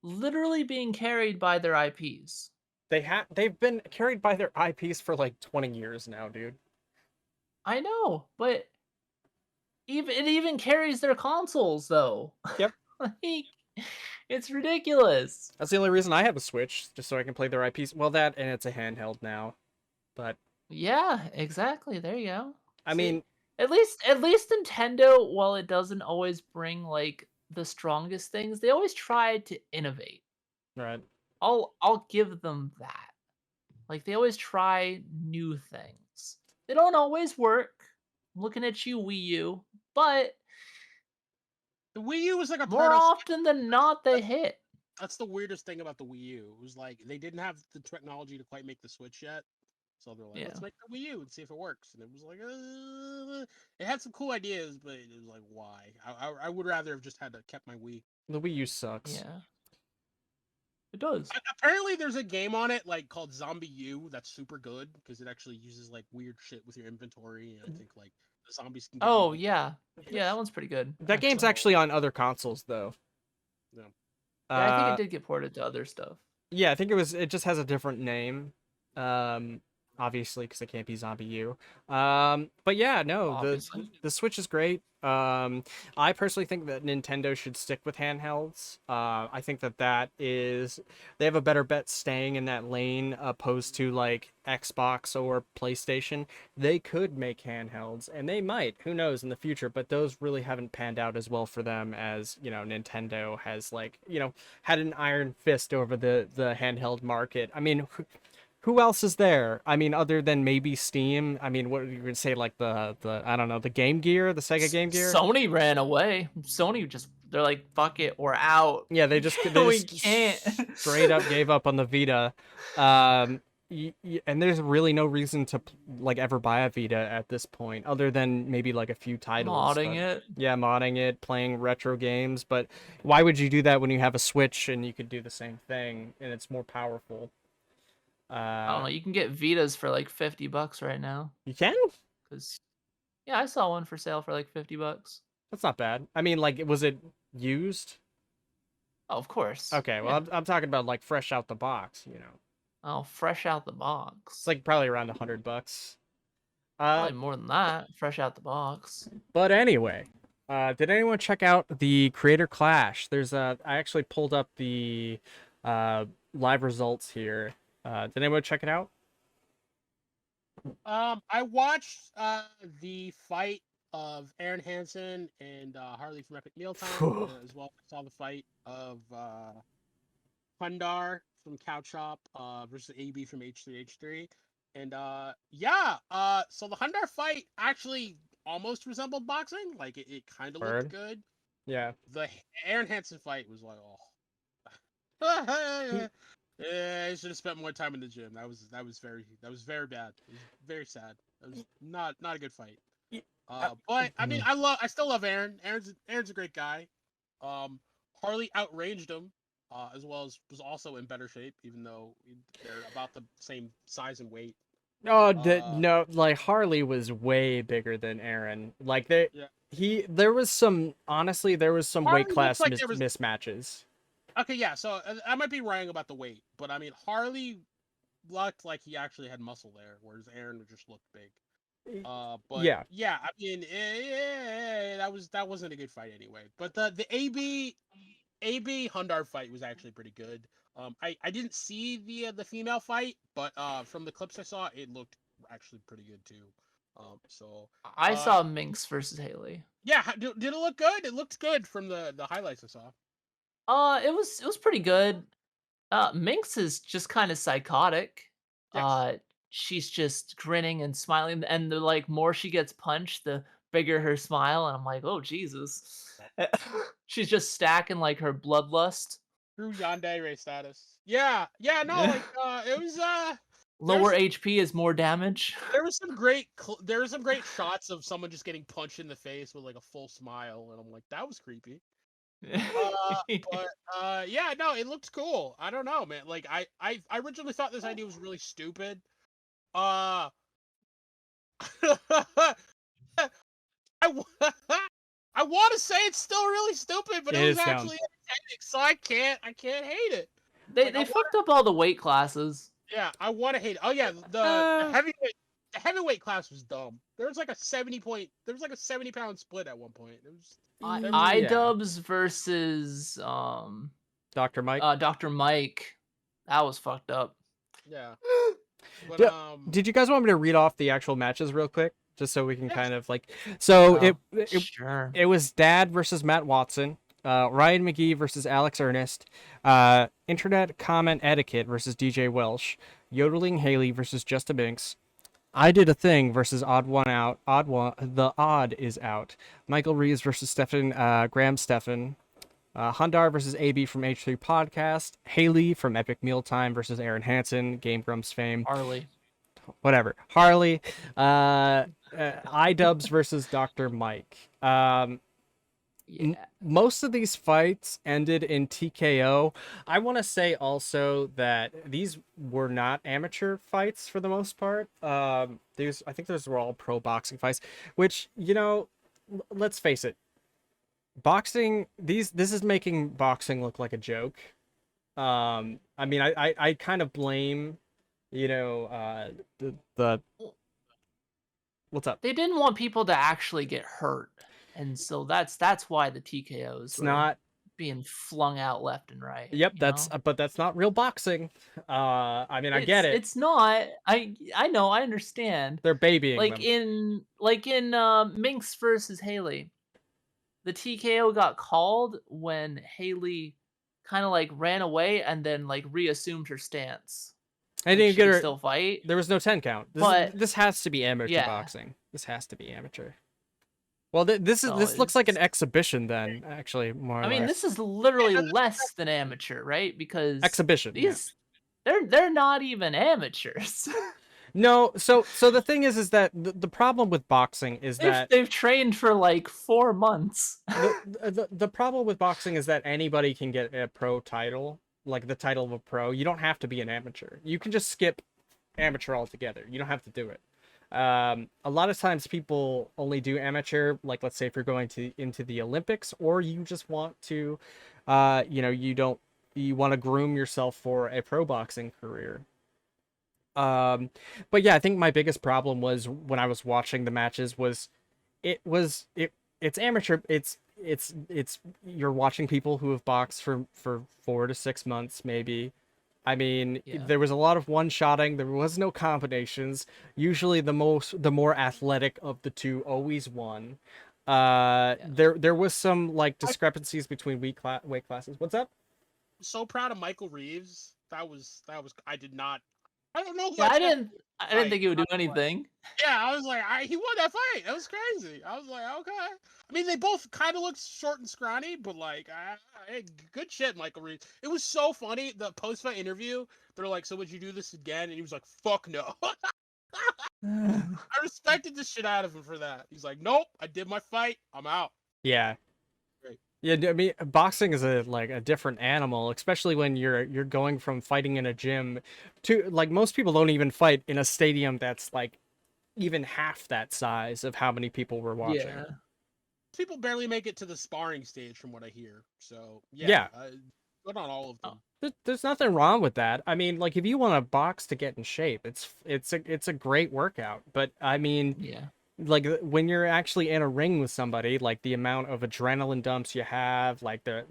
literally being carried by their IPs. they've been carried by their IPs for like 20 years now, dude. I know, but it even carries their consoles though. Yep. Like, it's ridiculous. That's the only reason I have a Switch, just so I can play their IPs. Well, that and it's a handheld now. But Yeah, exactly. There you go. I See, mean, at least Nintendo, while it doesn't always bring like the strongest things, they always try to innovate. right. I'll give them that. Like they always try new things. They don't always work. I'm looking at you, Wii U, but The Wii U was like a more proto. often than not, they hit. That's the weirdest thing about the Wii U. It was like they didn't have the technology to quite make the Switch yet, so they're like, let's Yeah. make the Wii U and see if it works. And it was like, it had some cool ideas, but it was like, why? I would rather have just had to kept my Wii. The Wii U sucks. Yeah. It does. Apparently, there's a game on it like called Zombie U that's super good because it actually uses like weird shit with your inventory, and I think like the zombies can. Oh yeah, yeah, that one's pretty good. That game's actually on other consoles though. Yeah. Yeah, I think it did get ported to other stuff. Yeah, I think it just has a different name. obviously, because it can't be Zombie U. But yeah, no, Obviously. the Switch is great. I personally think that Nintendo should stick with handhelds. I think that is they have a better bet staying in that lane opposed to like Xbox or PlayStation. They could make handhelds, and they might. Who knows in the future? But those really haven't panned out as well for them as Nintendo has like had an iron fist over the handheld market. I mean, who else is there? I mean, other than maybe Steam. I mean, what are you gonna say? Like the I don't know, the Game Gear, the Sega Game Gear. Sony ran away. Sony just they're like, fuck it, we're out. Yeah, they just We can't. straight up gave up on the Vita. And there's really no reason to like ever buy a Vita at this point, other than maybe like a few titles. Modding it. Yeah, modding it, playing retro games. But why would you do that when you have a Switch and you could do the same thing and it's more powerful? I don't know. You can get Vitas for like $50 right now. You can? Cause yeah, I saw one for sale for like $50. That's not bad. I mean, like, was it used? Oh, of course. Okay, well, Yeah. I'm talking about like fresh out the box. Oh, fresh out the It's box. like probably around $100. Probably more than that. Fresh out the box. But anyway, did anyone check out the Creator Clash? I actually pulled up the live results here. Did anyone check it out? I watched the fight of Aaron Hansen and Harley from Epic Mealtime, as well as saw the fight of Hundar from Couch Shop versus AB from H3H3. And so the Hundar fight actually almost resembled boxing. Like it kind of looked good. Yeah. The Aaron Hansen fight was like, oh. Yeah, I should have spent more time in the gym. That was very bad. It was very sad. It was not a good fight. But I mean, I still love Aaron. Aaron's a great guy. Harley outranged him, as well as was also in better shape, even though they're about the same size and weight. Oh, no, like Harley was way bigger than Aaron. Like there was some Harley weight class looks like mismatches. Okay, yeah, so I might be wrong about the weight, but I mean, Harley looked like he actually had muscle there, whereas Aaron just looked big. But yeah, I mean, that wasn't a good fight anyway. But the AB Hundar fight was actually pretty good. I didn't see the female fight, but from the clips I saw, it looked actually pretty good too. So I saw Minx versus Haley. Yeah, did it look good? It looked good from the highlights I saw. It was pretty good. Minx is just kind of psychotic. Yes. She's just grinning and smiling, and the like more she gets punched, the bigger her smile, and I'm like, oh Jesus. She's just stacking like her bloodlust. True yandere status. Yeah, no, like it was Lower HP is more damage. There was some great shots of someone just getting punched in the face with like a full smile, and I'm like, that was creepy. But yeah, no, it looked cool. I don't know, man. Like I originally thought this idea was really stupid. I want to say it's still really stupid, but it was actually entertaining, so I can't hate it. They fucked up all the weight classes. Yeah, I want to hate it. Oh yeah, the heavyweight class was dumb. There was like a 70-pound split at one point. It was iDubbbz versus Dr. Mike. Dr. Mike. That was fucked up. Yeah. But, did you guys want me to read off the actual matches real quick? Just so we can kind of like... So sure. It was Dad versus Matt Watson. Ryan McGee versus Alex Ernest. Internet Comment Etiquette versus DJ Welsh. Yodeling Haley versus Justin Binks. I Did a Thing versus Odd One Out. The Odd is Out. Michael Reeves versus Graham Stefan. Hundar versus AB from H3 Podcast. Haley from Epic Mealtime versus Aaron Hansen, Game Grumps fame. Harley. Whatever. Harley. iDubbbz versus Dr. Mike. Most of these fights ended in TKO. I want to say also that these were not amateur fights for the most part. I think those were all pro boxing fights, which, let's face it. Boxing, this is making boxing look like a joke. I mean, I kind of blame You know, the what's up? They didn't want people to actually get hurt, and so that's why the TKOs It's were not. being flung out left and right. Yep, You that's know, but that's not real boxing. I mean, I get it. it's not. I know. I understand. They're babying Like them. in Minx versus Haley, the TKO got called when Haley kind of like ran away and then like reassumed her stance. I Like didn't she get could her. still fight, There was no 10 count. but This has to be amateur yeah. boxing. This has to be amateur. Well, So this looks like an it's. exhibition then, actually, more or I mean, less. this is literally Yeah, less than amateur, right? Because Exhibition, yeah. these they're not even amateurs. No, so the thing is that the problem with boxing is that They've trained for like 4 months. the problem with boxing is that anybody can get a pro title, like the title of a pro. You don't have to be an amateur. You can just skip amateur altogether. You don't have to do it. A lot of times people only do amateur, like let's say if you're going to into the Olympics, or you just want to, you know, you want to groom yourself for a pro boxing career. But yeah, I think my biggest problem was when I was watching the matches was it's amateur. It's you're watching people who have boxed for 4 to 6 months maybe. I mean, Yeah. there was a lot of one-shotting. There was no combinations. Usually, the more athletic of the two always won. There was some like discrepancies between weight classes. What's up? So proud of Michael Reeves. That was I did not. I don't know who Yeah, expected I didn't fight. think he would do I was like, anything. yeah, I was like, he won that fight. That was crazy. I was like, okay. I mean, they both kind of looked short and scrawny, but like, hey, good shit, Michael Reeves. It was so funny. The post-fight interview, they're like, "So would you do this again?" And he was like, "Fuck no." I respected the shit out of him for that. He's like, "Nope, I did my fight. I'm out." Yeah. Great. Yeah, I mean, boxing is a different animal, especially when you're going from fighting in a gym to like most people don't even fight in a stadium that's like even half that size of how many people were watching. Yeah. People barely make it to the sparring stage, from what I hear. So yeah, Yeah, good on all of them. there's nothing wrong with that. I mean, like if you want to box to get in shape, it's a great workout. But I mean, Yeah. like when you're actually in a ring with somebody, like the amount of adrenaline dumps you have, like the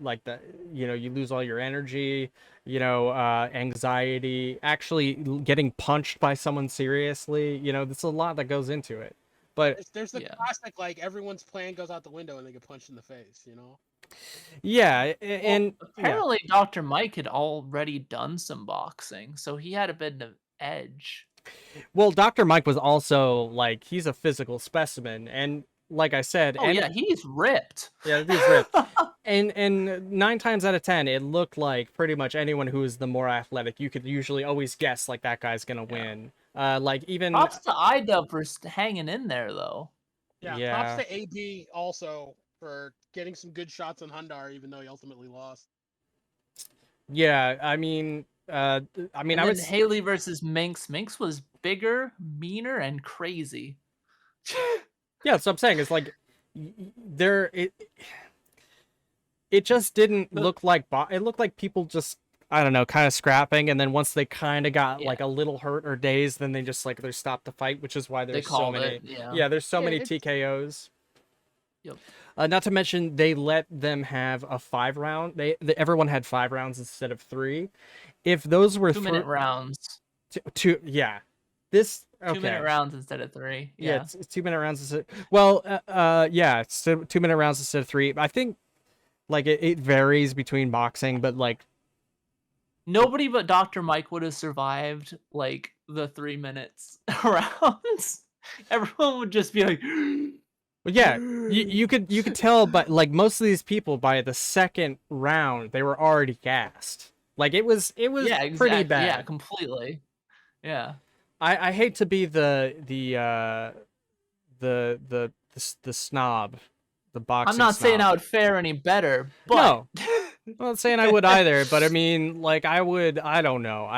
you know, you lose all your energy, you know, anxiety, actually getting punched by someone seriously, you know, there's a lot that goes into it. But There's the Yeah. classic, like everyone's plan goes out the window and they get punched in the face. You know. yeah, Well, and yeah. apparently Dr. Mike had already done some boxing, so he had a bit of edge. Well, Dr. Mike was also like he's a physical specimen, and like I said, Oh yeah, he's ripped. yeah, he's ripped. And 9 times out of 10, it looked like pretty much anyone who is the more athletic, you could usually always guess like that guy's gonna Yeah. win. Like even Props to IDub for hanging in there though. Yeah. Props yeah, to AB also for getting some good shots on Hundar, even though he ultimately lost. yeah. I mean, And I then was Haley versus Minx. Minx was bigger, meaner, and crazy. yeah. So I'm saying it's like there it just didn't The- look like it looked like people just I don't know, kind of scrapping, and then once they kind of got yeah, like a little hurt or dazed, then they just like they stopped the fight, which is why they there's so called many. it. Yeah. Yeah, there's so Yeah, many it's TKOs. Yep. Not to mention they let them have a 5 round. Everyone had 5 rounds instead of 3. If those were 2 minute rounds. two, yeah, this 2 minute okay. rounds instead of 3. Yeah, Yeah. it's 2 minute rounds instead. Well, yeah, it's 2 minute rounds instead of 3. I think like it varies between boxing, but like Nobody but Dr. Mike would have survived like the 3 minutes rounds. Everyone would just be like, but yeah, you could tell, but like most of these people by the second round they were already gassed. Like it was yeah, pretty exactly. Yeah, bad. completely. Yeah. I hate to be the snob, the I'm boxing not saying snob. I would fare any better, but No, I'm not saying I would either, but I mean, like I would. I don't know.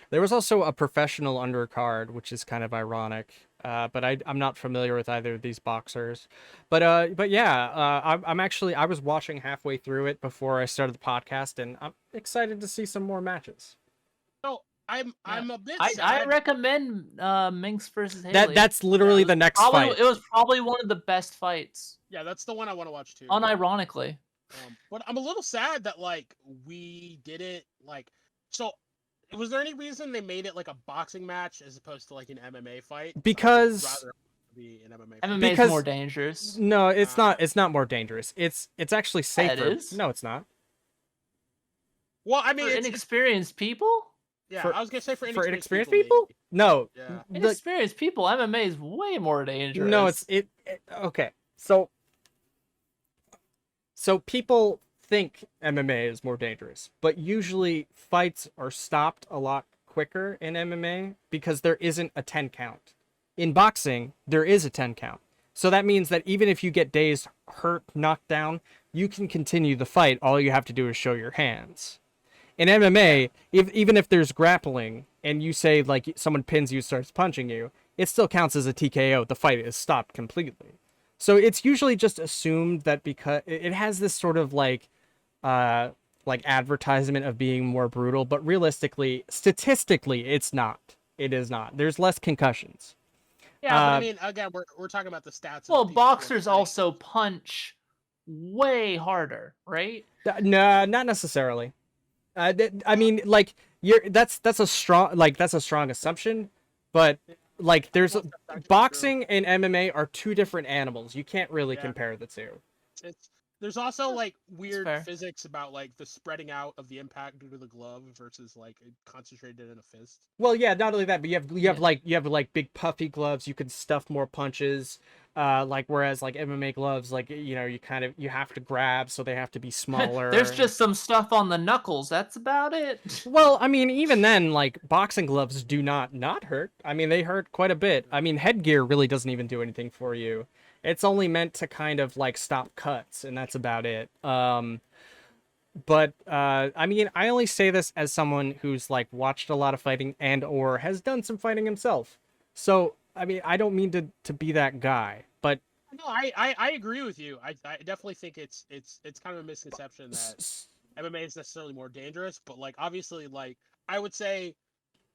There was also a professional undercard, which is kind of ironic. But I'm not familiar with either of these boxers. But yeah, I was watching halfway through it before I started the podcast, and I'm excited to see some more matches. So I'm a bit I sad. recommend Minx versus Haley. That's literally the next fight. It was probably one of the best fights, Yeah, that's the one I want to watch too. unironically. But I'm a little sad that like we didn't like. So, was there any reason they made it like a boxing match as opposed to like an MMA fight? Because Rather be an MMA. MMA Fight. is Because- more dangerous. no, it's not. It's not more dangerous. It's actually Yeah, safer. it is. No, it's not. Well, I mean, For it's inexperienced people? yeah. for- I was gonna say for For inexperienced, inexperienced people? No. Yeah. The- Inexperienced people, MMA is way more dangerous. no, okay. So people think MMA is more dangerous, but usually fights are stopped a lot quicker in MMA because there isn't a 10 count. In boxing, there is a 10 count. So that means that even if you get dazed, hurt, knocked down, you can continue the fight. All you have to do is show your hands. In MMA, even if there's grappling and you say like someone pins you, starts punching you, it still counts as a TKO. The fight is stopped completely. So it's usually just assumed that because it has this sort of like advertisement of being more brutal, but realistically, statistically, it's not. It is not. There's less concussions. Yeah, but I mean, again, we're talking about the stats. of Well, people boxers fighting. also punch way harder, right? No, not necessarily. I mean, like that's a strong assumption, but like there's Well, that's actually boxing and MMA are two different animals. You can't really Yeah. compare the two. There's also like weird fair. physics about like the spreading out of the impact due to the glove versus like concentrated in a fist. Well, yeah, not only that, but you have Yeah. like big puffy gloves. You can stuff more punches. Like whereas like MMA gloves, like you have to grab, so they have to be smaller. There's just some stuff on the knuckles. That's about it. Well, I mean, even then, like boxing gloves do not hurt. I mean, they hurt quite a bit. I mean, headgear really doesn't even do anything for you. It's only meant to kind of like stop cuts, and that's about it. But I mean, I only say this as someone who's like watched a lot of fighting and or has done some fighting himself. So I mean, I don't mean to be that guy, but No, I agree with you. I definitely think it's kind of a misconception that MMA is necessarily more dangerous, but like obviously like I would say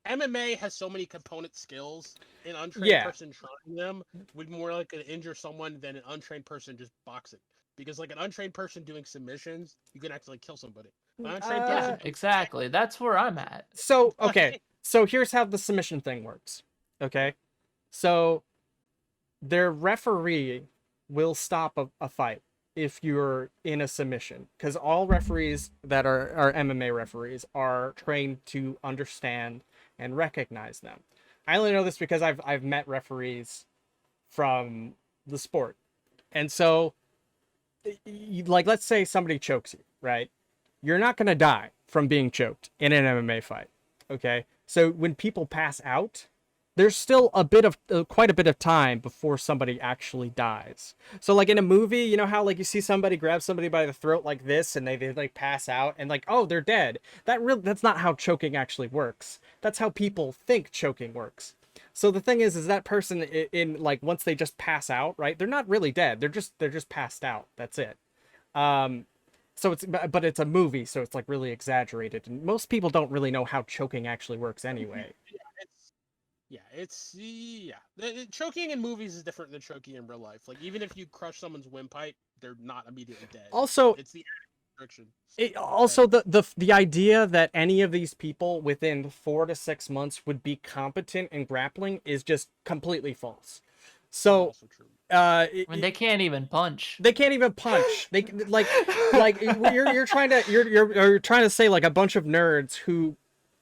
MMA has so many component skills. An untrained Yeah. person trying them would be more likely to injure someone than an untrained person just boxing. Because like an untrained person doing submissions, you can actually kill somebody. An untrained person Yeah, exactly. That's where I'm at. So, okay. So here's how the submission thing works. Okay. So their referee will stop a fight if you're in a submission, because all referees that are MMA referees are trained to understand and recognize them. I only know this because I've met referees from the sport. And so like let's say somebody chokes you, right? You're not going to die from being choked in an MMA fight. Okay? So when people pass out, there's still quite a bit of time before somebody actually dies. So like in a movie, you know how like you see somebody grab somebody by the throat like this and they like pass out and like, oh, they're dead. That's not how choking actually works. That's how people think choking works. So the thing is that person in like once they just pass out, right? They're not really dead. They're just passed out. That's it. So but it's a movie, so it's like really exaggerated, and most people don't really know how choking actually works anyway. Choking in movies is different than choking in real life. Like even if you crush someone's windpipe, they're not immediately dead. Also, it's the restriction. Also, the idea that any of these people within 4 to 6 months would be competent in grappling is just completely false. So, Also true. I mean, they can't even punch. They can't even punch. They like you're trying to say like a bunch of nerds who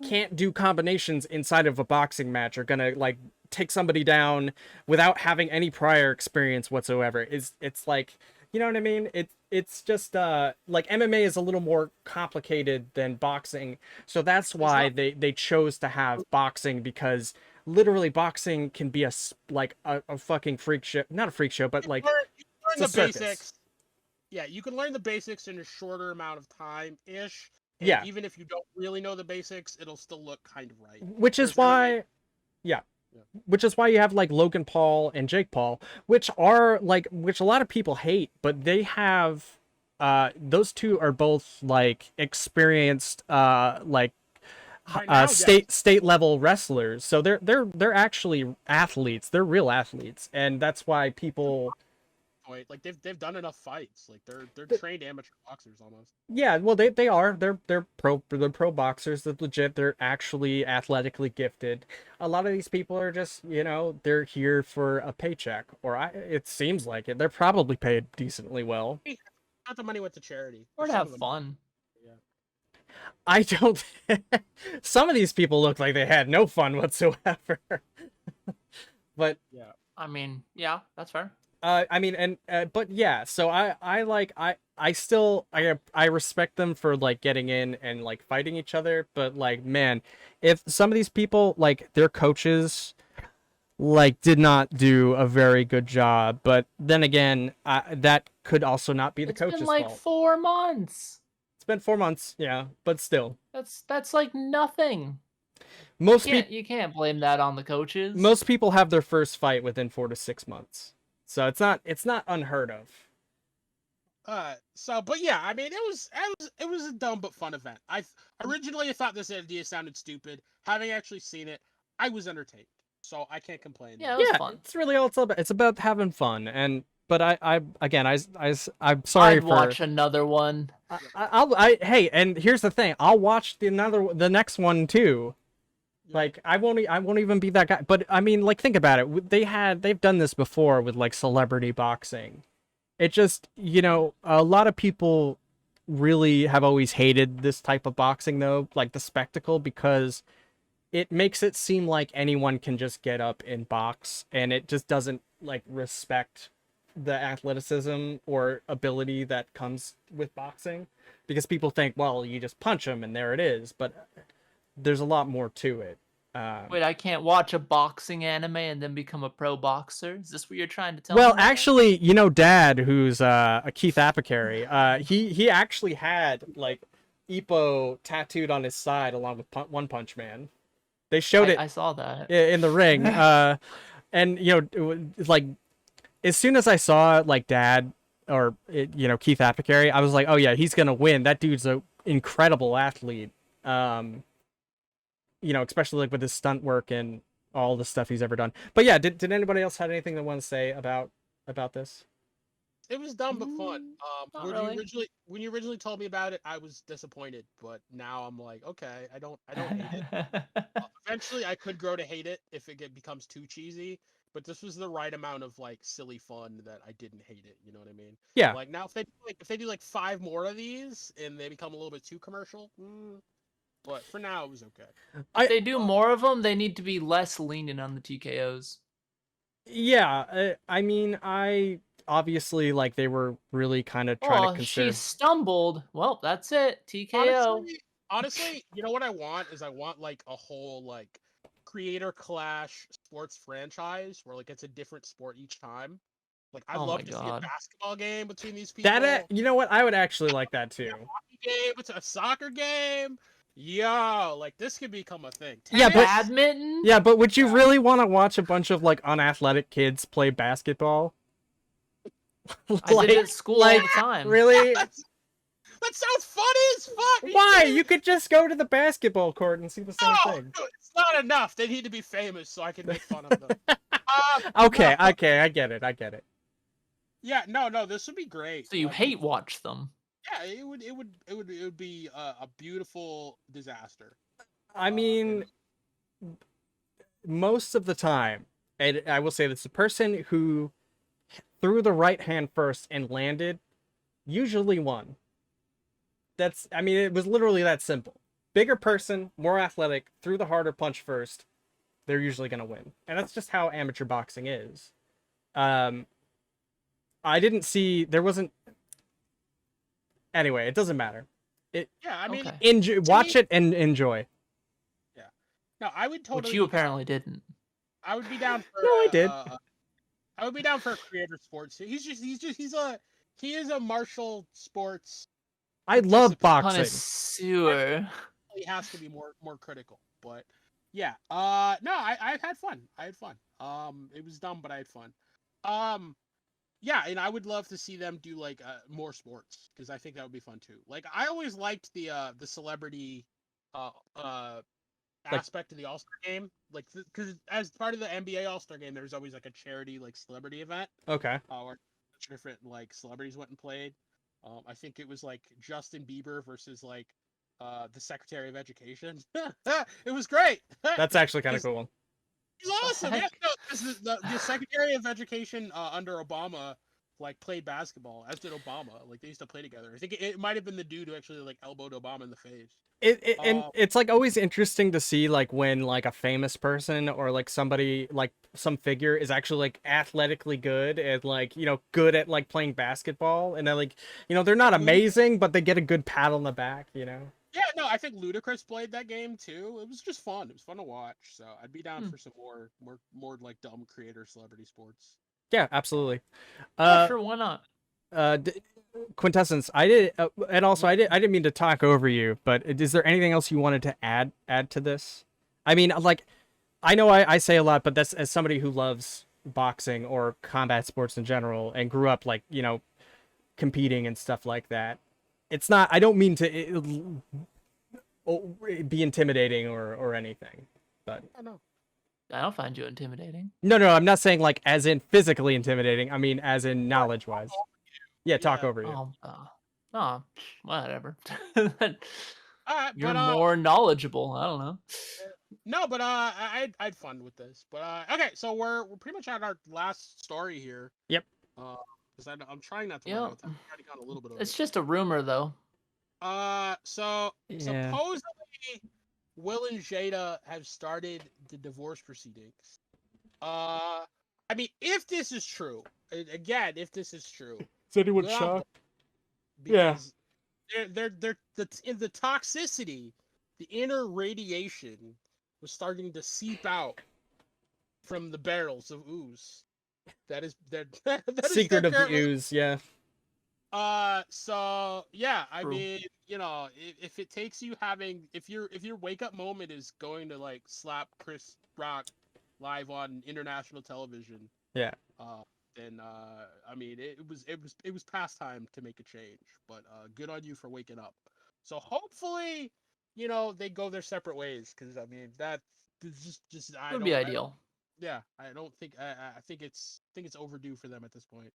can't do combinations inside of a boxing match are gonna like take somebody down without having any prior experience whatsoever. It's like, you know what I mean? It's just like MMA is a little more complicated than boxing, so that's why they chose to have boxing, because literally boxing can be a fucking freak show, not a freak show, but like You learn the circus. basics. Yeah, you can learn the basics in a shorter amount of time ish. Yeah. Even if you don't really know the basics, it'll still look kind of right. Which is Whereas why, which is why you have like Logan Paul and Jake Paul, which a lot of people hate, but they have, those two are both like experienced, like Right now, state level wrestlers. So they're actually athletes. They're real athletes, and that's why people. Like they've done enough fights. Like they're trained amateur boxers almost. Yeah, well they are. They're pro boxers. They're legit. They're actually athletically gifted. A lot of these people are just, they're here for a paycheck, or it seems like it. They're probably paid decently well. Not the money went to charity. Or to have fun. Yeah. I don't. Some of these people look like they had no fun whatsoever. But yeah, I mean, yeah, that's fair. I mean, but yeah. So I still I respect them for like getting in and like fighting each other. But like, man, if some of these people like their coaches like did not do a very good job. But then again, that could also not be the coach's It's been like fault. 4 months. It's been 4 months, yeah, but still. That's like nothing. Most You can't blame that on the coaches. Most people have their first fight within 4 to 6 months, so it's not unheard of. But yeah, I mean, it was a dumb but fun event. Originally thought this idea sounded stupid. Having actually seen it, I was entertained, so I can't complain. Yeah, it was fun. It's really all it's about. It's about having fun, but I'm sorry I'd watch another one. Hey, and here's the thing, I'll watch the next one too. Like I won't even be that guy. But I mean, like, think about it. They've done this before with like celebrity boxing. It just, a lot of people really have always hated this type of boxing though, like the spectacle, because it makes it seem like anyone can just get up and box, and it just doesn't like respect the athleticism or ability that comes with boxing, because people think, well, you just punch them and there it is, but there's a lot more to it. Wait, I can't watch a boxing anime and then become a pro boxer? Is this what you're trying to tell well, me? Well, actually, Dad, who's a Keith Apicary, he actually had like Ippo tattooed on his side along with One Punch Man. They showed it. I saw that in the ring. And like as soon as I saw like Dad or Keith Apicary, I was like, oh yeah, he's gonna win. That dude's an incredible athlete. Especially like with his stunt work and all the stuff he's ever done. But yeah, did anybody else have anything they want to say about this? It was dumb but fun. Really. When you originally told me about it, I was disappointed, but now I'm like, okay, I don't hate it. Eventually, I could grow to hate it if it becomes too cheesy. But this was the right amount of like silly fun that I didn't hate it. You know what I mean? Yeah. Like now, if they do like 5 more of these and they become a little bit too commercial, but for now it was okay. If they do more of them, they need to be less lenient on the TKOs. Yeah, I mean, obviously like they were really kind of trying to consider. She stumbled. Well, that's it. TKO. Honestly, you know what I want is I want like a whole like creator clash sports franchise where like it's a different sport each time. Like I'd love to see a basketball game between these people. That you know what? I would actually like that too. A hockey game, it's a soccer game. Yo, like this could become a thing. Yeah, but badminton. Yeah, but would you really want to watch a bunch of like unathletic kids play basketball? I did it at school all the time. Really? That sounds funny as fuck. Why? You could just go to the basketball court and see the same thing. It's not enough. They need to be famous so I can make fun of them. Okay, I get it. Yeah, no, this would be great. So you hate watch them? Yeah, it would be a beautiful disaster. I mean, most of the time, and I will say this: the person who threw the right hand first and landed usually won. It was literally that simple. Bigger person, more athletic, threw the harder punch first, they're usually going to win. And that's just how amateur boxing is. I didn't see, there wasn't, anyway, it doesn't matter. Watch it and enjoy. Yeah. No, I would totally. Which you apparently didn't. I would be down for. No, I did. I would be down for a creator sports. He is a martial sports. I love boxing. Connoisseur. He has to be more critical, but yeah. No, I've had fun. I had fun. It was dumb, but I had fun. Yeah, and I would love to see them do like more sports because I think that would be fun too. Like I always liked the celebrity aspect of the All-Star game, like because as part of the NBA All-Star game, there's always like a charity like celebrity event, Okay. where different like celebrities went and played. I think it was like Justin Bieber versus like the Secretary of Education. It was great. That's actually kind of 'Cause cool. He's awesome. Yeah, no, 'cause the Secretary of Education under Obama like played basketball, as did Obama. Like they used to play together. I think it might have been the dude who actually like elbowed Obama in the face. And it's like always interesting to see like when like a famous person or like somebody like some figure is actually like athletically good and like good at like playing basketball, and then like they're not amazing but they get a good pat on the back. Yeah, no, I think Ludacris played that game too. It was just fun. It was fun to watch. So I'd be down for some more like dumb creator celebrity sports. Yeah, absolutely. Yeah, sure, why not? Quintessence, I did, and also I didn't mean to talk over you, but is there anything else you wanted to add to this? I mean, like, I know I say a lot, but that's as somebody who loves boxing or combat sports in general and grew up like competing and stuff like that. It's not. I don't mean to be intimidating or anything, but I know. I don't find you intimidating. no, I'm not saying like as in physically intimidating. I mean as in knowledge wise. Yeah, talk over you. Oh, whatever. All right, You're more knowledgeable. I don't know. No, but I'd fun with this. But okay, so we're pretty much at our last story here. Yep. Because I'm trying not to worry about that. I'm trying to count a little bit of it's just a rumor though. So supposedly Will and Jada have started the divorce proceedings. I mean, if this is true, again, if this is true, is anyone shocked? Because they're the toxicity, the inner radiation was starting to seep out from the barrels of ooze. That is secret of the ooze, yeah. So yeah, I mean, if it takes you if your wake up moment is going to like slap Chris Rock live on international television, yeah, then I mean it was past time to make a change. But good on you for waking up. So hopefully, they go their separate ways, because I mean that just I would be ideal. I don't think I think it's overdue for them at this point.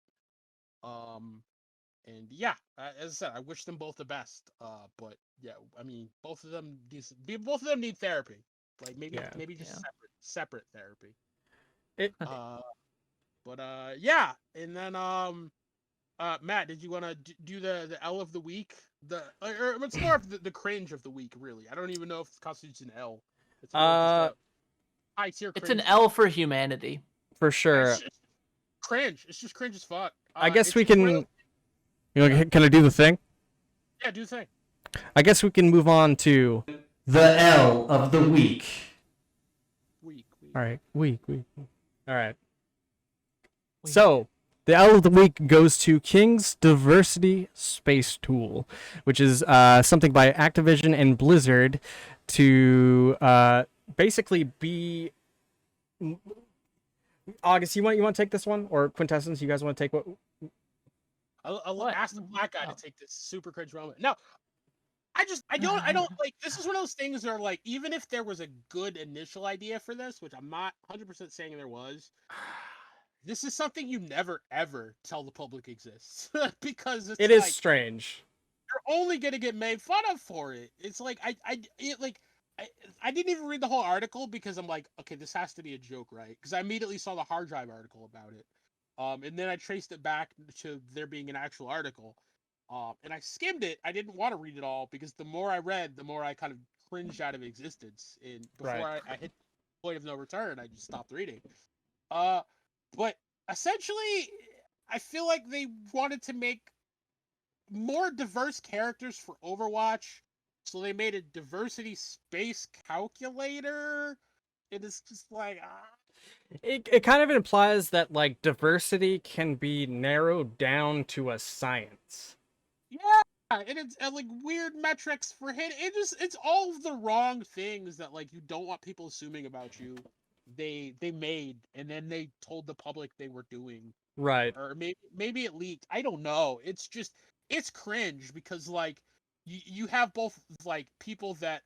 And yeah, as I said, I wish them both the best. But yeah, I mean, both of them need therapy. Like maybe just separate therapy. Yeah, and then Matt, did you want to do the L of the week? Or it's more of the cringe of the week, really. I don't even know if it constitutes an L. It's high tier. It's an L for humanity, for sure. It's just cringe. It's just cringe as fuck. I guess we can. Can I do the thing? Yeah, do the thing. I guess we can move on to the L of the week. All right, week. All right. So, the L of the week goes to King's Diversity Space Tool, which is something by Activision and Blizzard to basically be. August, you want to take this one, or Quintessence? You guys want to take what? I'll ask the black guy to take this super cringe moment. No, I don't like. This is one of those things where like, even if there was a good initial idea for this, which I'm not 100% saying there was, this is something you never ever tell the public exists because it is strange. You're only gonna get made fun of for it. It's like I didn't even read the whole article because I'm like, okay, this has to be a joke, right? Because I immediately saw the hard drive article about it. And then I traced it back to there being an actual article. And I skimmed it. I didn't want to read it all because the more I read, the more I kind of cringed out of existence. And before I hit the point of no return, I just stopped reading. But essentially, I feel like they wanted to make more diverse characters for Overwatch. So they made a diversity space calculator. It is just like, It kind of implies that like diversity can be narrowed down to a science. Yeah, and it's like weird metrics for hit. It's all of the wrong things that like you don't want people assuming about you. They made, and then they told the public they were doing. Right. Or maybe it leaked. I don't know. It's cringe because like you have both like people that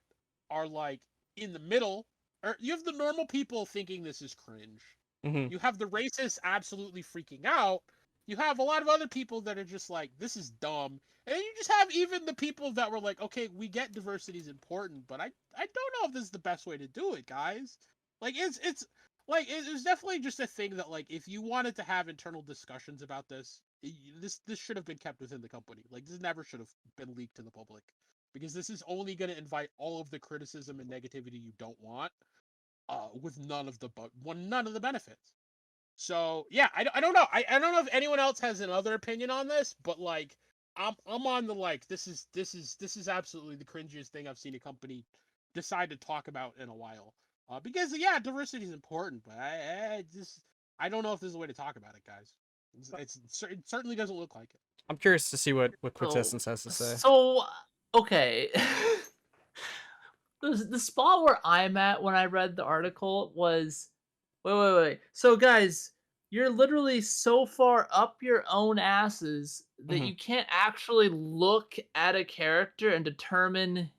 are like in the middle, or you have the normal people thinking this is cringe. Mhm. You have the racists absolutely freaking out. You have a lot of other people that are just like, this is dumb. And then you just have even the people that were like, okay, we get diversity is important, but I don't know if this is the best way to do it, guys. Like it's like it's definitely just a thing that like if you wanted to have internal discussions about this, this should have been kept within the company. Like this never should have been leaked to the public because this is only going to invite all of the criticism and negativity you don't want, with none of the benefits. So yeah, I don't know. I don't know if anyone else has another opinion on this, but like I'm on the like this is absolutely the cringiest thing I've seen a company decide to talk about in a while. Because yeah, diversity is important, but I don't know if this is a way to talk about it, guys. It certainly doesn't look like it. I'm curious to see what So, Quintessence has to say. okay. The spot where I'm at when I read the article was, wait. So guys, you're literally so far up your own asses that Mhm. you can't actually look at a character and determine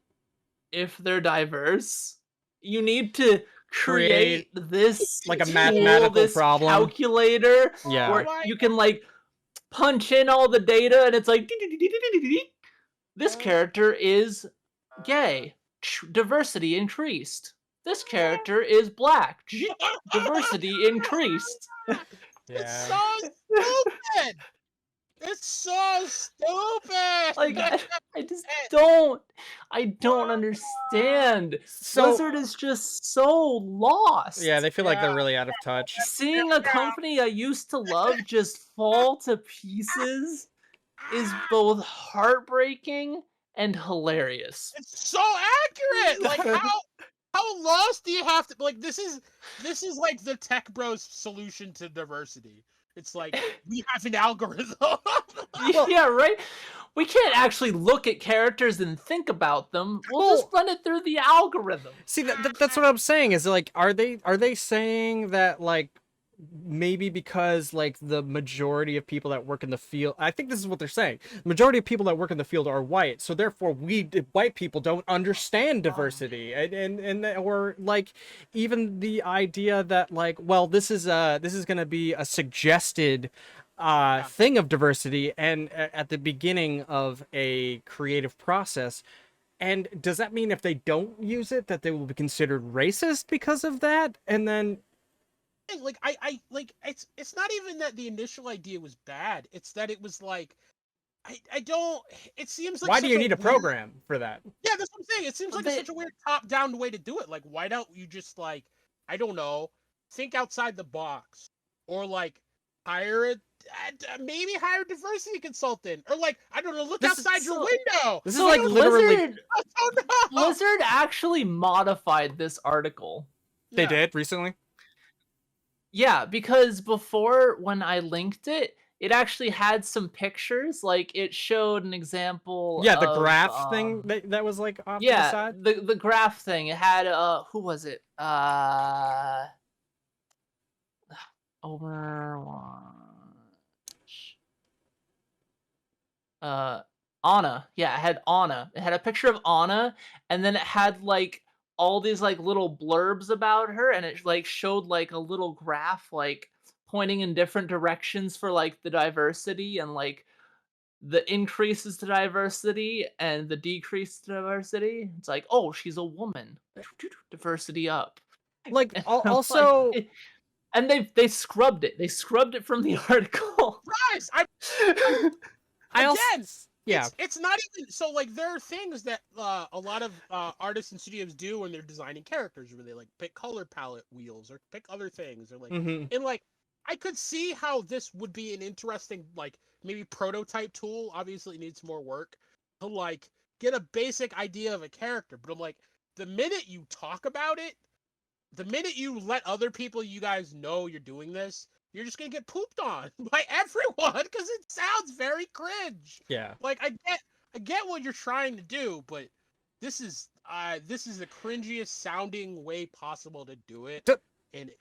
if they're diverse. You need to create this like a tool, mathematical this problem. calculator Yeah. where you can like punch in all the data and it's like this character is gay, diversity increased. This character is black, diversity increased. It's Yeah. so stupid. It's so stupid. Like I just I don't understand. So Blizzard is just so lost. yeah, they feel like they're Yeah. really out of touch. Seeing a company I used to love just fall to pieces is both heartbreaking and hilarious. It's so accurate. Like how lost do you have to like this is like the tech bros solution to diversity. It's like we have an algorithm. Yeah, right? We can't actually look at characters and think about them. We'll just run it through the algorithm. See, that's what I'm saying. Is like, are they saying that like maybe because like the majority of people that work in the field, I think this is what they're saying. The majority of people that work in the field are white, so therefore white people don't understand diversity, and or like even the idea that like, well, this is going to be a suggested thing of diversity and at the beginning of a creative process. And does that mean if they don't use it that they will be considered racist because of that? And then like I like it's not even that the initial idea was bad. It's that it was like I don't. It seems like why do you need a weird, program for that? Yeah, that's what I'm saying. It seems like such a weird top-down way to do it. Like, why don't you just like I don't know, think outside the box, or like hire maybe hire a diversity consultant, or like I don't know, look outside your window. This is like literally. Blizzard, I don't know. Blizzard actually modified this article. They did recently. Yeah, because before when I linked it, it actually had some pictures. Like it showed an example. Yeah, the of, graph thing that was like off to the side. the graph thing. It had who was it? Overwatch. Anna. Yeah, it had Anna. It had a picture of Anna, and then it had like all these like little blurbs about her, and it like showed like a little graph like pointing in different directions for like the diversity and like the increases to diversity and the decrease to diversity. It's like, oh, she's a woman. Diversity up. Like And also, like, and they scrubbed it. They scrubbed it from the article. Guys, yeah. It's not even so like there are things that a lot of artists and studios do when they're designing characters where they like pick color palette wheels or pick other things or like and like I could see how this would be an interesting like maybe prototype tool. Obviously it needs more work to like get a basic idea of a character, but I'm like the minute you talk about it, the minute you let other people you guys know you're doing this, you're just gonna get pooped on by everyone because it sounds very cringe. Yeah. Like I get what you're trying to do, but this is the cringiest sounding way possible to do it, and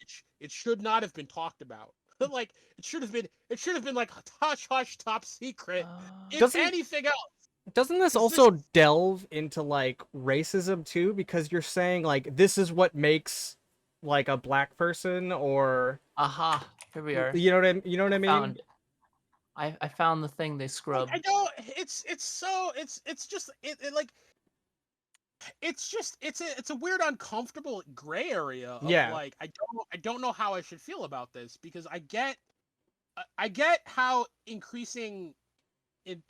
it should not have been talked about. Like it should have been like hush hush top secret. If anything else. Doesn't this 'Cause also delve into like racism too? Because you're saying like this is what makes like a black person, or Aha, here we are. you know what I mean? Found it. I found the thing they I scrubbed. don't. It's so it's just like it's just it's a weird uncomfortable gray area of Yeah. like I don't know how I should feel about this because I get how increasing it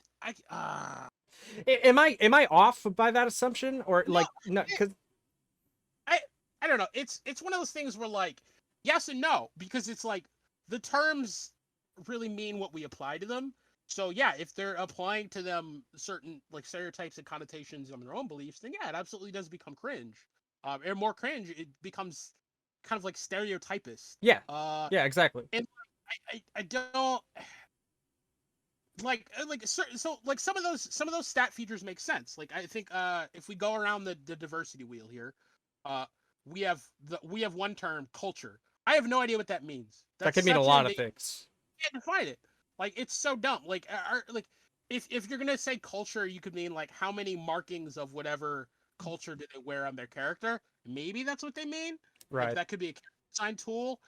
Am I off by that assumption, or no like no? it, Because I I don't know. It's one of those things where like yes and no because it's like the terms really mean what we apply to them. So yeah, if they're applying to them certain like stereotypes and connotations on their own beliefs, then yeah, it absolutely does become cringe. And more cringe, it becomes kind of like stereotypist. yeah, Uh, yeah, exactly. and I don't so like some of those stat features make sense. Like I think if we go around the diversity wheel here, uh we have one term culture. I have no idea what that means. That That's could mean a such lot a of things. can't define it. Like it's so dumb. Like like if you're gonna say culture, you could mean like how many markings of whatever culture do they wear on their character. Maybe that's what they mean. Like Right. that could be a character design tool.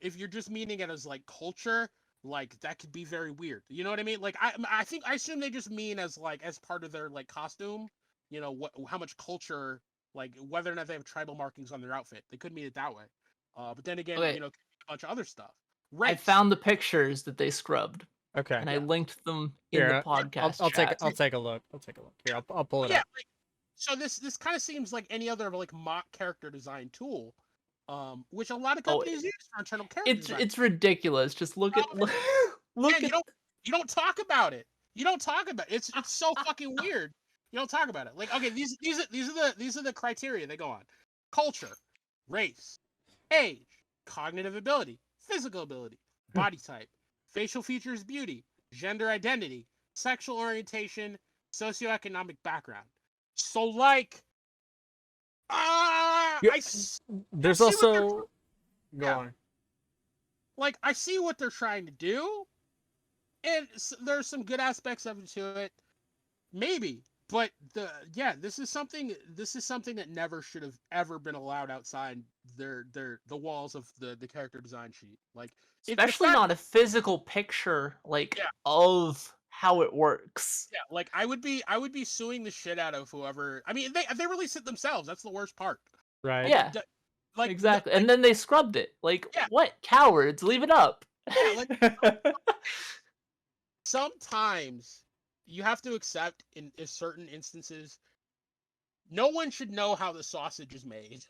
If you're just meaning it as like culture, like that could be very weird. You know what I mean? Like I assume they just mean as like as part of their like costume. You know what? How much culture? Like whether or not they have tribal markings on their outfit. They could mean it that way. But then again, Okay, you know, a bunch of other stuff. I Race. found the pictures that they scrubbed, Okay. and I Yeah. linked them in the Here, podcast chat. I'll take a look. I'll take a look. Here, I'll pull it Yeah, up. like so this kind of seems like any other like mock character design tool, which a lot of Oh, companies use for internal character design. it's ridiculous. Just look at Oh, look man, at. you don't talk about it. You don't talk about it. It's so fucking weird. You don't talk about it. Like okay, these are the criteria they go on: culture, race, age, cognitive ability, physical ability, body type, facial features, beauty, gender identity, sexual orientation, socioeconomic background. So like, Yeah, I there's see what they're also go yeah, on. like I see what they're trying to do, and there's some good aspects of it to it, maybe. But this is something that never should have ever been allowed outside the walls of the character design sheet. Like the Especially fact not a physical picture like yeah, of how it works. yeah, like I would be suing the shit out of whoever. I mean, they released it themselves. That's the worst part. Right. Yeah, exactly. Like And then they scrubbed it. Like, yeah, what cowards? Leave it up. yeah, like sometimes you have to accept in certain instances no one should know how the sausage is made.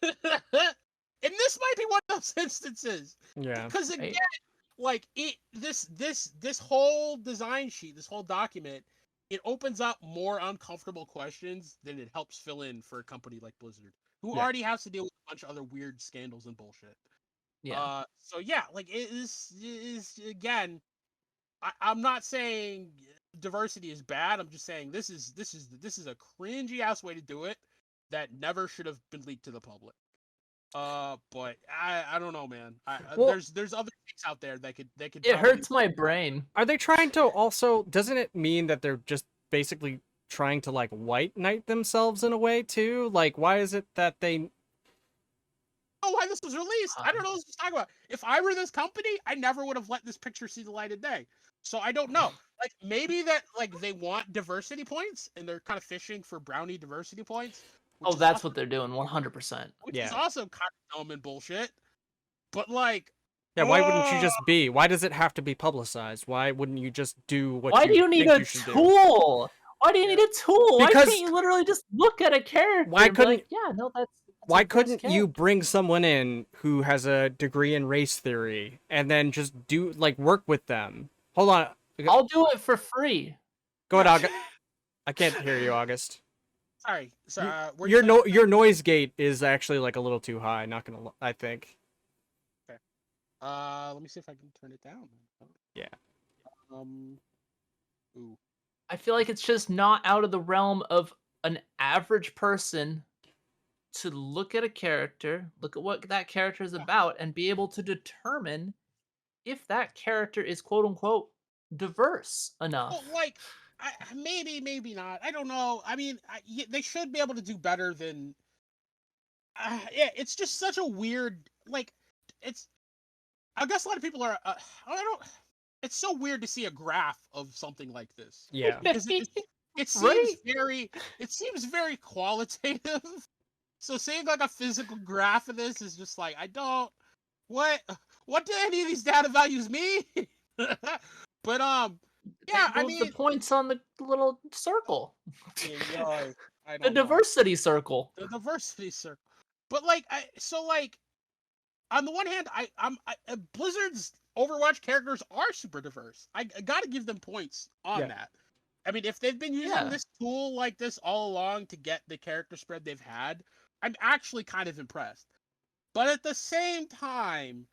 And this might be one of those instances. Yeah. Because again, Right? like this whole design sheet, this whole document, it opens up more uncomfortable questions than it helps fill in for a company like Blizzard, who Yeah. already has to deal with a bunch of other weird scandals and bullshit. Yeah. So yeah, like it is again, I'm not saying diversity is bad. I'm just saying this is a cringy ass way to do it that never should have been leaked to the public. But I don't know, man. Well, there's other things out there that could It probably hurts my brain. are they trying to also? Doesn't it mean that they're just basically trying to like white knight themselves in a way too? Like, why is it that they? know why this was released. I don't know what to talk about. If I were this company, I never would have let this picture see the light of day. So I don't know. Like maybe that like they want diversity points and they're kind of fishing for brownie diversity points. Oh, that's what they're doing, 100%. Which Yeah. is also kind of dumb and bullshit. But like, Yeah, why wouldn't you just be? Why does it have to be publicized? Why wouldn't you just do what Why you do you need think a you should do? tool? Why do you need a tool? Why Because- can't you literally just look at a character Why and be like, couldn't- yeah, no, that's Why a best couldn't you character." bring someone in who has a degree in race theory and then just do like work with them? Hold on. I'll do it for free. Go ahead, August. I can't hear you, August. Sorry. So were Your you your noise gate is actually like a little too high. Not gonna. I think. let me see if I can turn it down. Yeah. Ooh. I feel like it's just not out of the realm of an average person to look at a character, look at what that character is about, and be able to determine if that character is quote unquote diverse enough. Well, like maybe not. I don't know. I mean, they should be able to do better than. Yeah, it's just such a weird like. It's. I guess a lot of people are. I don't. It's so weird to see a graph of something like this. Yeah. Because it seems Right? very qualitative. So seeing like a physical graph of this is just like I don't. What do any of these data values mean? But yeah, I The mean, points on the little circle. yeah, I The don't know. diversity circle. The diversity circle. But like like on the one hand, Blizzard's Overwatch characters are super diverse. I got to give them points on Yeah. that. I mean, if they've been using this tool like this all along to get the character spread they've had, I'm actually kind of impressed. But at the same time,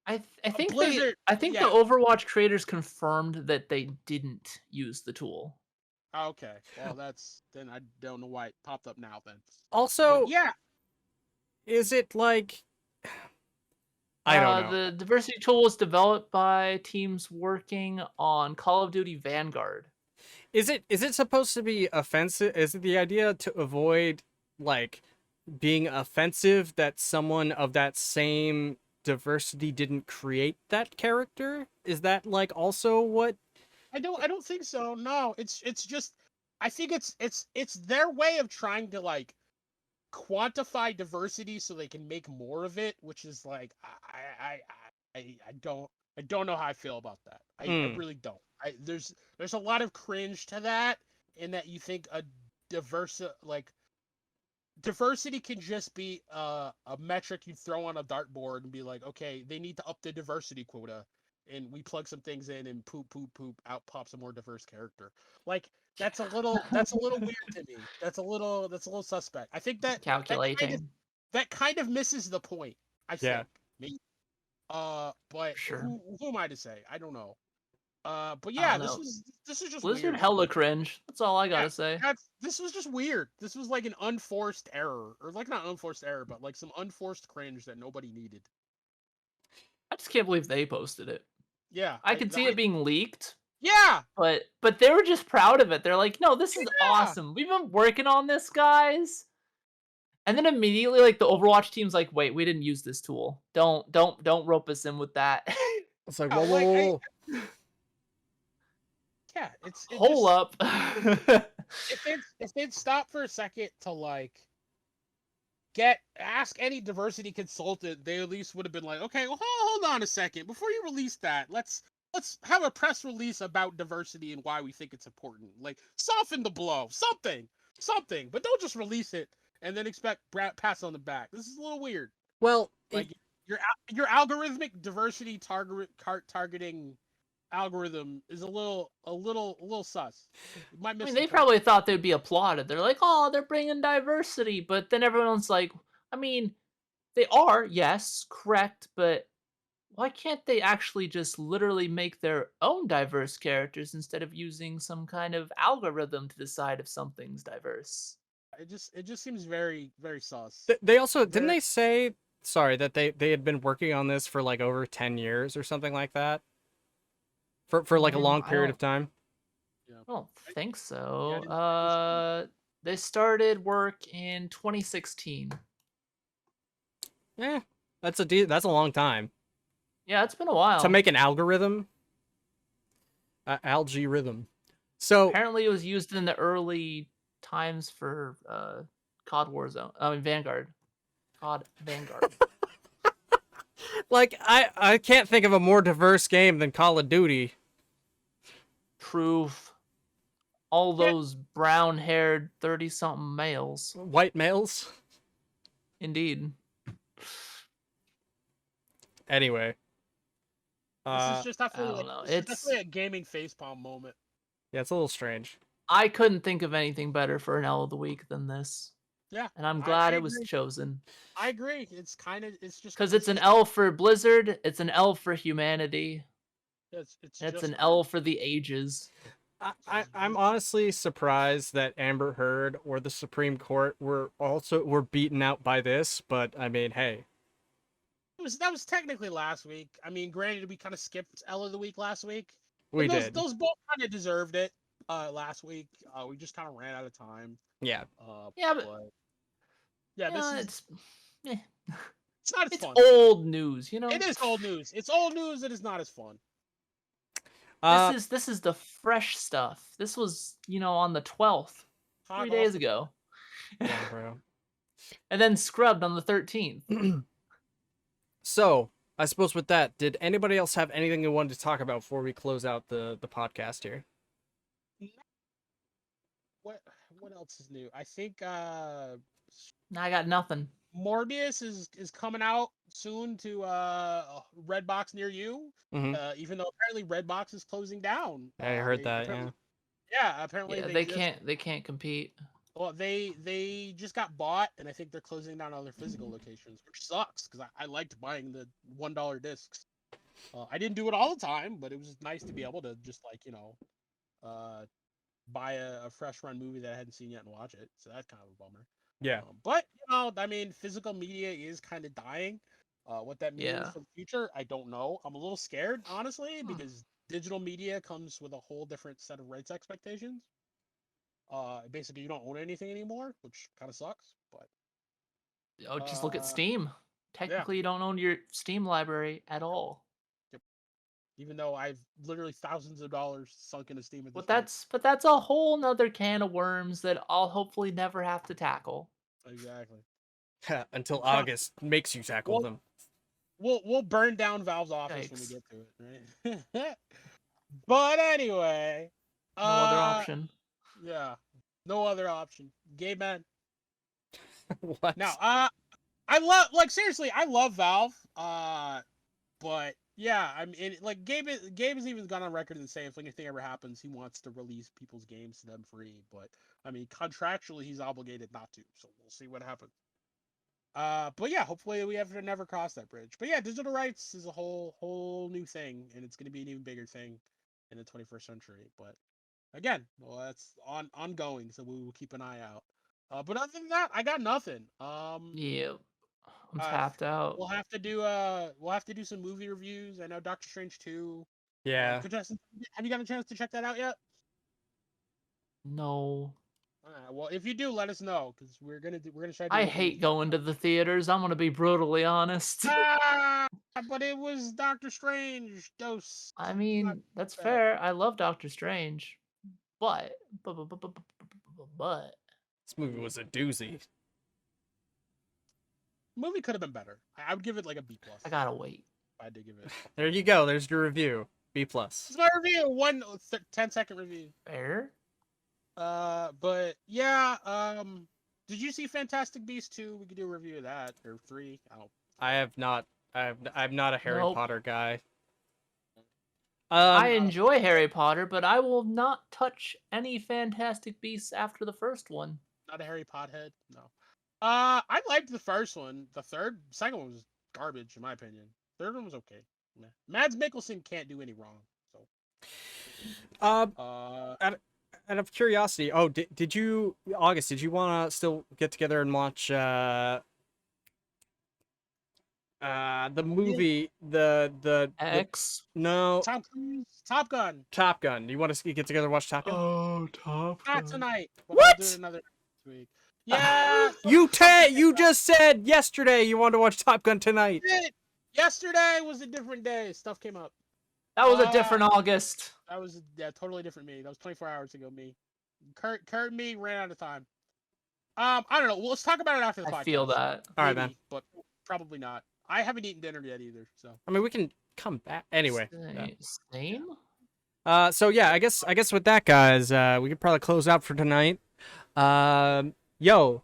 I think Blizzard, the Overwatch creators confirmed that they didn't use the tool. Okay, well then I don't know why it popped up now then. Also, But yeah, is it like I don't know. The diversity tool was developed by teams working on Call of Duty Vanguard. Is it supposed to be offensive? Is it the idea to avoid like being offensive that someone of that same diversity didn't create that character? Is that like also what? I don't think so. No, it's just I think it's their way of trying to like quantify diversity so they can make more of it, which is like I don't know how I feel about that. I really don't. There's a lot of cringe to that in that you think a diversity can just be a metric you throw on a dartboard and be like, okay, they need to up the diversity quota, and we plug some things in and poop out pops a more diverse character. Like that's a little weird to me. That's a little suspect. I think Calculating. that kind of misses the point. I think. Yeah. Maybe. But Sure. who am I to say? I don't know. But I yeah, don't this is just Blizzard weird. hella cringe. That's all I gotta say. This was just weird. This was like an unforced error, or like not unforced error, but like some unforced cringe that nobody needed. I just can't believe they posted it. Yeah, I could see it being leaked. Yeah, but they were just proud of it. They're like, no, this is awesome. We've been working on this, guys. And then immediately, like the Overwatch team's like, wait, we didn't use this tool. Don't rope us in with that. It's like whoa. Yeah, Hold up. If they'd stop for a second to like ask any diversity consultant, they at least would have been like, okay, well, hold on a second before you release that. Let's have a press release about diversity and why we think it's important. Like soften the blow, something. But don't just release it and then expect pats on the back. This is a little weird. Well, like your algorithmic diversity targeting algorithm is a little sus. I mean, they probably thought they'd be applauded. They're like, oh, they're bringing diversity. But then everyone's like, I mean, they are, yes, correct. But why can't they actually just literally make their own diverse characters instead of using some kind of algorithm to decide if something's diverse? It just seems very, very sus. They also didn't they say that they had been working on this for like over 10 years or something like that? For like a long period of time? Yeah. I don't think so. They started work in 2016. Yeah, that's a long time. Yeah, it's been a while. To make an algorithm? Algorithm. So apparently it was used in the early times for COD Warzone. I mean Vanguard. COD Vanguard. Like I can't think of a more diverse game than Call of Duty. Truth. All those brown-haired 30-something males. White males? Indeed. Anyway. This is just definitely a gaming facepalm moment. Yeah, it's a little strange. I couldn't think of anything better for an L of the week than this. Yeah. And I'm glad it was chosen. I agree. It's just because it's an L for Blizzard, it's an L for humanity. It's an L for the ages. I'm honestly surprised that Amber Heard or the Supreme Court were beaten out by this, but I mean, hey. That was technically last week. I mean, granted, we kind of skipped L of the week last week. We did. Those both kind of deserved it. last week. We just kind of ran out of time. Yeah. Yeah, but yeah, you this know, is eh, it's not as it's fun. old news, you know. It is old news. It's old news. It is not as fun. This is the fresh stuff. This was, on the 12th, Hot 3 off days the ago. Yeah, bro. And then scrubbed on the 13th. So, I suppose with that, did anybody else have anything they wanted to talk about before we close out the podcast here? What else is new? I think I got nothing. Morbius is coming out soon to Redbox near you. Mhm. Even though apparently Redbox is closing down. I heard that. Yeah. Yeah, apparently Yeah, they can't compete. Well, they just got bought, and I think they're closing down other physical locations, which sucks because I liked buying the $1 discs. I didn't do it all the time, but it was nice to be able to just buy a fresh run movie that I hadn't seen yet and watch it. So that's kind of a bummer. Yeah. But I mean, physical media is kind of dying. What that means for the future, I don't know. I'm a little scared, honestly, because digital media comes with a whole different set of rights expectations. Basically, you don't own anything anymore, which kind of sucks. But Just look at Steam. Technically, yeah. you don't own your Steam library at all. Yep. Even though I've literally thousands of dollars sunk into Steam at this But that's a whole nother can of worms that I'll hopefully never have to tackle. Exactly. Until August makes you tackle them. We'll burn down Valve's office when we get to it, right? But anyway, no other option. Yeah, no other option. Gay man. What? Now, I love seriously, I love Valve. But yeah, I mean, Gabe has even gone on record and saying if anything ever happens, he wants to release people's games to them free. But I mean, contractually, he's obligated not to. So we'll see what happens. But yeah, hopefully we have to never cross that bridge. But yeah, digital rights is a whole new thing, and it's going to be an even bigger thing in the 21st century. But again, well, that's ongoing, so we will keep an eye out. But other than that, I got nothing. Yeah, I'm tapped out. We'll have to do some movie reviews. I know Doctor Strange 2. Yeah. Have you got a chance to check that out yet? No. Well, if you do, let us know because we're gonna try. I hate going to the theaters. I'm gonna be brutally honest. But it was Doctor Strange. Dose. I mean, that's fair. I love Doctor Strange, but This movie was a doozy. Movie could have been better. I would give it like a B+. I gotta wait. I did give it. There you go. There's your review. B+. It's my review. 10-second review. Fair. But yeah. Did you see Fantastic Beasts 2? We could do a review of that, or 3. I have not. I'm not a Harry Potter guy. I enjoy Harry Potter, but I will not touch any Fantastic Beasts after the first one. Not a Harry Pothead? No. I liked the first one. Second one was garbage, in my opinion. Third one was okay. Mads Mikkelsen can't do any wrong. So. Out of curiosity, did you, August? Did you want to still get together and watch the movie, the X? No. Top Gun. Top Gun. You want to get together and watch Top Gun? Oh, Top Gun. Not tonight. What? I'll do it another week. Yeah. You just said yesterday you wanted to watch Top Gun tonight. Yesterday was a different day. Stuff came up. That was a different August. That was totally different me. That was 24 hours ago me. Kurt and me ran out of time. I don't know. Well, let's talk about it after the podcast. I feel that. All right, man. But probably not. I haven't eaten dinner yet either. So. I mean, we can come back anyway. Same. So yeah, I guess with that, guys, we could probably close out for tonight. Yo.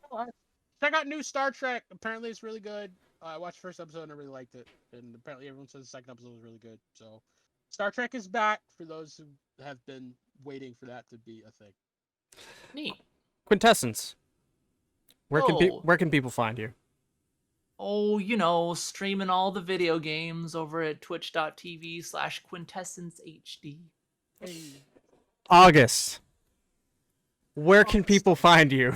Check out new Star Trek. Apparently, it's really good. I watched the first episode and I really liked it. And apparently, everyone says the second episode was really good. So, Star Trek is back for those who have been waiting for that to be a thing. Neat. Quintessence. Where can people find you? Oh, streaming all the video games over at twitch.tv/QuintessenceHD. Hey. August. Where can people find you?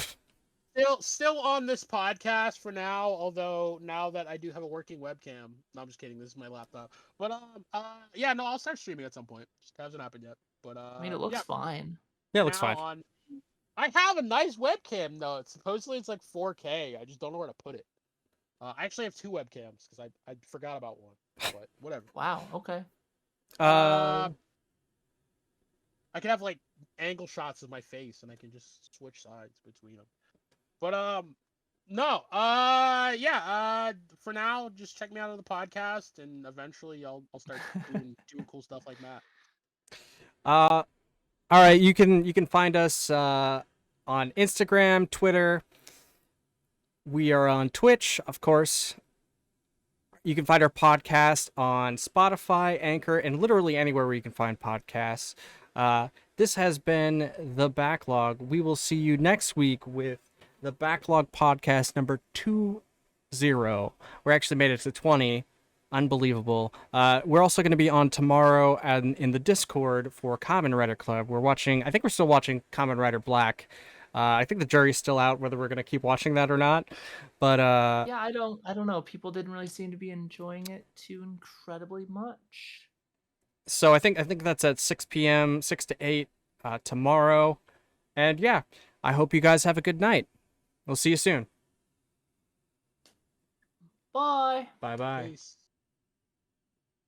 Still on this podcast for now, although now that I do have a working webcam. No, I'm just kidding. This is my laptop. But yeah, no, I'll start streaming at some point. Just hasn't happened yet. But I mean, it looks fine. Yeah, it looks now fine. on. I have a nice webcam though. Supposedly it's like 4K. I just don't know where to put it. I actually have two webcams because I forgot about one, but whatever. Wow. Okay. Uh, I can have like angle shots of my face, and I can just switch sides between them. But no, yeah. For now, just check me out on the podcast, and eventually I'll start doing cool stuff like that. all right. You can find us on Instagram, Twitter. We are on Twitch, of course. You can find our podcast on Spotify, Anchor, and literally anywhere where you can find podcasts. This has been The Backlog. We will see you next week with The Backlog Podcast number 20. We actually made it to 20. Unbelievable. We're also going to be on tomorrow and in the Discord for Kamen Rider Club. I think we're still watching Kamen Rider Black. I think the jury's still out whether we're going to keep watching that or not. But Yeah, I don't know. People didn't really seem to be enjoying it too incredibly much. so I think that's at 6 p.m., 6 to 8 tomorrow. And yeah, I hope you guys have a good night. We'll see you soon. Bye. Bye-bye. Peace.